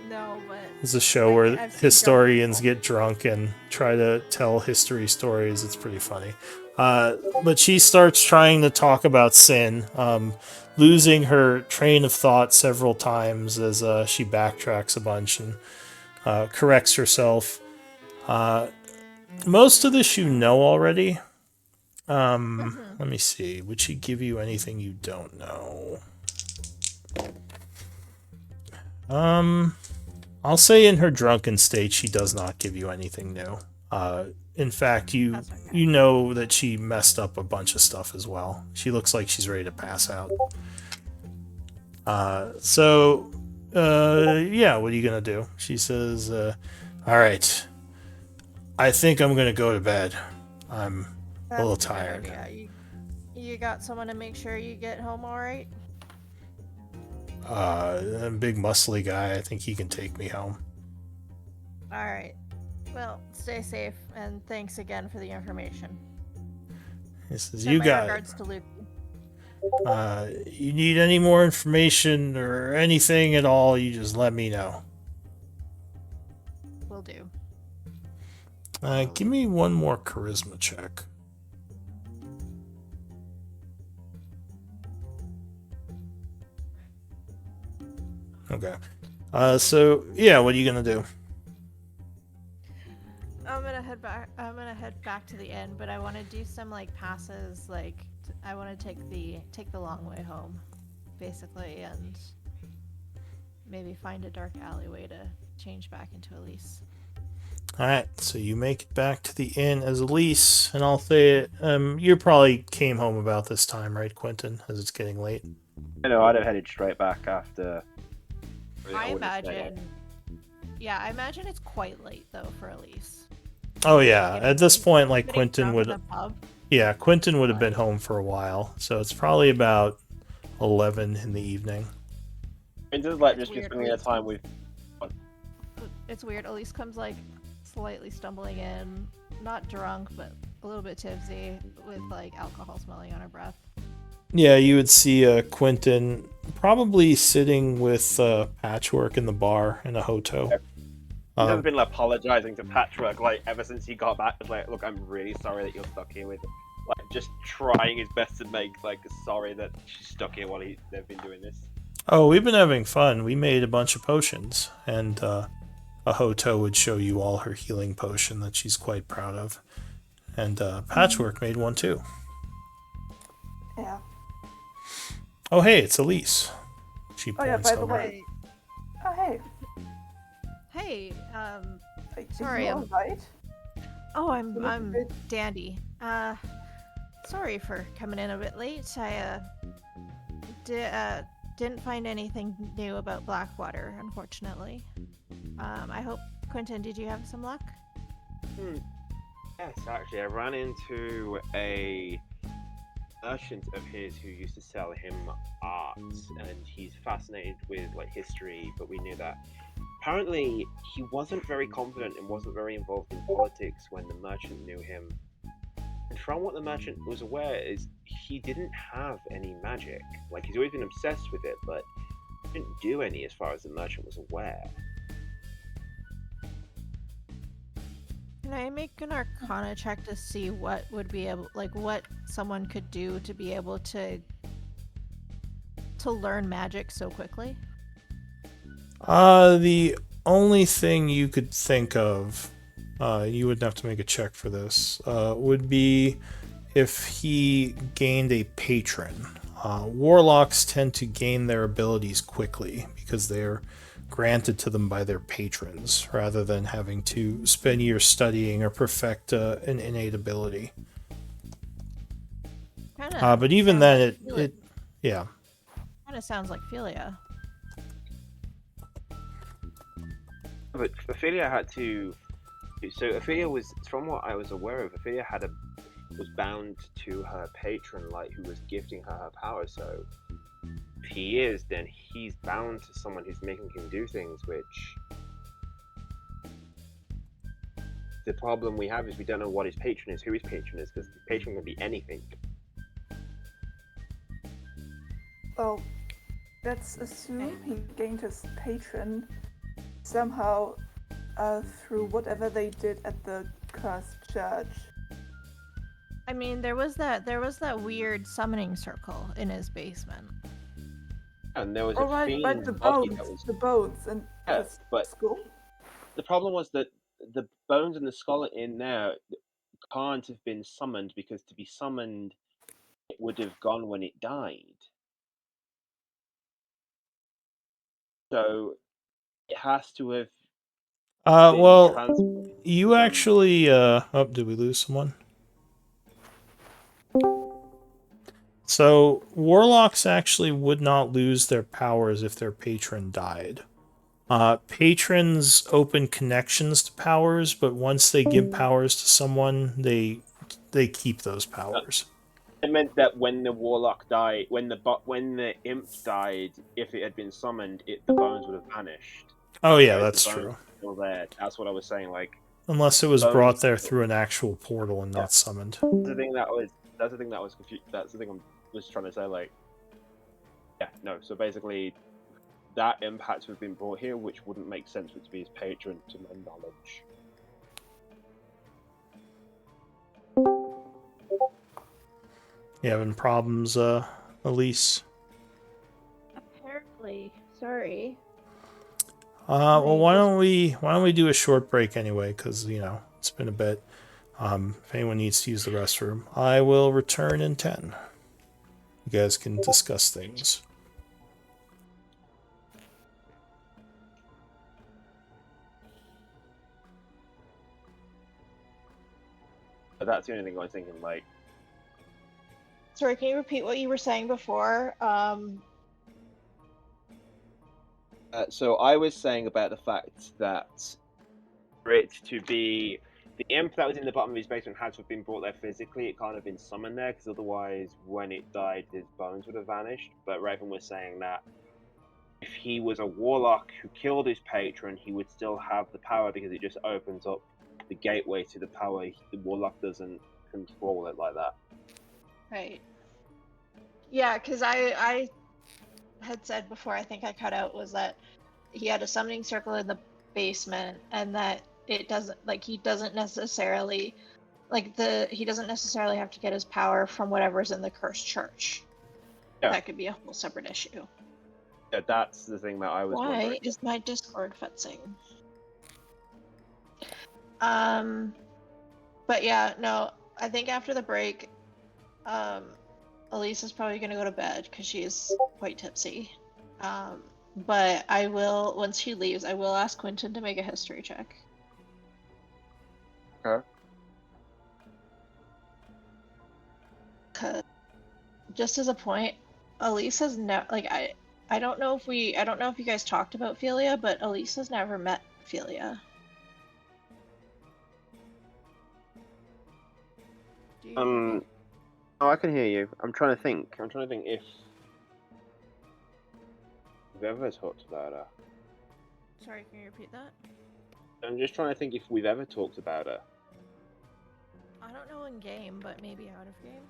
Speaker 4: No, but
Speaker 2: It's a show where
Speaker 4: I've seen
Speaker 2: historians get drunk and try to tell history stories. It's pretty funny. But she starts trying to talk about sin, losing her train of thought several times as she backtracks a bunch and corrects herself. Most of this you know already. Let me see. Would she give you anything you don't know? I'll say in her drunken state, she does not give you anything new. In fact, you know that she messed up a bunch of stuff as well. She looks like she's ready to pass out. Yeah, what are you gonna do? She says, all right, I think I'm gonna go to bed. I'm a little tired.
Speaker 4: Yeah, you got someone to make sure you get home all right?
Speaker 2: A big muscly guy, I think he can take me home.
Speaker 4: All right. Well, stay safe, and thanks again for the information.
Speaker 2: He says,
Speaker 4: Send
Speaker 2: you
Speaker 4: my
Speaker 2: got it.
Speaker 4: regards to Luke.
Speaker 2: You need any more information or anything at all, you just let me know.
Speaker 4: Will do.
Speaker 2: Give me one more charisma check. Okay. So yeah, what are you gonna do?
Speaker 4: I'm gonna head back to the inn, but I want to do some like passes. Like I want to take the long way home, basically, and maybe find a dark alleyway to change back into Elise.
Speaker 2: All right, so you make it back to the inn as Elise, and I'll say you probably came home about this time, right, Quentin? As it's getting late.
Speaker 5: I know, I'd have headed straight back after.
Speaker 4: I imagine it's quite late though for Elise.
Speaker 2: Oh yeah, at this point, like
Speaker 4: Getting
Speaker 2: Quentin
Speaker 4: drunk
Speaker 2: would.
Speaker 4: in a pub?
Speaker 2: Yeah, Quentin would have been home for a while, so it's probably about 11 in the evening.
Speaker 5: It does like
Speaker 4: It's
Speaker 5: just
Speaker 4: weird,
Speaker 5: spending a time with.
Speaker 4: It's weird. Elise comes like slightly stumbling in, not drunk, but a little bit tipsy, with like alcohol smelling on her breath.
Speaker 2: Yeah, you would see Quentin probably sitting with Patchwork in the bar in a hotel.
Speaker 3: He's been like apologizing to Patchwork like ever since he got back. It's like, look, I'm really sorry that you're stuck here with, like, just trying his best to make like sorry that she's stuck here while they've been doing this.
Speaker 2: Oh, we've been having fun. We made a bunch of potions, and Ahoto would show you all her healing potion that she's quite proud of. And Patchwork made one too.
Speaker 1: Yeah.
Speaker 2: Oh, hey, it's Elise. She
Speaker 1: Oh yeah,
Speaker 2: points
Speaker 1: by the
Speaker 2: over.
Speaker 1: way. Oh hey.
Speaker 4: Hey,
Speaker 1: Is
Speaker 4: Sorry,
Speaker 1: you all right?
Speaker 4: oh,
Speaker 1: You look a
Speaker 4: I'm
Speaker 1: bit-
Speaker 4: dandy. Sorry for coming in a bit late. I didn't find anything new about Blackwater, unfortunately. I hope, Quentin, did you have some luck?
Speaker 3: Yes, actually, I ran into a merchant of his who used to sell him art, and he's fascinated with like history. But we knew that apparently he wasn't very confident and wasn't very involved in politics when the merchant knew him. And from what the merchant was aware is he didn't have any magic. Like, he's always been obsessed with it, but he didn't do any as far as the merchant was aware.
Speaker 4: Can I make an Arcana check to see what would be able, like, what someone could do to be able to learn magic so quickly?
Speaker 2: The only thing you could think of, you wouldn't have to make a check for this, would be if he gained a patron. Warlocks tend to gain their abilities quickly because they're granted to them by their patrons, rather than having to spend years studying or perfect an innate ability.
Speaker 4: Kind of.
Speaker 2: But even then, yeah.
Speaker 4: Kind of sounds like Philia.
Speaker 3: But Ophelia had to. So Ophelia was, from what I was aware of, Ophelia was bound to her patron, like who was gifting her power. So if he is, then he's bound to someone who's making him do things. Which the problem we have is we don't know what his patron is, who his patron is, because his patron can be anything.
Speaker 1: Well, let's assume he gained his patron somehow through whatever they did at the cursed church.
Speaker 4: I mean, there was that weird summoning circle in his basement.
Speaker 3: And there was
Speaker 1: Oh
Speaker 3: a
Speaker 1: right,
Speaker 3: fiend
Speaker 1: but the
Speaker 3: body
Speaker 1: bones,
Speaker 3: that was.
Speaker 1: the bones, and
Speaker 3: Yeah,
Speaker 1: the
Speaker 3: but
Speaker 1: skull.
Speaker 3: the problem was that the bones and the skull in there can't have been summoned, because to be summoned, it would have gone when it died. So it has to have been
Speaker 2: Well,
Speaker 3: transferred
Speaker 2: you
Speaker 3: from.
Speaker 2: actually. Oh, did we lose someone? So warlocks actually would not lose their powers if their patron died. Patrons open connections to powers, but once they give powers to someone, they keep those powers.
Speaker 3: It meant that when the warlock died, when the imp died, if it had been summoned, the bones would have vanished.
Speaker 2: Oh yeah,
Speaker 3: Whereas
Speaker 2: that's
Speaker 3: the bones
Speaker 2: true.
Speaker 3: are still there. That's what I was saying. Like,
Speaker 2: Unless it was
Speaker 3: bones.
Speaker 2: brought there through an actual portal and
Speaker 3: Yeah.
Speaker 2: not summoned.
Speaker 3: That's the thing that was confused. That's the thing I was trying to say. Like, yeah, no. So basically, that impact would have been brought here, which wouldn't make sense for it to be his patron, to my knowledge.
Speaker 2: You having problems, Elise?
Speaker 4: Apparently, sorry.
Speaker 2: Well, why don't we do a short break anyway? Because it's been a bit. If anyone needs to use the restroom, I will return in 10. You guys can discuss things.
Speaker 3: But that's the only thing I was thinking. Like,
Speaker 4: Sorry, can you repeat what you were saying before?
Speaker 3: so I was saying about the fact that for it to be the imp that was in the bottom of his basement had to have been brought there physically. It can't have been summoned there, because otherwise, when it died, his bones would have vanished. But Raven was saying that if he was a warlock who killed his patron, he would still have the power, because it just opens up the gateway to the power. The warlock doesn't control it like that.
Speaker 4: Right. Yeah, because I had said before, I think I cut out, was that he had a summoning circle in the basement, and that it doesn't, like, he doesn't necessarily have to get his power from whatever's in the cursed church.
Speaker 3: Yeah.
Speaker 4: That could be a whole separate issue.
Speaker 3: Yeah, that's the thing that I was wondering.
Speaker 4: Why is my Discord fetzing? But yeah, no, I think after the break, Elise is probably gonna go to bed because she's quite tipsy. But I will, once she leaves, I will ask Quentin to make a history check.
Speaker 5: Okay.
Speaker 4: 'Cause, just as a point, Elise has never, like, I don't know if you guys talked about Philia, but Elise has never met Philia.
Speaker 3: Oh, I can hear you. I'm trying to think if we've ever talked about her.
Speaker 4: Sorry, can you repeat that?
Speaker 3: I'm just trying to think if we've ever talked about her.
Speaker 4: I don't know in game, but maybe out of game.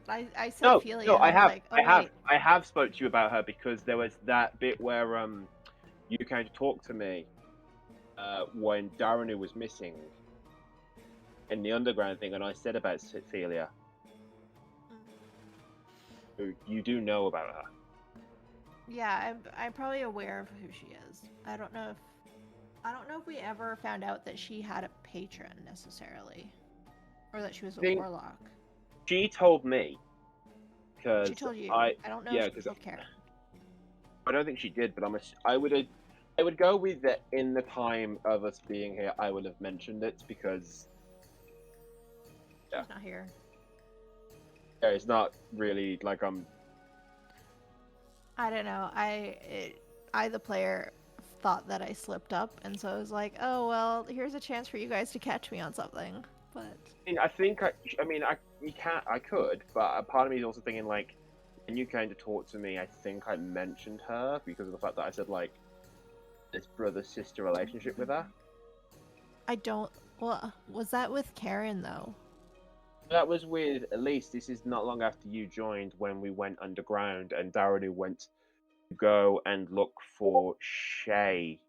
Speaker 4: I said Philia.
Speaker 3: No, I
Speaker 4: and was
Speaker 3: have,
Speaker 4: like, oh, wait.
Speaker 3: I have spoke to you about her, because there was that bit where you came to talk to me when Daranu was missing in the underground thing, and I said about Celia. So you do know about her.
Speaker 4: Yeah, I'm probably aware of who she is. I don't know if we ever found out that she had a patron necessarily, or that she was a warlock.
Speaker 3: She told me. Because
Speaker 4: She told you.
Speaker 3: I
Speaker 4: don't know if she told Karen.
Speaker 3: I don't think she did, but I would go with that. In the time of us being here, I would have mentioned it, because
Speaker 5: Yeah.
Speaker 4: She's not here.
Speaker 5: Yeah, it's not really like
Speaker 4: I don't know. I, the player, thought that I slipped up, and so I was like, oh well, here's a chance for you guys to catch me on something. But
Speaker 5: I think I could, but a part of me is also thinking like, when you came to talk to me, I think I mentioned her because of the fact that I said like this brother-sister relationship with her.
Speaker 4: I don't. Well, was that with Karen though?
Speaker 5: That was with Elise. This is not long after you joined when we went underground and Darren went to go and look for Shay.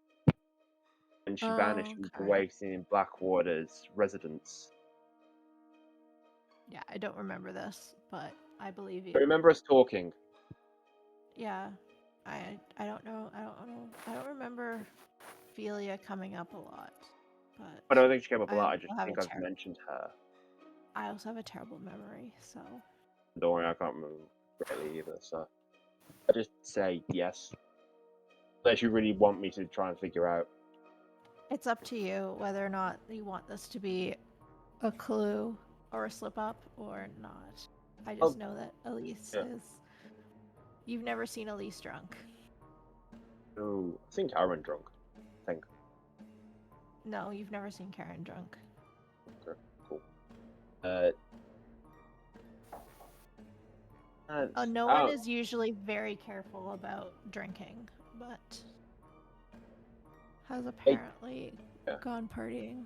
Speaker 5: And she vanished into
Speaker 4: okay.
Speaker 5: waiting in Blackwater's residence.
Speaker 4: Yeah, I don't remember this, but I believe you.
Speaker 5: I remember us talking.
Speaker 4: Yeah, I don't know. I don't remember Ophelia coming up a lot, but
Speaker 5: I don't think she came up a
Speaker 4: I
Speaker 5: lot. I
Speaker 4: also
Speaker 5: just
Speaker 4: have
Speaker 5: think
Speaker 4: a
Speaker 5: I've mentioned her.
Speaker 4: I also have a terrible memory, so
Speaker 5: Don't worry, I can't remember greatly either. So I just say yes. Unless you really want me to try and figure out.
Speaker 4: it's up to you whether or not you want this to be a clue or a slip up or not. I just know that Elise
Speaker 5: yeah.
Speaker 4: is. You've never seen Elise drunk.
Speaker 5: Oh, I think Aaron drunk. I think.
Speaker 4: No, you've never seen Karen drunk.
Speaker 5: Okay, cool.
Speaker 4: No one is usually very careful about drinking, but has apparently gone partying.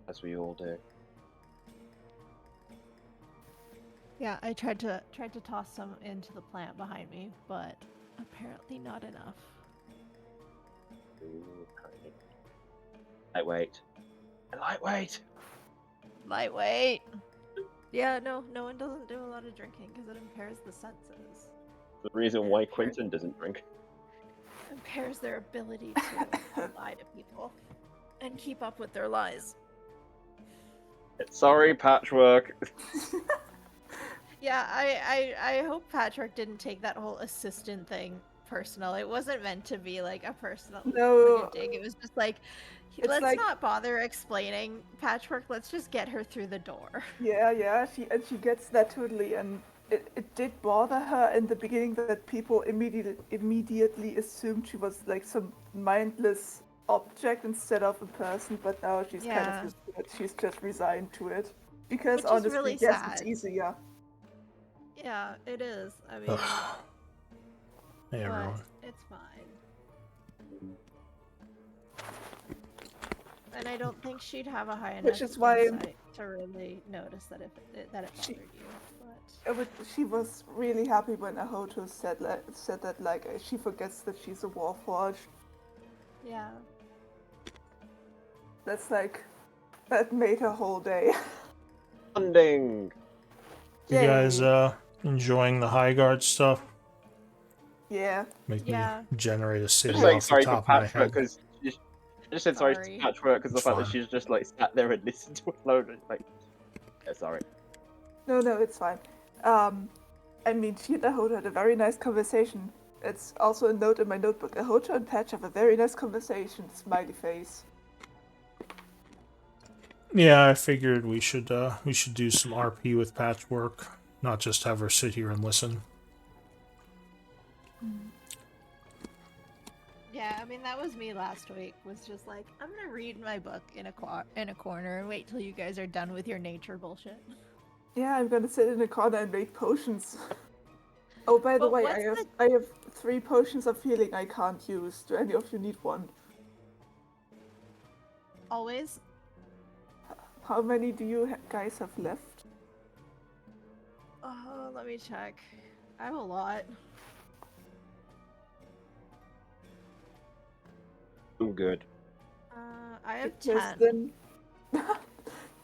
Speaker 5: As we all do.
Speaker 4: Yeah, I tried to toss some into the plant behind me, but apparently not enough.
Speaker 5: Ooh, tiny. Lightweight. Lightweight.
Speaker 4: Lightweight. Yeah, no one doesn't do a lot of drinking because it impairs the senses.
Speaker 5: The reason why Quentin doesn't drink.
Speaker 4: Impairs their ability to lie to people and keep up with their lies.
Speaker 5: Sorry, Patchwork.
Speaker 4: Yeah, I hope Patrick didn't take that whole assistant thing personal. It wasn't meant to be like a personal like a dig. It was just like, let's not bother explaining Patchwork. Let's just get her through the door.
Speaker 1: Yeah. She gets that totally, and it did bother her in the beginning that people immediately assumed she was like some mindless object instead of a person. But now she's kind of used to it. She's just resigned to it because
Speaker 4: which
Speaker 1: honestly,
Speaker 4: is really
Speaker 1: yes,
Speaker 4: sad.
Speaker 1: it's easier.
Speaker 4: Yeah, it is. I mean,
Speaker 2: hey everyone.
Speaker 4: It's fine. And I don't think she'd have a high enough insight to really notice that it bothered you. But
Speaker 1: she was really happy when Ahoto said that like she forgets that she's a Warforged.
Speaker 4: Yeah.
Speaker 1: That's like that made her whole day.
Speaker 5: Funding.
Speaker 2: You guys enjoying the Highguard stuff?
Speaker 1: Yeah.
Speaker 2: Make me generate a city
Speaker 5: off
Speaker 2: the top of my head.
Speaker 5: I just said sorry to Patchwork because the fact that she's just like sat there and listened to a load of like. Yeah, sorry.
Speaker 1: No, it's fine. I mean, she and Ahoto had a very nice conversation. It's also a note in my notebook. Ahoto and Patch have a very nice conversation. Smiley face.
Speaker 2: Yeah, I figured we should do some RP with Patchwork, not just have her sit here and listen.
Speaker 4: Yeah, I mean that was me last week. Was just like, I'm gonna read my book in a corner and wait till you guys are done with your nature bullshit.
Speaker 1: Yeah, I'm gonna sit in a corner and make potions. Oh, by the way, I have 3 potions of healing I can't use. Do any of you need one?
Speaker 4: Always.
Speaker 1: How many do you guys have left?
Speaker 4: Oh, let me check. I have a lot.
Speaker 5: I'm good.
Speaker 4: I have
Speaker 1: because
Speaker 4: 10.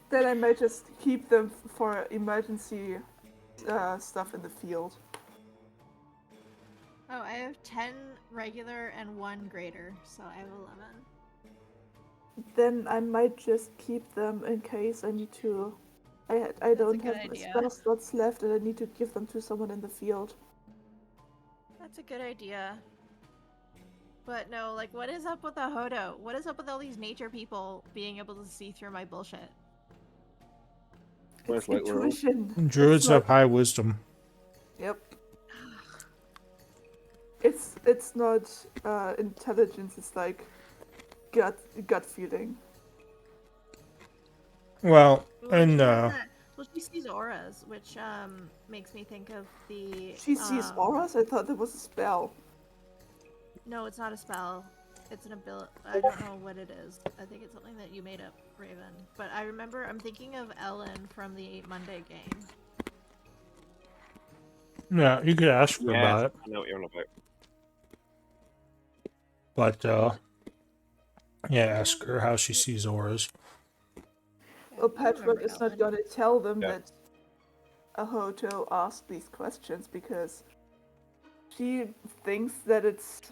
Speaker 1: Then I might just keep them for emergency stuff in the field.
Speaker 4: Oh, I have 10 regular and 1 greater, so I have 11.
Speaker 1: Then I might just keep them in case I need to. I don't have spell slots left, and I need to give them to someone in the field.
Speaker 4: That's a good idea. But no, like, what is up with the Hodo? What is up with all these nature people being able to see through my bullshit?
Speaker 5: Where's White World?
Speaker 1: Intuition.
Speaker 2: Druids
Speaker 1: It's
Speaker 2: have
Speaker 1: not-
Speaker 2: high wisdom.
Speaker 1: Yep. It's not intelligence. It's like gut feeling.
Speaker 2: Well,
Speaker 4: Well,
Speaker 2: and
Speaker 4: she sees auras, which makes me think of the.
Speaker 1: She sees auras. I thought that was a spell.
Speaker 4: No, it's not a spell. It's an ability. I don't know what it is. I think it's something that you made up, Raven. But I remember I'm thinking of Ellen from the 8 Monday game.
Speaker 2: yeah, you could ask her about it.
Speaker 5: I know what you're on about.
Speaker 2: But yeah, ask her how she sees auras.
Speaker 1: Well, Patchwork is not gonna tell them
Speaker 5: Yeah.
Speaker 1: that Ahoto asked these questions because she thinks that it's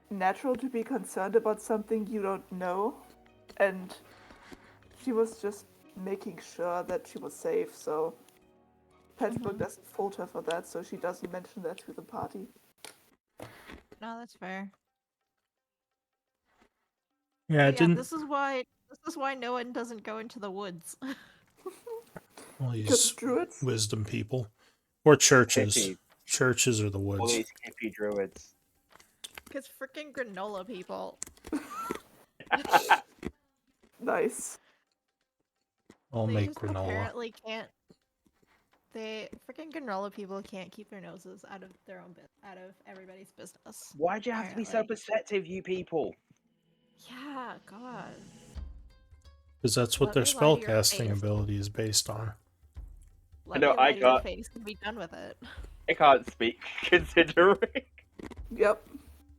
Speaker 1: natural to be concerned about something you don't know, and she was just making sure that she was safe, so Patchwork doesn't fault her for that, so she doesn't mention that to the party.
Speaker 4: No, that's fair.
Speaker 2: Yeah, it
Speaker 4: Yeah,
Speaker 2: didn't.
Speaker 4: this is why no one doesn't go into the woods.
Speaker 2: Well,
Speaker 1: Because
Speaker 2: these
Speaker 1: druids?
Speaker 2: wisdom people or churches.
Speaker 5: Hippie.
Speaker 2: Churches or the
Speaker 5: All
Speaker 2: woods.
Speaker 5: these hippie druids.
Speaker 4: Because freaking granola people.
Speaker 1: Nice.
Speaker 2: I'll
Speaker 4: They
Speaker 2: make
Speaker 4: just
Speaker 2: granola.
Speaker 4: apparently can't. They freaking granola people can't keep their noses out of their own out of everybody's business.
Speaker 5: Why'd you have to be so
Speaker 4: Apparently.
Speaker 5: perceptive, you people?
Speaker 4: Yeah, God.
Speaker 2: Because that's what
Speaker 4: Let
Speaker 2: their
Speaker 4: me lie to your
Speaker 2: spellcasting
Speaker 4: face.
Speaker 2: ability is based on.
Speaker 4: Let
Speaker 5: know,
Speaker 4: me lie
Speaker 5: I
Speaker 4: to your
Speaker 5: got-
Speaker 4: face and be done with it.
Speaker 5: I can't speak considering.
Speaker 1: Yep.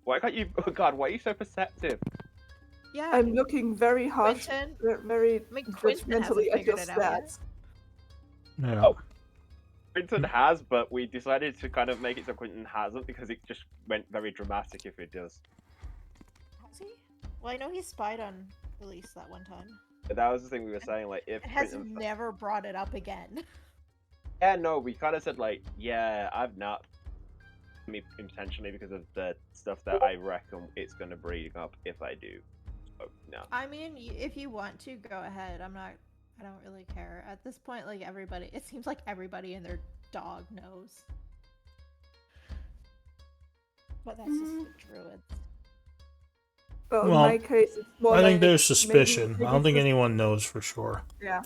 Speaker 5: Why can't you? Oh God, why are you so perceptive?
Speaker 4: Yeah,
Speaker 1: I'm looking very harsh,
Speaker 4: Quentin.
Speaker 1: very
Speaker 4: I mean, Quentin
Speaker 1: judgmentally
Speaker 4: hasn't
Speaker 1: at your
Speaker 4: figured it out yet.
Speaker 1: stats.
Speaker 2: Yeah.
Speaker 5: Oh. Quentin has, but we decided to kind of make it so Quentin hasn't because it just went very dramatic if it does.
Speaker 4: Has he? Well, I know he spied on Elise that one time.
Speaker 5: But that was the thing we were saying, like if
Speaker 4: It has
Speaker 5: Quentin...
Speaker 4: never brought it up again.
Speaker 5: Yeah, no, we kind of said like, yeah, I've not. Me intentionally because of the stuff that I reckon it's gonna bring up if I do. So no.
Speaker 4: I mean, if you want to, go ahead. I don't really care. At this point, like, everybody, it seems like everybody and their dog knows. But that's just the druids.
Speaker 1: Well,
Speaker 2: Well,
Speaker 1: in my case, it's more
Speaker 2: I think
Speaker 1: like
Speaker 2: there's suspicion.
Speaker 1: maybe
Speaker 2: I don't think
Speaker 1: just-
Speaker 2: anyone knows for sure.
Speaker 1: Yeah.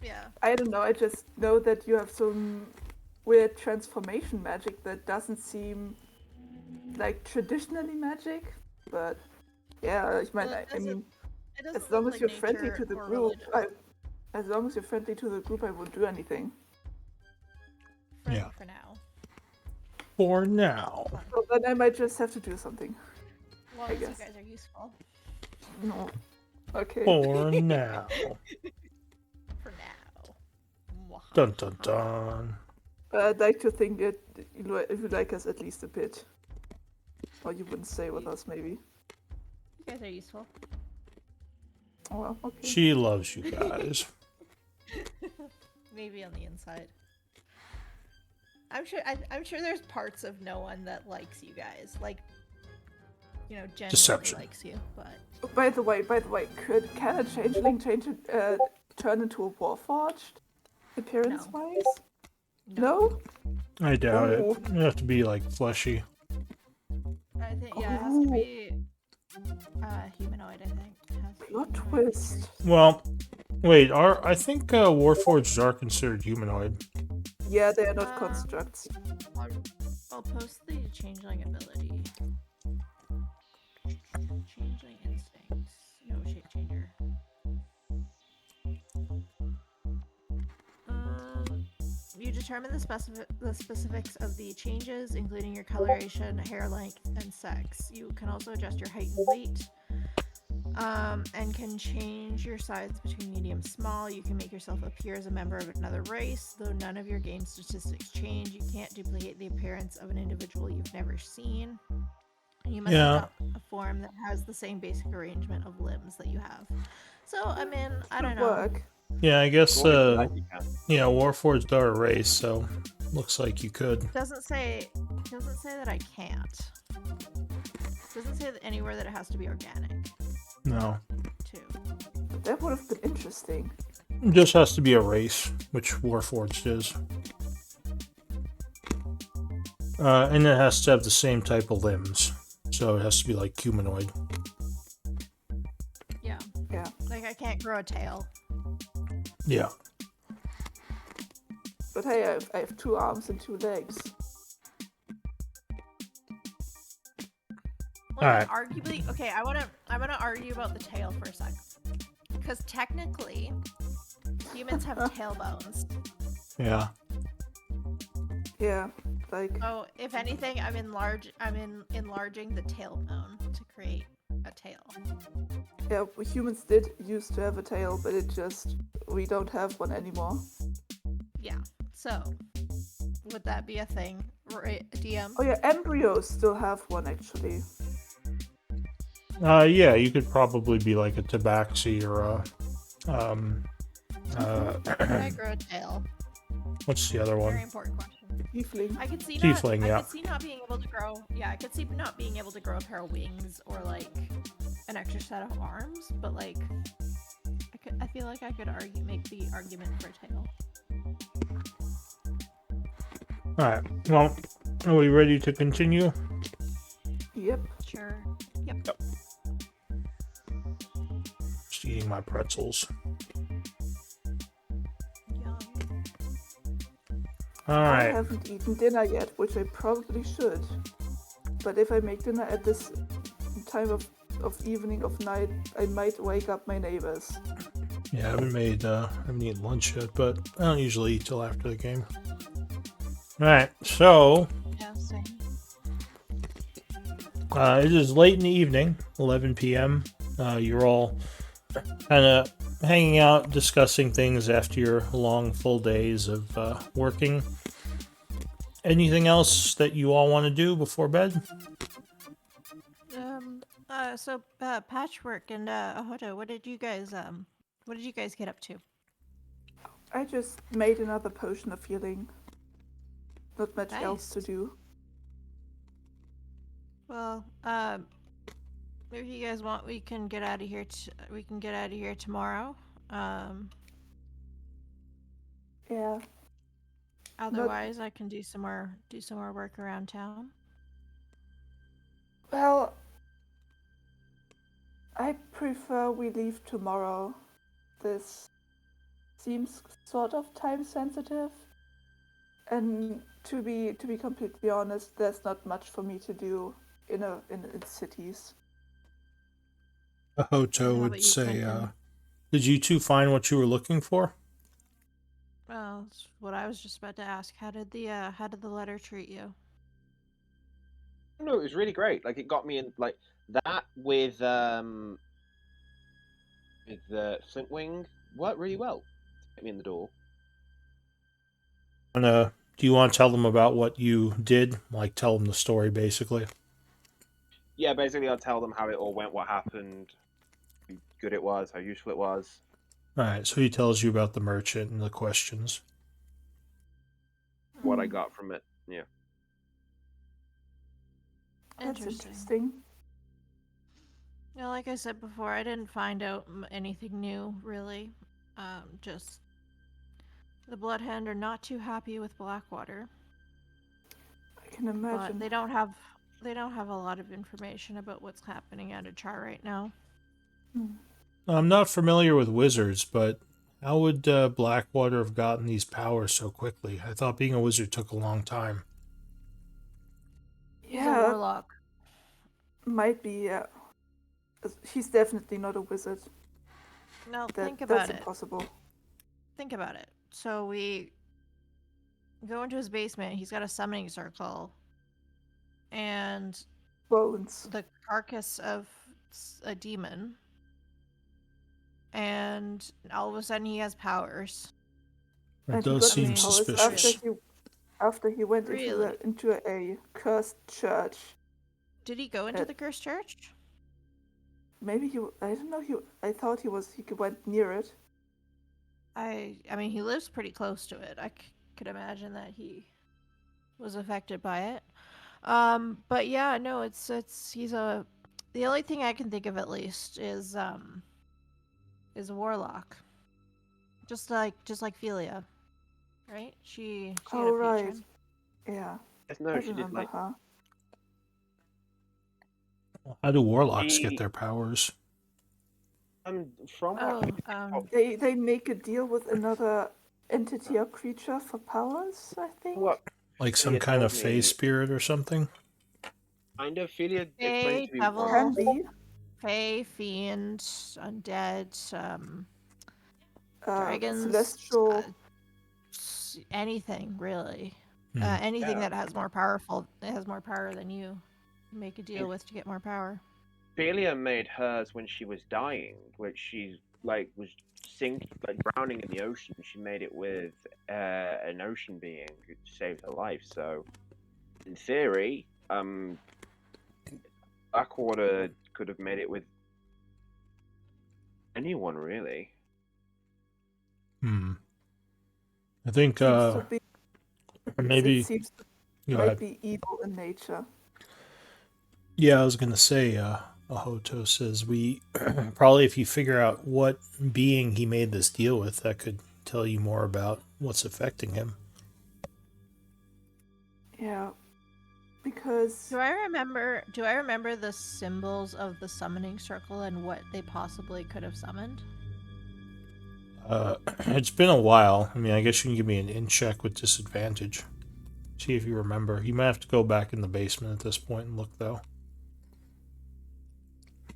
Speaker 4: Yeah.
Speaker 1: I don't know, I just know that you have some weird transformation magic that doesn't seem like traditionally magic, but yeah, I mean,
Speaker 4: Well, it
Speaker 1: I mean,
Speaker 4: It doesn't
Speaker 1: as long
Speaker 4: look
Speaker 1: as
Speaker 4: like
Speaker 1: you're friendly
Speaker 4: nature
Speaker 1: to the
Speaker 4: or
Speaker 1: group,
Speaker 4: religion.
Speaker 1: as long as you're friendly to the group, I won't do anything.
Speaker 2: Yeah.
Speaker 4: For now.
Speaker 2: For now.
Speaker 1: So then I might just have to do something.
Speaker 4: As long
Speaker 1: I
Speaker 4: as you
Speaker 1: guess.
Speaker 4: guys are useful.
Speaker 1: No. Okay.
Speaker 2: For now.
Speaker 4: For now. Mwah.
Speaker 2: Dun dun dun.
Speaker 1: But I'd like to think that you like us at least a bit. Or you wouldn't stay with us, maybe.
Speaker 4: You guys are useful.
Speaker 1: Oh well, okay.
Speaker 2: She loves you guys.
Speaker 4: Maybe on the inside. I'm sure there's parts of no one that likes you guys. Like, you know, genuinely
Speaker 2: Deception.
Speaker 4: likes you, but
Speaker 1: By the way, can a changeling turn into a warforged? Appearance-wise? No?
Speaker 2: I doubt
Speaker 1: Oh.
Speaker 2: it. You have to be like fleshy.
Speaker 4: I think it has to be humanoid. I think. It has to be
Speaker 1: Plot
Speaker 4: humanoid.
Speaker 1: twist.
Speaker 2: Well, wait. I think Warforged are considered humanoid.
Speaker 1: Yeah, they are not constructs.
Speaker 4: I'll post the changeling ability. Changeling instincts. No shape changer. You determine the specifics of the changes, including your coloration, hair length, and sex. You can also adjust your height and weight, and can change your size between medium and small. You can make yourself appear as a member of another race, though none of your game statistics change. You can't duplicate the appearance of an individual you've never seen. You must
Speaker 2: Yeah.
Speaker 4: adopt a form that has the same basic arrangement of limbs that you have. So, I mean, I don't
Speaker 1: Could
Speaker 4: know.
Speaker 1: work.
Speaker 2: Yeah, I guess.
Speaker 5: According to that, you can.
Speaker 2: Yeah, Warforged are a race, so looks like you could.
Speaker 4: Doesn't say that I can't. Doesn't say that anywhere that it has to be organic
Speaker 2: No.
Speaker 4: too.
Speaker 1: That would have been interesting.
Speaker 2: It just has to be a race, which Warforged is. And it has to have the same type of limbs. So it has to be like humanoid.
Speaker 4: Yeah.
Speaker 1: Yeah.
Speaker 4: Like I can't grow a tail.
Speaker 2: Yeah.
Speaker 1: But hey, I have 2 arms and 2 legs.
Speaker 4: Like,
Speaker 2: Alright.
Speaker 4: arguably, okay, I want to argue about the tail for a sec. Because technically, humans have tail bones.
Speaker 2: Yeah.
Speaker 1: Yeah, like
Speaker 4: So if anything, I'm enlarging the tailbone to create a tail.
Speaker 1: yeah, humans did used to have a tail, but we don't have one anymore.
Speaker 4: Yeah. So would that be a thing, right, DM?
Speaker 1: Oh yeah, embryos still have one actually.
Speaker 2: Yeah, you could probably be like a tabaxi or a
Speaker 4: Can I grow a tail?
Speaker 2: what's the other
Speaker 4: Very
Speaker 2: one?
Speaker 4: important question.
Speaker 1: Tiefling.
Speaker 4: I could see
Speaker 2: Tiefling, yeah.
Speaker 4: I could see not being able to grow. Yeah, I could see not being able to grow a pair of wings or like an extra set of arms, but like I feel like I could make the argument for a tail.
Speaker 2: Alright, well, are we ready to continue?
Speaker 1: Yep.
Speaker 4: Sure. Yep.
Speaker 2: Just eating my pretzels.
Speaker 4: Yum.
Speaker 1: I
Speaker 2: Alright,
Speaker 1: haven't eaten dinner yet, which I probably should. But if I make dinner at this time of evening of night, I might wake up my neighbors.
Speaker 2: yeah, I haven't eaten lunch yet, but I don't usually eat till after the game. Alright, so,
Speaker 4: Yeah, same.
Speaker 2: it is late in the evening, 11 p.m. You're all kind of hanging out, discussing things after your long, full days of working. Anything else that you all want to do before bed?
Speaker 4: So Patchwork and Ahoto, what did you guys get up to?
Speaker 1: I just made another potion of healing. Not much else to
Speaker 4: Nice.
Speaker 1: do.
Speaker 4: Well, if you guys want, we can get out of here. We can get out of here tomorrow.
Speaker 1: Yeah.
Speaker 4: Otherwise, I can do some more work around town.
Speaker 1: Well, I prefer we leave tomorrow. This seems sort of time sensitive. And to be completely honest, there's not much for me to do in cities.
Speaker 2: Hoto
Speaker 4: How
Speaker 2: would
Speaker 4: about you,
Speaker 2: say,
Speaker 4: Quentin?
Speaker 2: did you two find what you were looking for?
Speaker 4: Well, that's what I was just about to ask. How did the letter treat you?
Speaker 5: No, it was really great. Like it got me in like that with the Flintwing worked really well. Get me in the door.
Speaker 2: Do you want to tell them about what you did? Like, tell them the story, basically.
Speaker 5: Yeah, basically I'll tell them how it all went, what happened, how good it was, how useful it was.
Speaker 2: Alright, so he tells you about the merchant and the questions.
Speaker 5: What I got from it. Yeah.
Speaker 1: That's
Speaker 4: Interesting.
Speaker 1: interesting.
Speaker 4: Yeah, like I said before, I didn't find out anything new really. Just the Bloodhand are not too happy with Blackwater,
Speaker 1: I can
Speaker 4: but
Speaker 1: imagine.
Speaker 4: they don't have a lot of information about what's happening at Achar right now.
Speaker 2: I'm not familiar with wizards, but how would Blackwater have gotten these powers so quickly? I thought being a wizard took a long time.
Speaker 4: He's a
Speaker 1: Yeah,
Speaker 4: warlock.
Speaker 1: might be. Yeah. He's definitely not a wizard.
Speaker 4: No,
Speaker 1: That's
Speaker 4: think
Speaker 1: impossible.
Speaker 4: about it. So we go into his basement. He's got a summoning circle, and
Speaker 1: Bones.
Speaker 4: the carcass of a demon, and all of a sudden he has powers.
Speaker 2: That
Speaker 1: And he
Speaker 2: does
Speaker 1: got
Speaker 2: seem
Speaker 1: these powers
Speaker 2: suspicious.
Speaker 1: after he went
Speaker 4: Really?
Speaker 1: into a cursed church.
Speaker 4: Did he go into the cursed church?
Speaker 1: Maybe I don't know. I thought he went near it.
Speaker 4: I mean, he lives pretty close to it. I could imagine that he was affected by it. But yeah, no, he's a. The only thing I can think of at least is a warlock. just like Philia, right? She had
Speaker 1: Oh,
Speaker 4: a
Speaker 1: right.
Speaker 4: patron.
Speaker 1: Yeah,
Speaker 3: Yes,
Speaker 1: I
Speaker 3: no, she did
Speaker 1: remember
Speaker 3: like
Speaker 1: her.
Speaker 2: How do warlocks
Speaker 3: She-
Speaker 2: get their powers?
Speaker 3: from what
Speaker 4: Oh,
Speaker 1: They make a deal with another entity or creature for powers, I think.
Speaker 3: what
Speaker 2: Like some
Speaker 3: Philia
Speaker 2: kind of
Speaker 3: told
Speaker 2: fey
Speaker 3: me,
Speaker 2: spirit or something?
Speaker 3: kind of Philia
Speaker 4: Fey,
Speaker 3: explained to me
Speaker 4: devil.
Speaker 3: once.
Speaker 1: Can be.
Speaker 4: Fey, fiend, undead, dragons,
Speaker 1: Celestial.
Speaker 4: anything really.
Speaker 2: Hmm.
Speaker 4: Anything
Speaker 3: Yeah.
Speaker 4: that has more power than you. Make a deal with to get more power.
Speaker 3: Philia made hers when she was dying, which she was sinking, drowning in the ocean. She made it with an ocean being who saved her life. So, in theory, Blackwater could have made it with anyone really.
Speaker 2: Hmm. I think
Speaker 1: Seems to be.
Speaker 2: maybe
Speaker 1: It seems to
Speaker 2: go
Speaker 1: might
Speaker 2: ahead.
Speaker 1: be evil in nature.
Speaker 2: Yeah, I was gonna say, Ahoto says we probably if you figure out what being he made this deal with, that could tell you more about what's affecting him.
Speaker 1: Yeah, because
Speaker 4: Do I remember the symbols of the summoning circle and what they possibly could have summoned?
Speaker 2: It's been a while. I mean, I guess you can give me an in check with disadvantage. See if you remember. You might have to go back in the basement at this point and look though.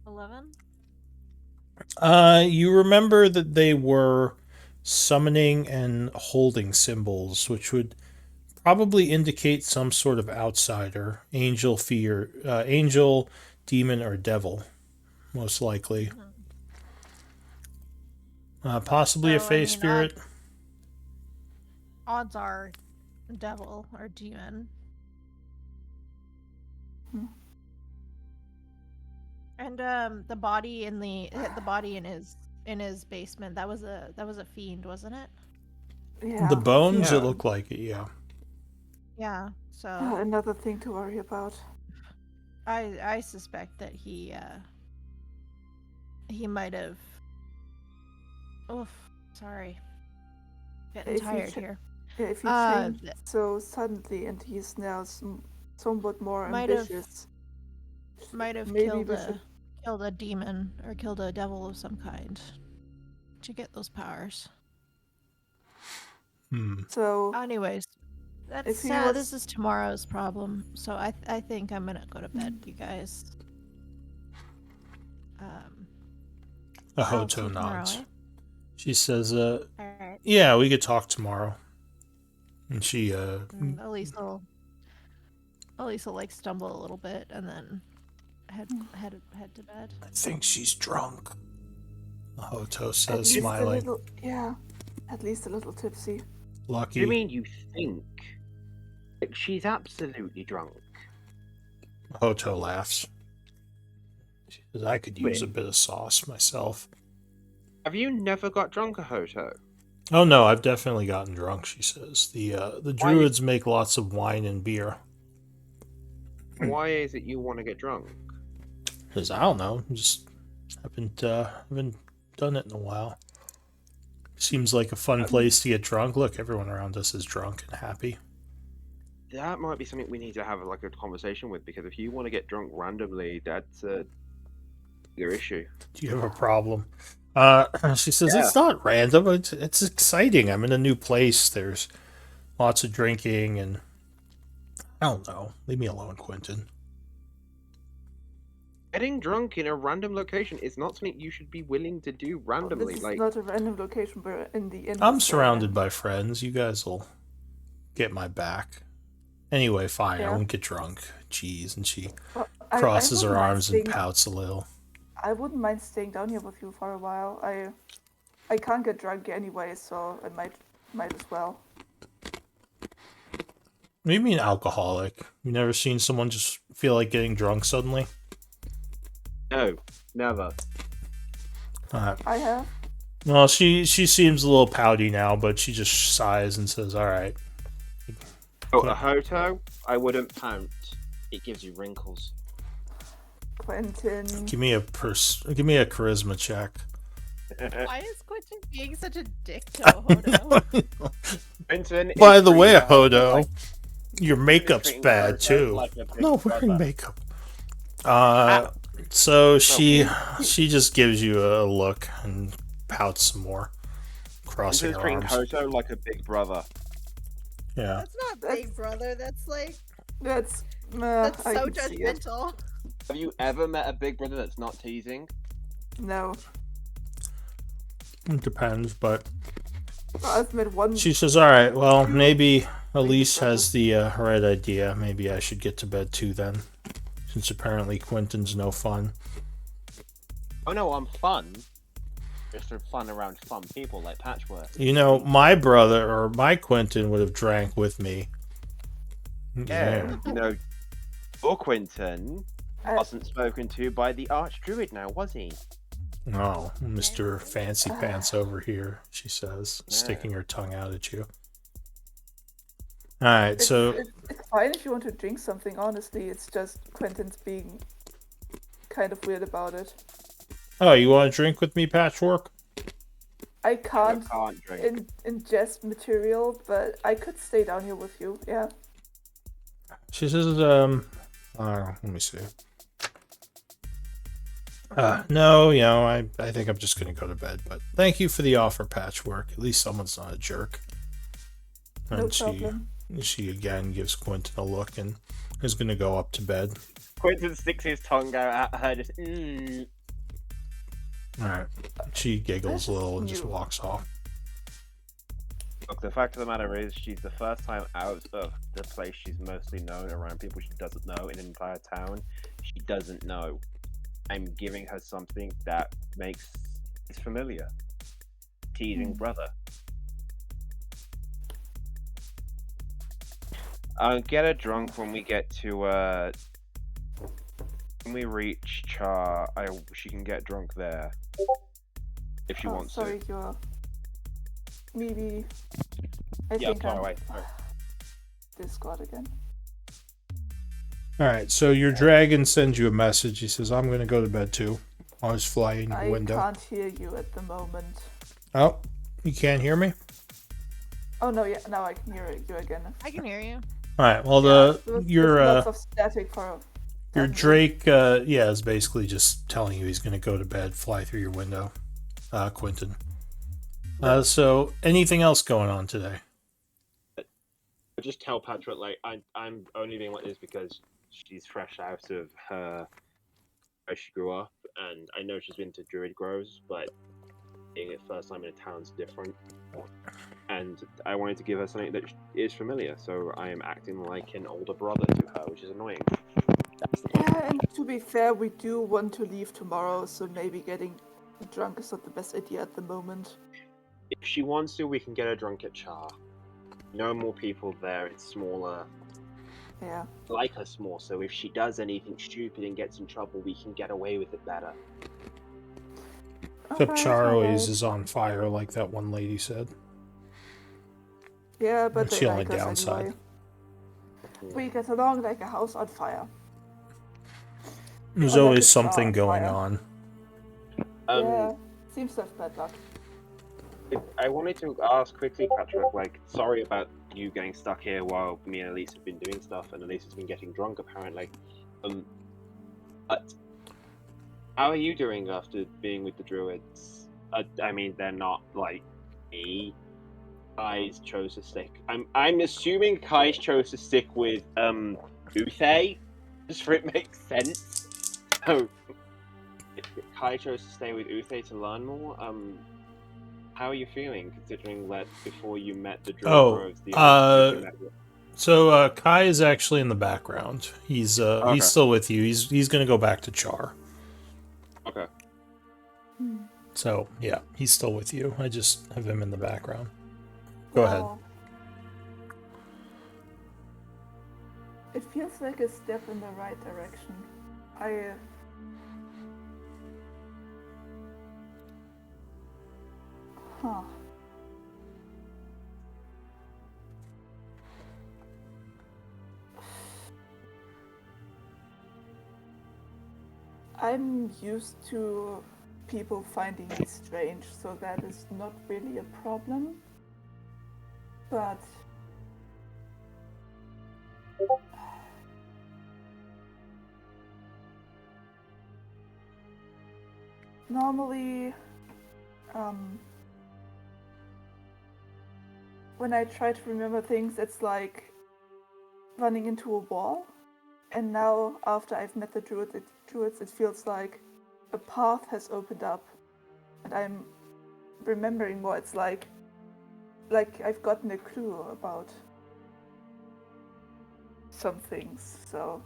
Speaker 4: 11?
Speaker 2: You remember that they were summoning and holding symbols, which would probably indicate some sort of outsider, angel, demon, or devil, most likely. Possibly a
Speaker 4: So, I
Speaker 2: fey
Speaker 4: mean,
Speaker 2: spirit.
Speaker 4: Odds are devil or demon.
Speaker 1: Hmm.
Speaker 4: And the body in his basement, that was a fiend, wasn't it?
Speaker 1: yeah,
Speaker 2: The bones,
Speaker 3: Yeah.
Speaker 2: it looked like it, yeah.
Speaker 4: Yeah. So
Speaker 1: another thing to worry about.
Speaker 4: I suspect that he might have. Oof, sorry. Getting
Speaker 1: If you
Speaker 4: tired
Speaker 1: che-
Speaker 4: here.
Speaker 1: Yeah, if you change so suddenly and he's now somewhat more
Speaker 4: Might have
Speaker 1: ambitious.
Speaker 4: Might have
Speaker 1: Maybe
Speaker 4: killed
Speaker 1: we
Speaker 4: a
Speaker 1: should-
Speaker 4: killed a demon or killed a devil of some kind to get those powers.
Speaker 1: So
Speaker 4: Anyways,
Speaker 1: If he
Speaker 4: this
Speaker 1: was-
Speaker 4: is tomorrow's problem. So I think I'm gonna go to bed, you guys. I'll see
Speaker 2: Ahoto
Speaker 4: you tomorrow,
Speaker 2: nods.
Speaker 4: eh?
Speaker 2: She says,
Speaker 4: All right.
Speaker 2: yeah, we could talk tomorrow. And she,
Speaker 4: Elise will like stumble a little bit and then head to bed.
Speaker 2: I think she's drunk. Ahoto
Speaker 1: at
Speaker 2: says,
Speaker 1: least
Speaker 2: smiling.
Speaker 1: at least a little tipsy.
Speaker 2: Lucky.
Speaker 3: You mean you think? She's absolutely drunk.
Speaker 2: Ahoto laughs. She says, I could use a
Speaker 3: Wait.
Speaker 2: bit of sauce myself.
Speaker 3: Have you never got drunk, Ahoto?
Speaker 2: Oh no, I've definitely gotten drunk, she says. The druids make lots of wine and beer.
Speaker 3: Why is it you want to get drunk?
Speaker 2: Because I don't know, just haven't done it in a while. Seems like a fun place to get drunk. Look, everyone around us is drunk and happy.
Speaker 3: That might be something we need to have a conversation with, because if you want to get drunk randomly, that's your issue.
Speaker 2: Do you have a problem? She says,
Speaker 3: Yeah.
Speaker 2: it's not random. It's exciting. I'm in a new place. There's lots of drinking and... I don't know. Leave me alone, Quentin.
Speaker 3: Getting drunk in a random location is not something you should be willing to do randomly.
Speaker 1: This is
Speaker 3: Like,
Speaker 1: not a random location. We're in the inn.
Speaker 2: I'm surrounded by friends. You guys will get my back. Anyway, fine. I
Speaker 1: Yeah.
Speaker 2: won't get drunk. Jeez. And she
Speaker 1: Well,
Speaker 2: crosses her
Speaker 1: wouldn't mind
Speaker 2: arms and
Speaker 1: staying-
Speaker 2: pouts a little.
Speaker 1: I wouldn't mind staying down here with you for a while. I can't get drunk anyway, so I might as well.
Speaker 2: What do you mean alcoholic? You never seen someone just feel like getting drunk suddenly?
Speaker 3: no, never.
Speaker 1: I have.
Speaker 2: Well, she seems a little pouty now, but she just sighs and says, "All right."
Speaker 3: Oh, Ahoto, I wouldn't pout. It gives you wrinkles.
Speaker 1: Quentin.
Speaker 2: Give me a charisma check.
Speaker 4: Why is Quentin being such a dick to Hodo?
Speaker 5: Quentin is
Speaker 2: By the way,
Speaker 5: treating her
Speaker 2: Hodo,
Speaker 5: like-
Speaker 2: your makeup's
Speaker 5: treating
Speaker 2: bad
Speaker 5: Hodo
Speaker 2: too.
Speaker 5: like a
Speaker 2: I'm
Speaker 5: big
Speaker 2: not wearing
Speaker 5: brother.
Speaker 2: makeup. So she just gives you a look and pouts some more, crossing
Speaker 5: Quentin's
Speaker 2: her
Speaker 5: treating
Speaker 2: arms.
Speaker 5: Hodo like a big brother.
Speaker 2: Yeah.
Speaker 4: That's not Big Brother. That's like
Speaker 1: That's
Speaker 4: that's
Speaker 1: I
Speaker 4: so
Speaker 1: can see it.
Speaker 4: judgmental.
Speaker 5: Have you ever met a big brother that's not teasing?
Speaker 1: No,
Speaker 2: It depends, but
Speaker 1: I've met one.
Speaker 2: she says, "All right, well, maybe Elise
Speaker 1: brother.
Speaker 2: has the right idea. Maybe I should get to bed too then, since apparently Quentin's no fun."
Speaker 5: Oh no, I'm fun. Just for fun around fun people like Patchwork.
Speaker 2: You know, my brother or my Quentin would have drank with me.
Speaker 5: Yeah, you know, your Quentin
Speaker 1: I-
Speaker 5: wasn't spoken to by the Archdruid now, was he?
Speaker 2: Oh, Mr. Fancy Pants over here, she says,
Speaker 5: Yeah.
Speaker 2: sticking her tongue out at you. Alright,
Speaker 1: It's,
Speaker 2: so
Speaker 1: it's fine if you want to drink something. Honestly, it's just Quentin's being kind of weird about it.
Speaker 2: oh, you want to drink with me, Patchwork?
Speaker 1: I
Speaker 5: I
Speaker 1: can't
Speaker 5: can't drink.
Speaker 1: ingest material, but I could stay down here with you. Yeah.
Speaker 2: She says, let me see. No, you know, I think I'm just gonna go to bed, but thank you for the offer, Patchwork. At least someone's not a jerk.
Speaker 1: No
Speaker 2: And
Speaker 1: problem.
Speaker 2: she again gives Quentin a look and is gonna go up to bed.
Speaker 5: Quentin sticks his tongue out at her, just
Speaker 2: Alright. She giggles a little and just
Speaker 1: You.
Speaker 2: walks off.
Speaker 5: Look, the fact of the matter is, she's the first time out of the place she's mostly known around people she doesn't know in an entire town. She doesn't know. I'm giving her something that makes is familiar. Teasing brother. I'll get her drunk when we get to when we reach Char. She can get drunk there if she wants
Speaker 1: sorry,
Speaker 5: to.
Speaker 1: you're. Maybe. I
Speaker 5: Yeah,
Speaker 1: think
Speaker 5: far
Speaker 1: I'm
Speaker 5: away. Sorry.
Speaker 1: Discord again.
Speaker 2: Alright, so your dragon sends you a message. He says, I'm gonna go to bed too. I'll just fly in your
Speaker 1: I
Speaker 2: window.
Speaker 1: can't hear you at the moment.
Speaker 2: Oh, you can't hear me?
Speaker 1: Oh no, yeah, now I can hear you again.
Speaker 4: I can hear you.
Speaker 2: Alright, well
Speaker 1: There's
Speaker 2: your
Speaker 1: lots of static for.
Speaker 2: your
Speaker 1: definitely.
Speaker 2: Drake is basically just telling you he's gonna go to bed, fly through your window. Quentin. So anything else going on today?
Speaker 3: I just tell Patchwork like I'm only being like this because she's fresh out of her where she grew up, and I know she's been to Druid Groves, but being it first time in a town's different. And I wanted to give her something that is familiar, so I am acting like an older brother to her, which is annoying. That's the point.
Speaker 1: Yeah, and to be fair, we do want to leave tomorrow, so maybe getting drunk is not the best idea at the moment.
Speaker 3: If she wants to, we can get her drunk at Char. No more people there. It's smaller.
Speaker 1: Yeah.
Speaker 3: Like us more, so if she does anything stupid and gets in trouble, we can get away with it better.
Speaker 2: Except
Speaker 1: Alright,
Speaker 2: Char always
Speaker 1: alright.
Speaker 2: is on fire, like that one lady said.
Speaker 1: Yeah, but
Speaker 2: That's
Speaker 1: they
Speaker 2: the only
Speaker 1: like us
Speaker 2: downside.
Speaker 1: anyway. We get along like a house on fire.
Speaker 2: There's
Speaker 1: Oh, that
Speaker 2: always
Speaker 1: is
Speaker 2: something
Speaker 1: on
Speaker 2: going
Speaker 1: fire.
Speaker 2: on.
Speaker 1: Yeah, seems to have bad luck.
Speaker 3: I wanted to ask quickly, Patrick, like, sorry about you getting stuck here while me and Elise have been doing stuff, and Elise has been getting drunk, apparently. But how are you doing after being with the Druids? I mean, they're not, like, me. Kai's chose to stick. I'm assuming Kai's chose to stick with, Uthe, just for it makes sense. So, Kai chose to stay with Uthe to learn more. How are you feeling, considering that before you met the Druid Groves, the other Druids you met with?
Speaker 2: So Kai is actually in the background. He's still with you. He's gonna go back to Char.
Speaker 3: Okay.
Speaker 2: So yeah, he's still with you. I just have him in the background. Go ahead.
Speaker 1: Well, it feels like a step in the right direction. Huh. I'm used to people finding me strange, so that is not really a problem. But normally, when I try to remember things, it's like running into a wall. And now, after I've met the druids, it feels like a path has opened up, and I'm remembering more. It's like I've gotten a clue about some things. So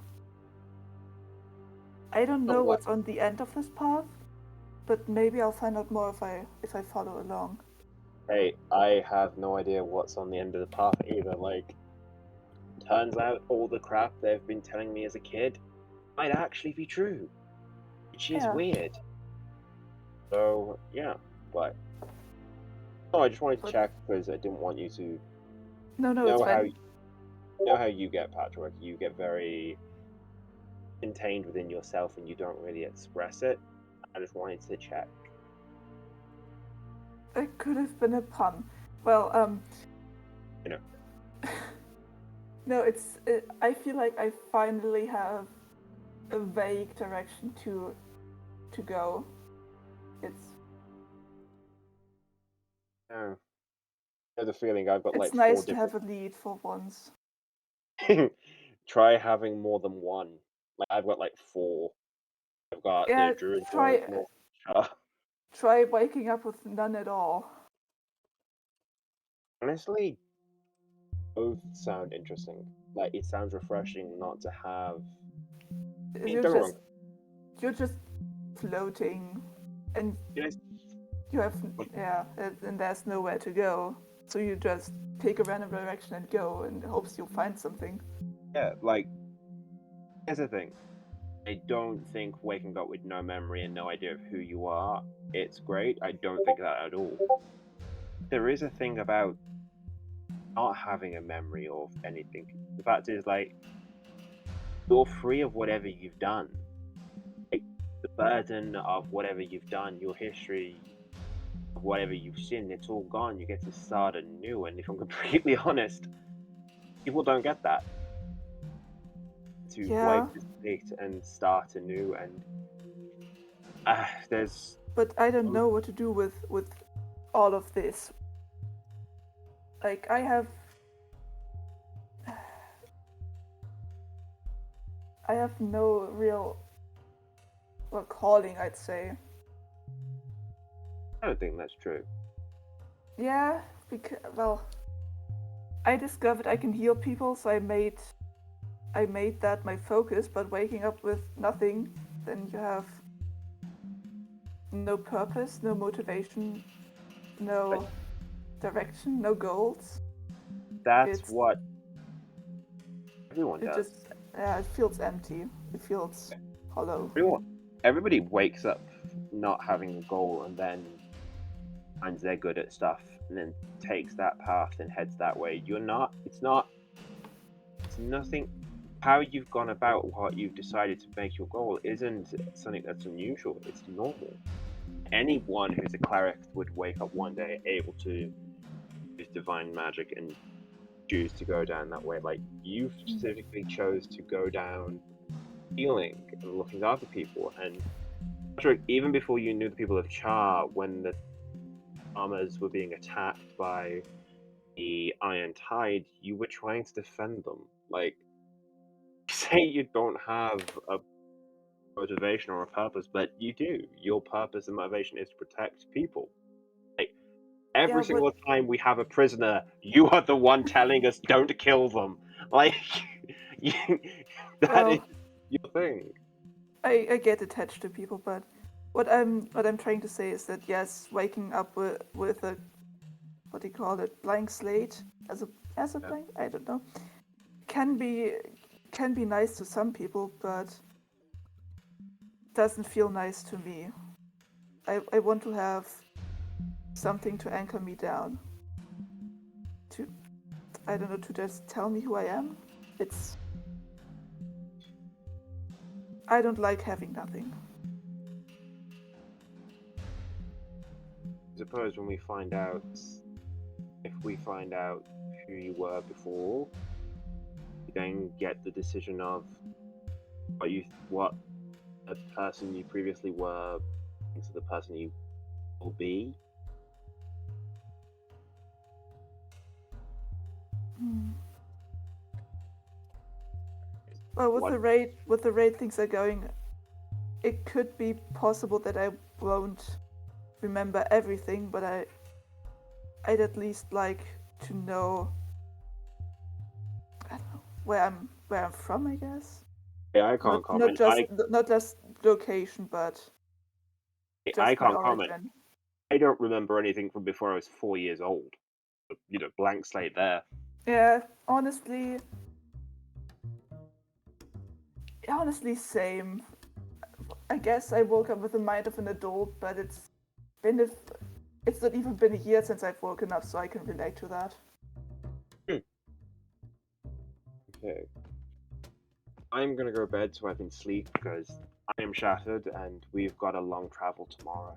Speaker 1: I don't know what's on the end of this path, but maybe I'll find out more if I follow along.
Speaker 3: Hey, I have no idea what's on the end of the path either. Like, turns out all the crap they've been telling me as a kid might actually be true, which is
Speaker 1: Yeah.
Speaker 3: weird. So yeah, but no, I just wanted to
Speaker 1: But-
Speaker 3: check because I didn't want you to
Speaker 1: No, it's
Speaker 3: know
Speaker 1: fine.
Speaker 3: how you get, Patrick. You get very contained within yourself and you don't really express it. I just wanted to check.
Speaker 1: It could have been a pun. Well,
Speaker 3: You know.
Speaker 1: No, I feel like I finally have a vague direction to go. It's
Speaker 3: Oh. I know the feeling I've got like
Speaker 1: it's nice
Speaker 3: 4
Speaker 1: to have a lead for once.
Speaker 3: different. Try having more than one. Like I've got like 4. I've got
Speaker 1: Yeah,
Speaker 3: the Druid
Speaker 1: try-
Speaker 3: Grove, North Shah.
Speaker 1: Try waking up with none at all.
Speaker 3: Honestly, both sound interesting. Like it sounds refreshing not to have. I mean,
Speaker 1: You're
Speaker 3: don't get me
Speaker 1: just you're just floating, and
Speaker 3: Yes.
Speaker 1: you have and there's nowhere to go. So you just take a random direction and go, and hopes you'll find something.
Speaker 3: Yeah, like here's the thing. I don't think waking up with no memory and no idea of who you are, it's great. I don't think that at all. There is a thing about not having a memory of anything. The fact is, like, you're free of whatever you've done. Like, the burden of whatever you've done, your history, of whatever you've seen, it's all gone. You get to start anew. And if I'm completely honest, people don't get that. To
Speaker 1: Yeah.
Speaker 3: wipe the slate and start anew, and there's
Speaker 1: But I don't know what to do with all of this. Like I have no real calling, I'd say.
Speaker 3: I don't think that's true.
Speaker 1: Yeah, because I discovered I can heal people, so I made that my focus. But waking up with nothing, then you have no purpose, no motivation, no direction, no goals.
Speaker 3: That's
Speaker 1: It's-
Speaker 3: what everyone
Speaker 1: It
Speaker 3: does.
Speaker 1: just it feels empty. It feels hollow.
Speaker 3: Everybody wakes up not having a goal and then finds they're good at stuff and then takes that path and heads that way. It's nothing. How you've gone about what you've decided to make your goal isn't something that's unusual. It's normal. Anyone who's a cleric would wake up one day able to use divine magic and choose to go down that way. Like you specifically chose to go down healing and looking after people. And Patrick, even before you knew the people of Char, when the farmers were being attacked by the Iron Tide, you were trying to defend them. Like, say you don't have a motivation or a purpose, but you do. Your purpose and motivation is to protect people. Like, every single time we have a prisoner, you are the one telling us don't kill them. Like, that is your thing.
Speaker 1: I get attached to people, but what I'm trying to say is that yes, waking up with a what do you call it, blank slate as a blank, I don't know, can be nice to some people, but doesn't feel nice to me. I want to have something to anchor me down. To I don't know, to just tell me who I am. I don't like having nothing.
Speaker 3: suppose when we find out, if we find out who you were before, you then get the decision of what a person you previously were into the person you will be.
Speaker 1: Hmm. Well,
Speaker 3: What?
Speaker 1: with the rate things are going, it could be possible that I won't remember everything, but I'd at least like to know, I don't know, where I'm from, I guess.
Speaker 3: Yeah, I can't comment.
Speaker 1: Not just location, but
Speaker 3: I
Speaker 1: just my
Speaker 3: can't comment.
Speaker 1: origin.
Speaker 3: I don't remember anything from before I was 4 years old. Blank slate there.
Speaker 1: Yeah, honestly, same. I guess I woke up with the mind of an adult, but it's not even been a year since I've woken up, so I can relate to that.
Speaker 3: Okay. I'm gonna go to bed so I can sleep because I am shattered and we've got a long travel tomorrow.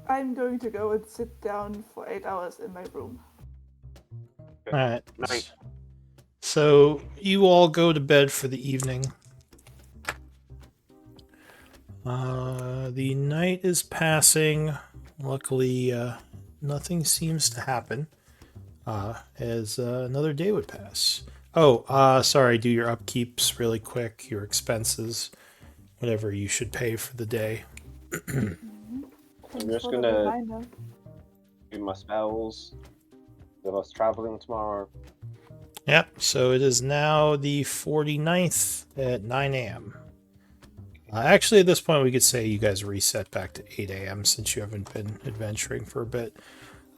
Speaker 1: I'm going to go and sit down for 8 hours in my room.
Speaker 2: All right.
Speaker 3: Night.
Speaker 2: So you all go to bed for the evening. The night is passing. Luckily, nothing seems to happen. As another day would pass. Oh, sorry. Do your upkeeps really quick. Your expenses, whatever you should pay for the day.
Speaker 3: I'm just
Speaker 1: For the
Speaker 3: gonna
Speaker 1: reminder.
Speaker 3: do my spells. With us traveling tomorrow.
Speaker 2: Yep. So it is now the 49th at 9 a.m. Actually, at this point, we could say you guys reset back to 8 a.m. since you haven't been adventuring for a bit.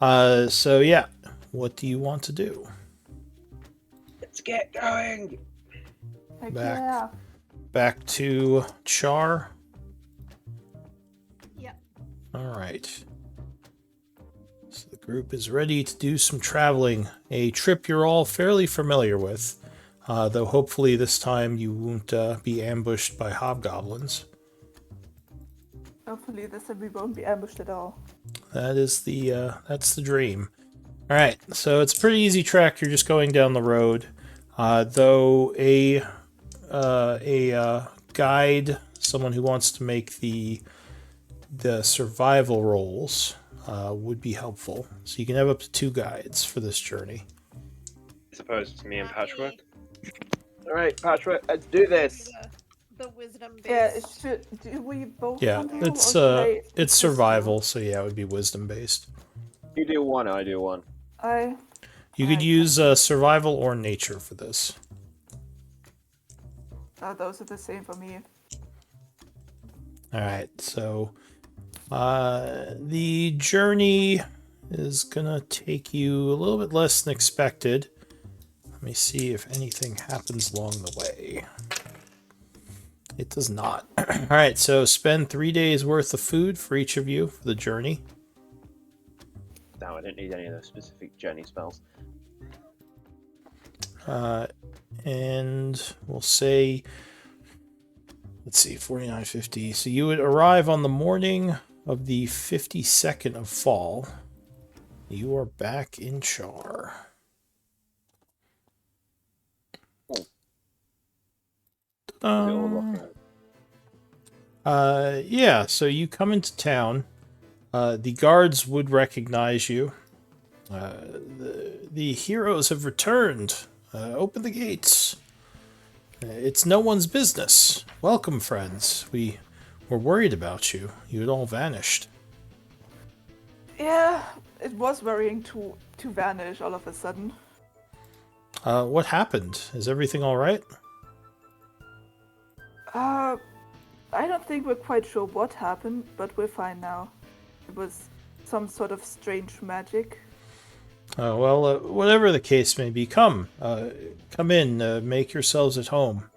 Speaker 2: So yeah, what do you want to do?
Speaker 3: Let's get going.
Speaker 1: Heck
Speaker 2: Back.
Speaker 1: yeah.
Speaker 2: Back to Char?
Speaker 4: Yep.
Speaker 2: Alright. So the group is ready to do some traveling. A trip you're all fairly familiar with. Though hopefully this time you won't be ambushed by hobgoblins.
Speaker 1: Hopefully this time we won't be ambushed at all.
Speaker 2: That's the dream. Alright, so it's a pretty easy trek. You're just going down the road. Though a guide, someone who wants to make the survival rolls, would be helpful. So you can have up to 2 guides for this journey.
Speaker 3: I suppose it's me and
Speaker 4: Not
Speaker 3: Patchwork.
Speaker 4: me.
Speaker 3: Alright, Patchwork, let's do this.
Speaker 4: The wisdom base.
Speaker 1: Yeah, do we both
Speaker 2: Yeah,
Speaker 1: want to roll, or
Speaker 2: it's
Speaker 1: should I
Speaker 2: it's
Speaker 1: just
Speaker 2: survival, so yeah, it would be wisdom based.
Speaker 3: You do one, I do one.
Speaker 1: roll?
Speaker 2: You could
Speaker 1: I
Speaker 2: use survival or nature for this.
Speaker 1: Those are the same for me.
Speaker 2: All right, so the journey is gonna take you a little bit less than expected. Let me see if anything happens along the way. It does not. All right, so spend 3 days worth of food for each of you for the journey.
Speaker 3: No, I didn't need any of those specific journey spells.
Speaker 2: And we'll say, let's see, 49.50. So you would arrive on the morning of the 52nd of fall. You are back in Char. Yeah, so you come into town. The guards would recognize you. The heroes have returned. Open the gates. It's no one's business. Welcome, friends. We were worried about you. You had all vanished.
Speaker 1: Yeah, it was worrying to vanish all of a sudden.
Speaker 2: What happened? Is everything all right?
Speaker 1: I don't think we're quite sure what happened, but we're fine now. It was some sort of strange magic.
Speaker 2: Well, whatever the case may be, come in, make yourselves at home.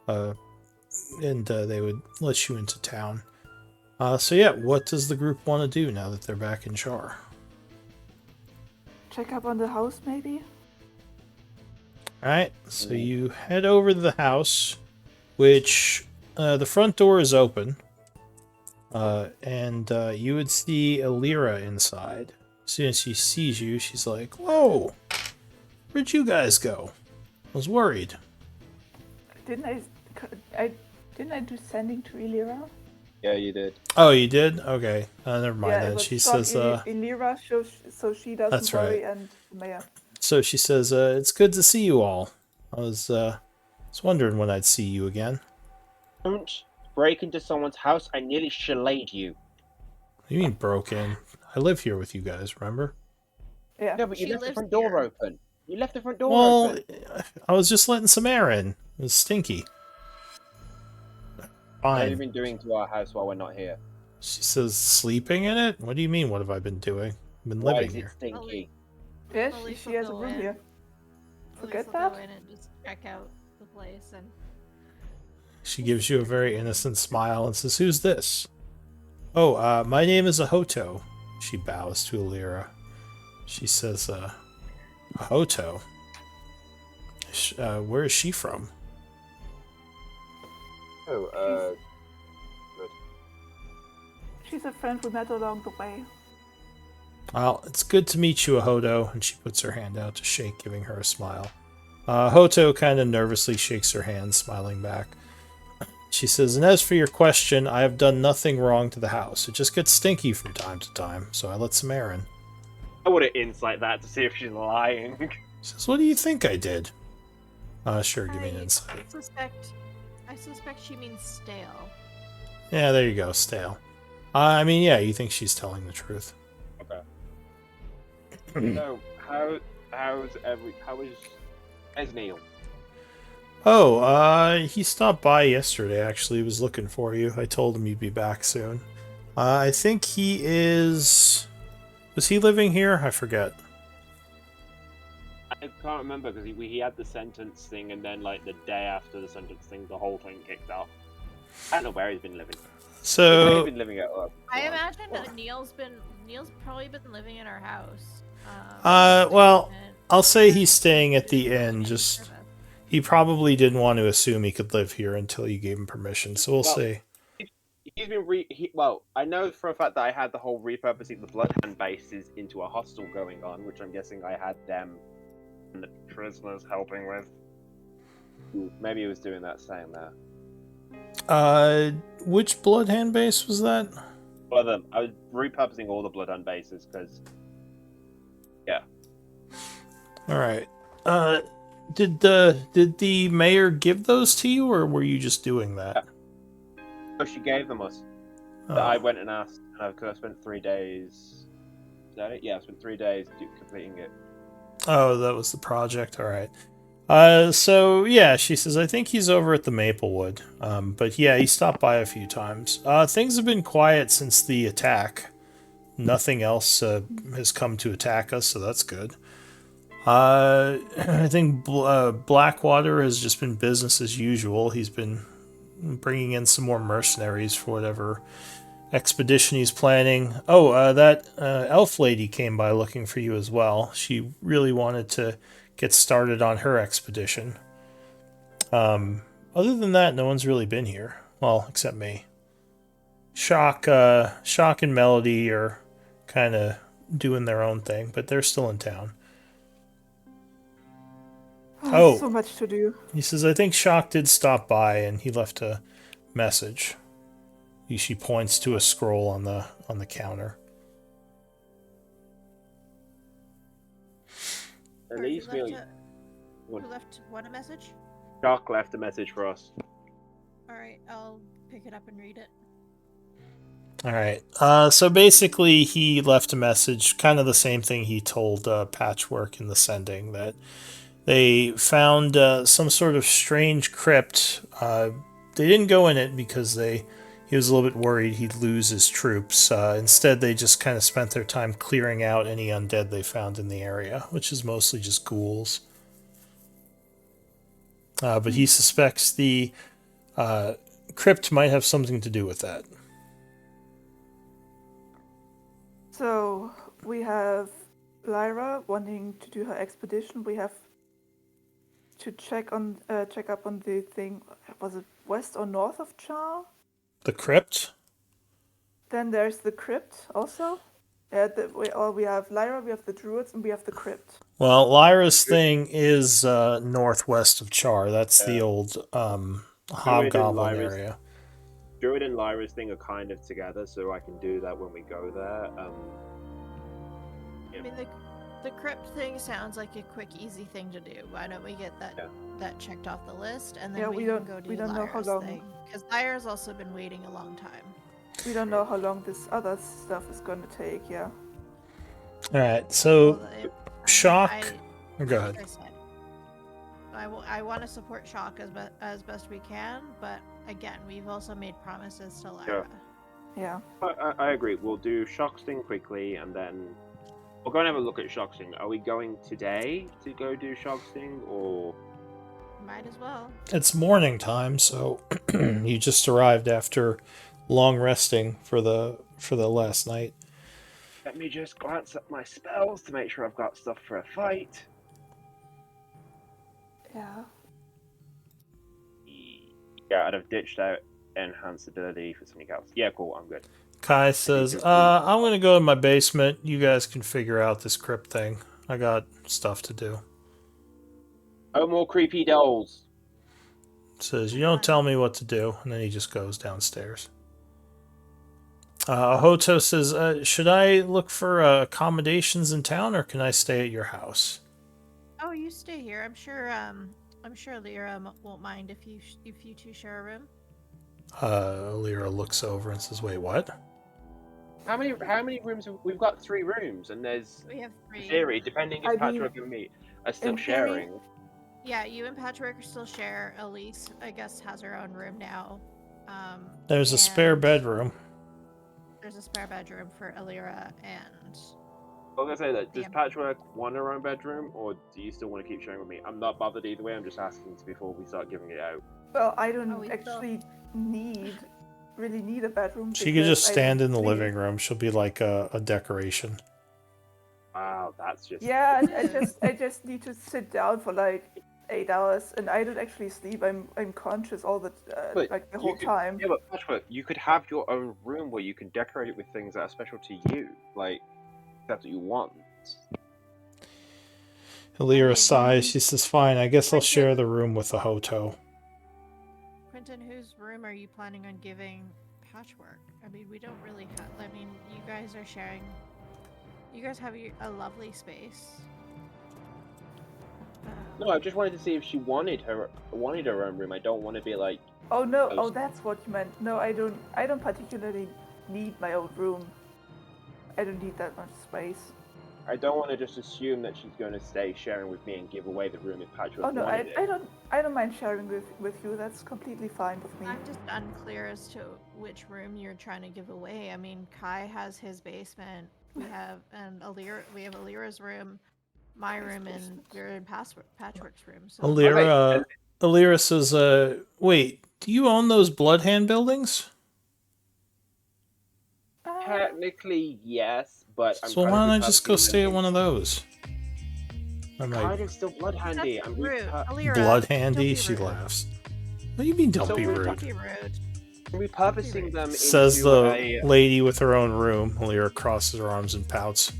Speaker 2: And they would let you into town. So yeah, what does the group want to do now that they're back in Char?
Speaker 1: Check up on the house, maybe?
Speaker 2: Alright, so you head over to the house, which the front door is open. and you would see Elira inside. As soon as she sees you, she's like, "Whoa, where'd you guys go? I was worried."
Speaker 1: Didn't I didn't I do sending to Illyra?
Speaker 5: Yeah, you did.
Speaker 2: Oh, you did? Okay, never mind
Speaker 1: Yeah, it
Speaker 2: then.
Speaker 1: was
Speaker 2: She
Speaker 1: from
Speaker 2: says,
Speaker 1: Illyra, so she doesn't
Speaker 2: That's
Speaker 1: worry,
Speaker 2: right.
Speaker 1: and Maya.
Speaker 2: So she says, "It's good to see you all. I was wondering when I'd see you again."
Speaker 5: Don't break into someone's house. I nearly shillayed you.
Speaker 2: What do you mean broke in? I live here with you guys, remember?
Speaker 1: Yeah.
Speaker 5: No, but you
Speaker 4: She
Speaker 5: left the
Speaker 4: lives
Speaker 5: front door
Speaker 4: here.
Speaker 5: open. You left the front door
Speaker 2: Well,
Speaker 5: open.
Speaker 2: I was just letting some air in. It was stinky.
Speaker 5: What have you
Speaker 2: Fine.
Speaker 5: been doing to our house while we're not here?
Speaker 2: She says, "Sleeping in it? What do you mean, what have I been doing? I've been
Speaker 5: Why
Speaker 2: living
Speaker 5: is it
Speaker 2: here."
Speaker 5: stinky?
Speaker 1: Yeah,
Speaker 4: Elise
Speaker 1: she
Speaker 4: will
Speaker 1: has a
Speaker 4: go
Speaker 1: room
Speaker 4: in.
Speaker 1: here.
Speaker 4: Elise
Speaker 1: Forget
Speaker 4: will
Speaker 1: that?
Speaker 4: go in and just check out the place and
Speaker 2: She gives you a very innocent smile and says, "Who's this?" "Oh, my name is Ahoto." She bows to Alira. She says, "Ahoto? Where is she from?"
Speaker 5: Oh,
Speaker 1: She's a friend we met along the way.
Speaker 2: "Well, it's good to meet you, Ahoto." And she puts her hand out to shake, giving her a smile. Hoto kind of nervously shakes her hand, smiling back. She says, "And as for your question, I have done nothing wrong to the house. It just gets stinky from time to time, so I let some air in."
Speaker 3: I would have insight that to see if she's lying.
Speaker 2: She says, "What do you think I did?" Sure, give me an
Speaker 4: I
Speaker 2: insight.
Speaker 4: suspect she means stale.
Speaker 2: Yeah, there you go, stale. I mean, yeah, you think she's telling the truth.
Speaker 5: okay. So, how's Neil?
Speaker 2: Oh, he stopped by yesterday, actually. He was looking for you. I told him you'd be back soon. I think he is... Was he living here? I forget.
Speaker 3: I can't remember because he had the sentence thing, and then like the day after the sentence thing, the whole thing kicked off. I don't know where he's been living.
Speaker 5: He's
Speaker 2: So,
Speaker 5: been living at
Speaker 4: I imagine that Neil's probably been living in our house.
Speaker 2: well,
Speaker 4: and-
Speaker 2: I'll say he's staying at the inn. Just he probably didn't want to assume he could live here until you gave him permission. So we'll
Speaker 3: Well,
Speaker 2: see.
Speaker 3: He's been well, I know for a fact that I had the whole repurposing the Bloodhound bases into a hostel going on, which I'm guessing I had them and the prisoners helping with. Maybe he was doing that same there.
Speaker 2: Which Bloodhand base was that?
Speaker 3: Well, I was repurposing all the Bloodhound bases because, yeah.
Speaker 2: All right. Did the mayor give those to you, or were you just doing that?
Speaker 3: So she gave them us.
Speaker 2: Oh.
Speaker 3: I went and asked, and I spent 3 days. Is that it? Yeah, I spent 3 days completing it.
Speaker 2: Oh, that was the project. All right. So yeah, she says, "I think he's over at the Maplewood." But yeah, he stopped by a few times. Things have been quiet since the attack. Nothing else has come to attack us, so that's good. I think Blackwater has just been business as usual. He's been bringing in some more mercenaries for whatever expedition he's planning. Oh, that elf lady came by looking for you as well. She really wanted to get started on her expedition. Other than that, no one's really been here. Well, except me. Shock and Melody are kind of doing their own thing, but they're still in town. Oh.
Speaker 1: So much to do.
Speaker 2: He says, "I think Shock did stop by, and he left a message." She points to a scroll on the counter.
Speaker 3: At
Speaker 4: Sorry,
Speaker 3: least
Speaker 4: who
Speaker 3: we
Speaker 4: left what a message?
Speaker 3: Doc left a message for us.
Speaker 4: Alright, I'll pick it up and read it.
Speaker 2: All right. So basically, he left a message, kind of the same thing he told Patchwork in the sending, that they found some sort of strange crypt. They didn't go in it because he was a little bit worried he'd lose his troops. Instead, they just kind of spent their time clearing out any undead they found in the area, which is mostly just ghouls. But he suspects the crypt might have something to do with that.
Speaker 1: So we have Lyra wanting to do her expedition. We have to check up on the thing. Was it west or north of Char?
Speaker 2: The crypt?
Speaker 1: Then there's the crypt also. Yeah, we have Lyra, we have the druids, and we have the crypt.
Speaker 2: Well, Lyra's thing is northwest of Char. That's the
Speaker 3: Yeah.
Speaker 2: old hobgoblin
Speaker 3: Lyra's-
Speaker 2: area.
Speaker 3: Druid and Lyra's thing are kind of together, so I can do that when we go there.
Speaker 4: I mean, the crypt thing sounds like a quick, easy thing to do. Why don't we get that checked off the list, and then
Speaker 1: Yeah,
Speaker 4: we can go do
Speaker 1: we don't know how
Speaker 4: Lyra's
Speaker 1: long.
Speaker 4: thing? Because Lyra's also been waiting a long time.
Speaker 1: We don't know how long this other stuff is going to take. Yeah.
Speaker 2: All right, so
Speaker 4: Well,
Speaker 2: Shock. Go
Speaker 4: like
Speaker 2: ahead.
Speaker 4: I said, I want to support Shock as best we can, but again, we've also made promises to Lyra.
Speaker 1: Yeah.
Speaker 3: I agree. We'll do Shock's thing quickly, and then we'll go and have a look at Shock's thing. Are we going today to go do Shock's thing, or
Speaker 4: Might as well.
Speaker 2: It's morning time, so you just arrived after long resting for the last night.
Speaker 3: let me just glance at my spells to make sure I've got stuff for a fight?
Speaker 1: Yeah.
Speaker 3: Yeah, I'd have ditched out enhanced ability for something else. Yeah, cool. I'm good.
Speaker 2: Kai says, I'm gonna go to my basement. You guys can figure out this crypt thing. I got stuff to do.
Speaker 3: Oh, more creepy dolls.
Speaker 2: Says, you don't tell me what to do, and then he just goes downstairs. Hoto says, should I look for accommodations in town, or can I stay at your house?
Speaker 4: Oh, you stay here. I'm sure Lyra won't mind if you two share a room.
Speaker 2: Lyra looks over and says, wait, what?
Speaker 3: How many rooms? We've got 3 rooms, and there's
Speaker 4: We have 3.
Speaker 3: theory, depending
Speaker 1: I
Speaker 3: if
Speaker 1: mean,
Speaker 3: Patrick and me are still
Speaker 1: in theory-
Speaker 3: sharing.
Speaker 4: Yeah, you and Patchwork still share. Elise, I guess, has her own room now.
Speaker 2: There's a spare
Speaker 4: and
Speaker 2: bedroom.
Speaker 4: There's a spare bedroom for Alira and.
Speaker 3: I was gonna say that. Does
Speaker 4: Yeah.
Speaker 3: Patchwork want her own bedroom, or do you still want to keep sharing with me? I'm not bothered either way. I'm just asking before we start giving it out.
Speaker 1: Well, I don't
Speaker 4: Oh, we still-
Speaker 1: actually really need a bedroom.
Speaker 2: She could just
Speaker 1: because I
Speaker 2: stand in the
Speaker 1: sleep.
Speaker 2: living room. She'll be like a decoration.
Speaker 3: Wow, that's just.
Speaker 1: Yeah, I just need to sit down for like 8 hours, and I don't actually sleep. I'm conscious all the
Speaker 3: But
Speaker 1: like the
Speaker 3: you
Speaker 1: whole
Speaker 3: could-
Speaker 1: time.
Speaker 3: Yeah, but Patchwork, you could have your own room where you can decorate it with things that are special to you, like that's what you want.
Speaker 2: Lyra sighs. She says, fine, I guess I'll share the room with the Hoto.
Speaker 4: Quentin, whose room are you planning on giving Patchwork? I mean, we don't really have. I mean, you guys are sharing. You guys have a lovely space.
Speaker 3: No, I just wanted to see if she wanted her own room. I don't want to be like.
Speaker 1: Oh no!
Speaker 3: Oh,
Speaker 1: Oh, that's what you meant. No, I don't. I don't particularly need my own room. I don't need that much space.
Speaker 3: I don't want to just assume that she's going to stay sharing with me and give away the room if Patchwork
Speaker 1: Oh no,
Speaker 3: wanted it.
Speaker 1: I don't mind sharing with you. That's completely fine with me.
Speaker 4: I'm just unclear as to which room you're trying to give away. I mean, Kai has his basement. We have Alira's room, my room, and we're in Patchwork's room. So
Speaker 2: Lyra says, wait, do you own those Bloodhand buildings?
Speaker 3: Technically, yes, but I'm
Speaker 2: So why don't I just go stay at one of those? I'm
Speaker 3: Kind
Speaker 2: like,
Speaker 3: of still blood handy.
Speaker 4: That's
Speaker 3: I'm
Speaker 4: rude.
Speaker 3: repur-
Speaker 4: Alira,
Speaker 2: blood
Speaker 4: don't
Speaker 2: handy?
Speaker 4: be
Speaker 2: She
Speaker 4: rude.
Speaker 2: laughs. What do you mean, don't
Speaker 3: So
Speaker 2: be
Speaker 3: rude.
Speaker 4: Don't
Speaker 2: rude?
Speaker 4: be rude.
Speaker 3: repurposing them
Speaker 2: Says
Speaker 3: into
Speaker 2: the lady with her own room. Lyra crosses her arms and pouts.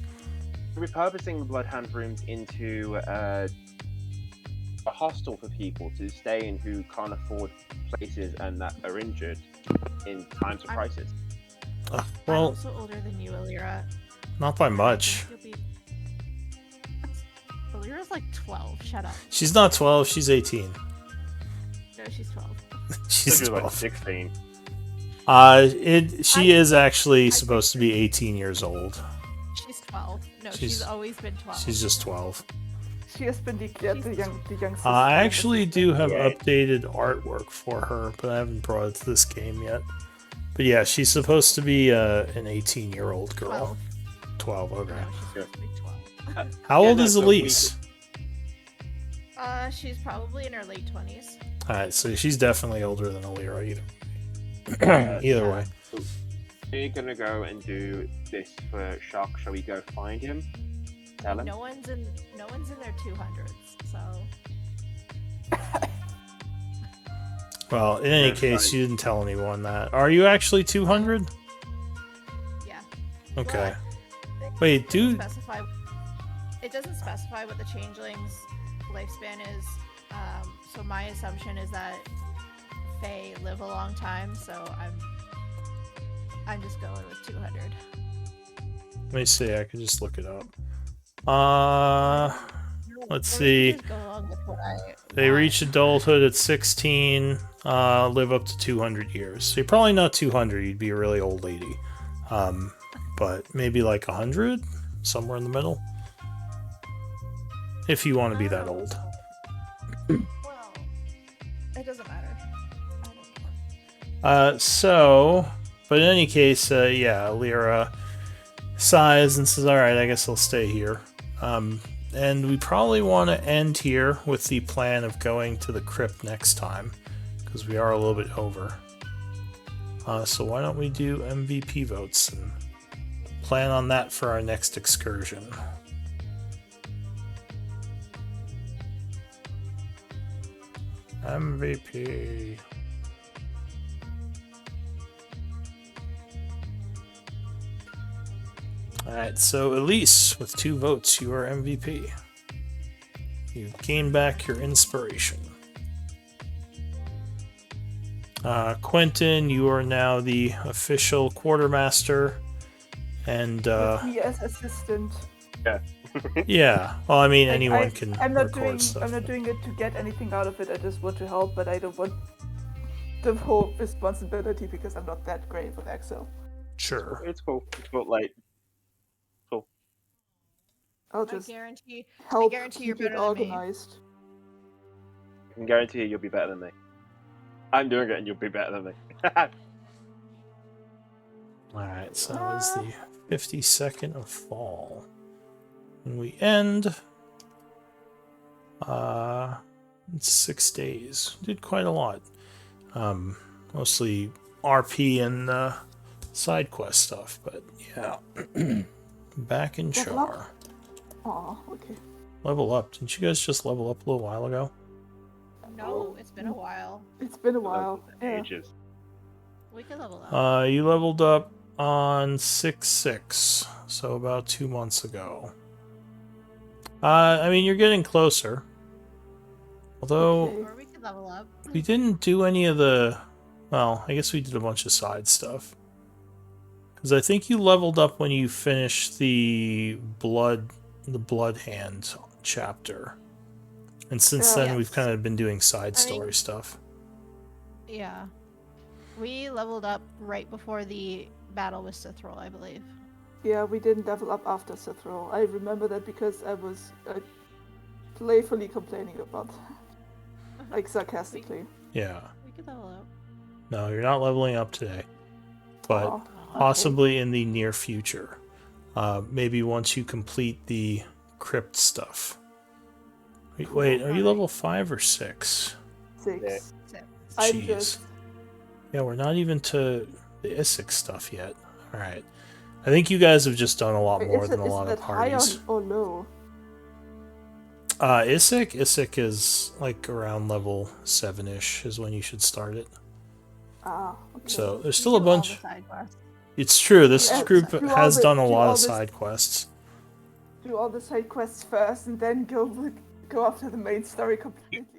Speaker 3: repurposing the Bloodhound rooms into a hostel for people to stay in who can't afford places and that are injured in times of
Speaker 4: I'm-
Speaker 3: crisis.
Speaker 2: Ugh,
Speaker 4: I'm
Speaker 2: well,
Speaker 4: also older than you, Alira.
Speaker 2: not by
Speaker 4: I
Speaker 2: much.
Speaker 4: think you'll be- Alira's like 12. Shut up.
Speaker 2: She's not 12, she's 18.
Speaker 4: No, she's 12.
Speaker 2: She's
Speaker 3: Like
Speaker 2: 12.
Speaker 3: 16.
Speaker 2: She is actually supposed to be 18 years old.
Speaker 4: She's 12. No,
Speaker 2: She's-
Speaker 4: she's always been 12.
Speaker 2: She's just 12.
Speaker 1: She has been declared the young sister.
Speaker 2: I actually do have
Speaker 3: Yay.
Speaker 2: updated artwork for her, but I haven't brought it to this game yet. But yeah, she's supposed to be an 18-year-old girl.
Speaker 4: 12.
Speaker 2: 12, okay.
Speaker 4: No, she's supposed to be 12.
Speaker 2: How
Speaker 3: Yeah,
Speaker 2: old
Speaker 3: no,
Speaker 2: is
Speaker 3: so we-
Speaker 2: Elise?
Speaker 4: She's probably in her late 20s.
Speaker 2: Alright, so she's definitely older than Alira either way.
Speaker 3: We're gonna go and do this for Shock. Shall we go find him? Tell him.
Speaker 4: No one's in their 200s, so
Speaker 2: Well, in any
Speaker 3: Yeah,
Speaker 2: case,
Speaker 3: fine.
Speaker 2: you didn't tell anyone that. Are you actually 200? Okay.
Speaker 4: But
Speaker 2: Wait,
Speaker 4: it doesn't
Speaker 2: do
Speaker 4: specify. It doesn't specify what the changeling's lifespan is. So my assumption is that Fae live a long time. So I'm just going with 200.
Speaker 2: let me see. I can just look it up. Let's
Speaker 4: Or we
Speaker 2: see.
Speaker 4: can just go along with what I
Speaker 2: They
Speaker 4: want.
Speaker 2: reach adulthood at 16, live up to 200 years. So you're probably not 200, you'd be a really old lady. But maybe like 100? Somewhere in the middle? If you want to be that old.
Speaker 4: Well, it doesn't matter. I don't care.
Speaker 2: But in any case, yeah, Lyra sighs and says, alright, I guess I'll stay here. And we probably want to end here with the plan of going to the crypt next time, because we are a little bit over. So why don't we do MVP votes and plan on that for our next excursion. MVP. Alright, so Elise, with 2 votes, you are MVP. You gain back your inspiration. Quentin, you are now the official quartermaster. And,
Speaker 1: With me as assistant.
Speaker 2: yeah. Well, I mean,
Speaker 1: Like,
Speaker 2: anyone can
Speaker 1: I'm not
Speaker 2: record
Speaker 1: doing.
Speaker 2: stuff.
Speaker 1: I'm not doing it to get anything out of it. I just want to help, but I don't want the whole responsibility because I'm not that great with Excel.
Speaker 2: Sure.
Speaker 5: It's cool. It's cool. Like,
Speaker 1: I'll
Speaker 4: I
Speaker 1: just
Speaker 4: guarantee.
Speaker 1: help
Speaker 4: guarantee you're
Speaker 1: keep it
Speaker 4: better than me.
Speaker 1: organized.
Speaker 5: I can guarantee you'll be better than me. I'm doing it, and you'll be better than me.
Speaker 2: Alright, so that was the 52nd of fall. And we end. It's 6 days. Did quite a lot. Mostly RP and side quest stuff, but yeah. Back in
Speaker 1: Level up?
Speaker 2: Char.
Speaker 1: Aw, okay.
Speaker 2: Level up. Didn't you guys just level up a little while ago?
Speaker 4: No, it's been a while.
Speaker 1: It's been a while. Yeah.
Speaker 3: Ages.
Speaker 4: We could level up.
Speaker 2: You leveled up on 6-6, so about 2 months ago. I mean, you're getting closer. Although,
Speaker 1: Okay.
Speaker 4: Or we could level up.
Speaker 2: we didn't do any of the... Well, I guess we did a bunch of side stuff. Because I think you leveled up when you finished the Blood Hand chapter. And since
Speaker 1: Yeah.
Speaker 2: then, we've
Speaker 4: Yes.
Speaker 2: kind of been doing side
Speaker 4: I mean-
Speaker 2: story stuff.
Speaker 4: Yeah. We leveled up right before the battle with Cithril, I believe.
Speaker 1: Yeah, we didn't level up after Cithril. I remember that because I was playfully complaining about that. Like, sarcastically.
Speaker 2: Yeah.
Speaker 4: We could level up.
Speaker 2: No, you're not leveling up today. But...
Speaker 1: Aw, okay.
Speaker 2: possibly in the near future. Maybe once you complete the crypt stuff. Wait, are you level 5 or 6?
Speaker 1: 6.
Speaker 4: Six.
Speaker 1: I'm
Speaker 2: Jeez.
Speaker 1: just...
Speaker 2: Yeah, we're not even to the Isik stuff yet. Alright. I think you guys have just done a lot
Speaker 1: Wait,
Speaker 2: more
Speaker 1: is
Speaker 2: than a
Speaker 1: it
Speaker 2: lot of
Speaker 1: that high
Speaker 2: parties.
Speaker 1: or low?
Speaker 2: Isik is like around level 7-ish is when you should start it.
Speaker 1: Ah, okay.
Speaker 2: So there's
Speaker 4: We
Speaker 2: still a
Speaker 4: do all
Speaker 2: bunch.
Speaker 4: the side quests.
Speaker 2: It's true, this
Speaker 1: Yeah,
Speaker 2: group
Speaker 1: do all
Speaker 2: has
Speaker 1: the-
Speaker 2: done a
Speaker 1: do
Speaker 2: lot
Speaker 1: all
Speaker 2: of
Speaker 1: this-
Speaker 2: side quests.
Speaker 1: Do all the side quests first and then go after the main story completely.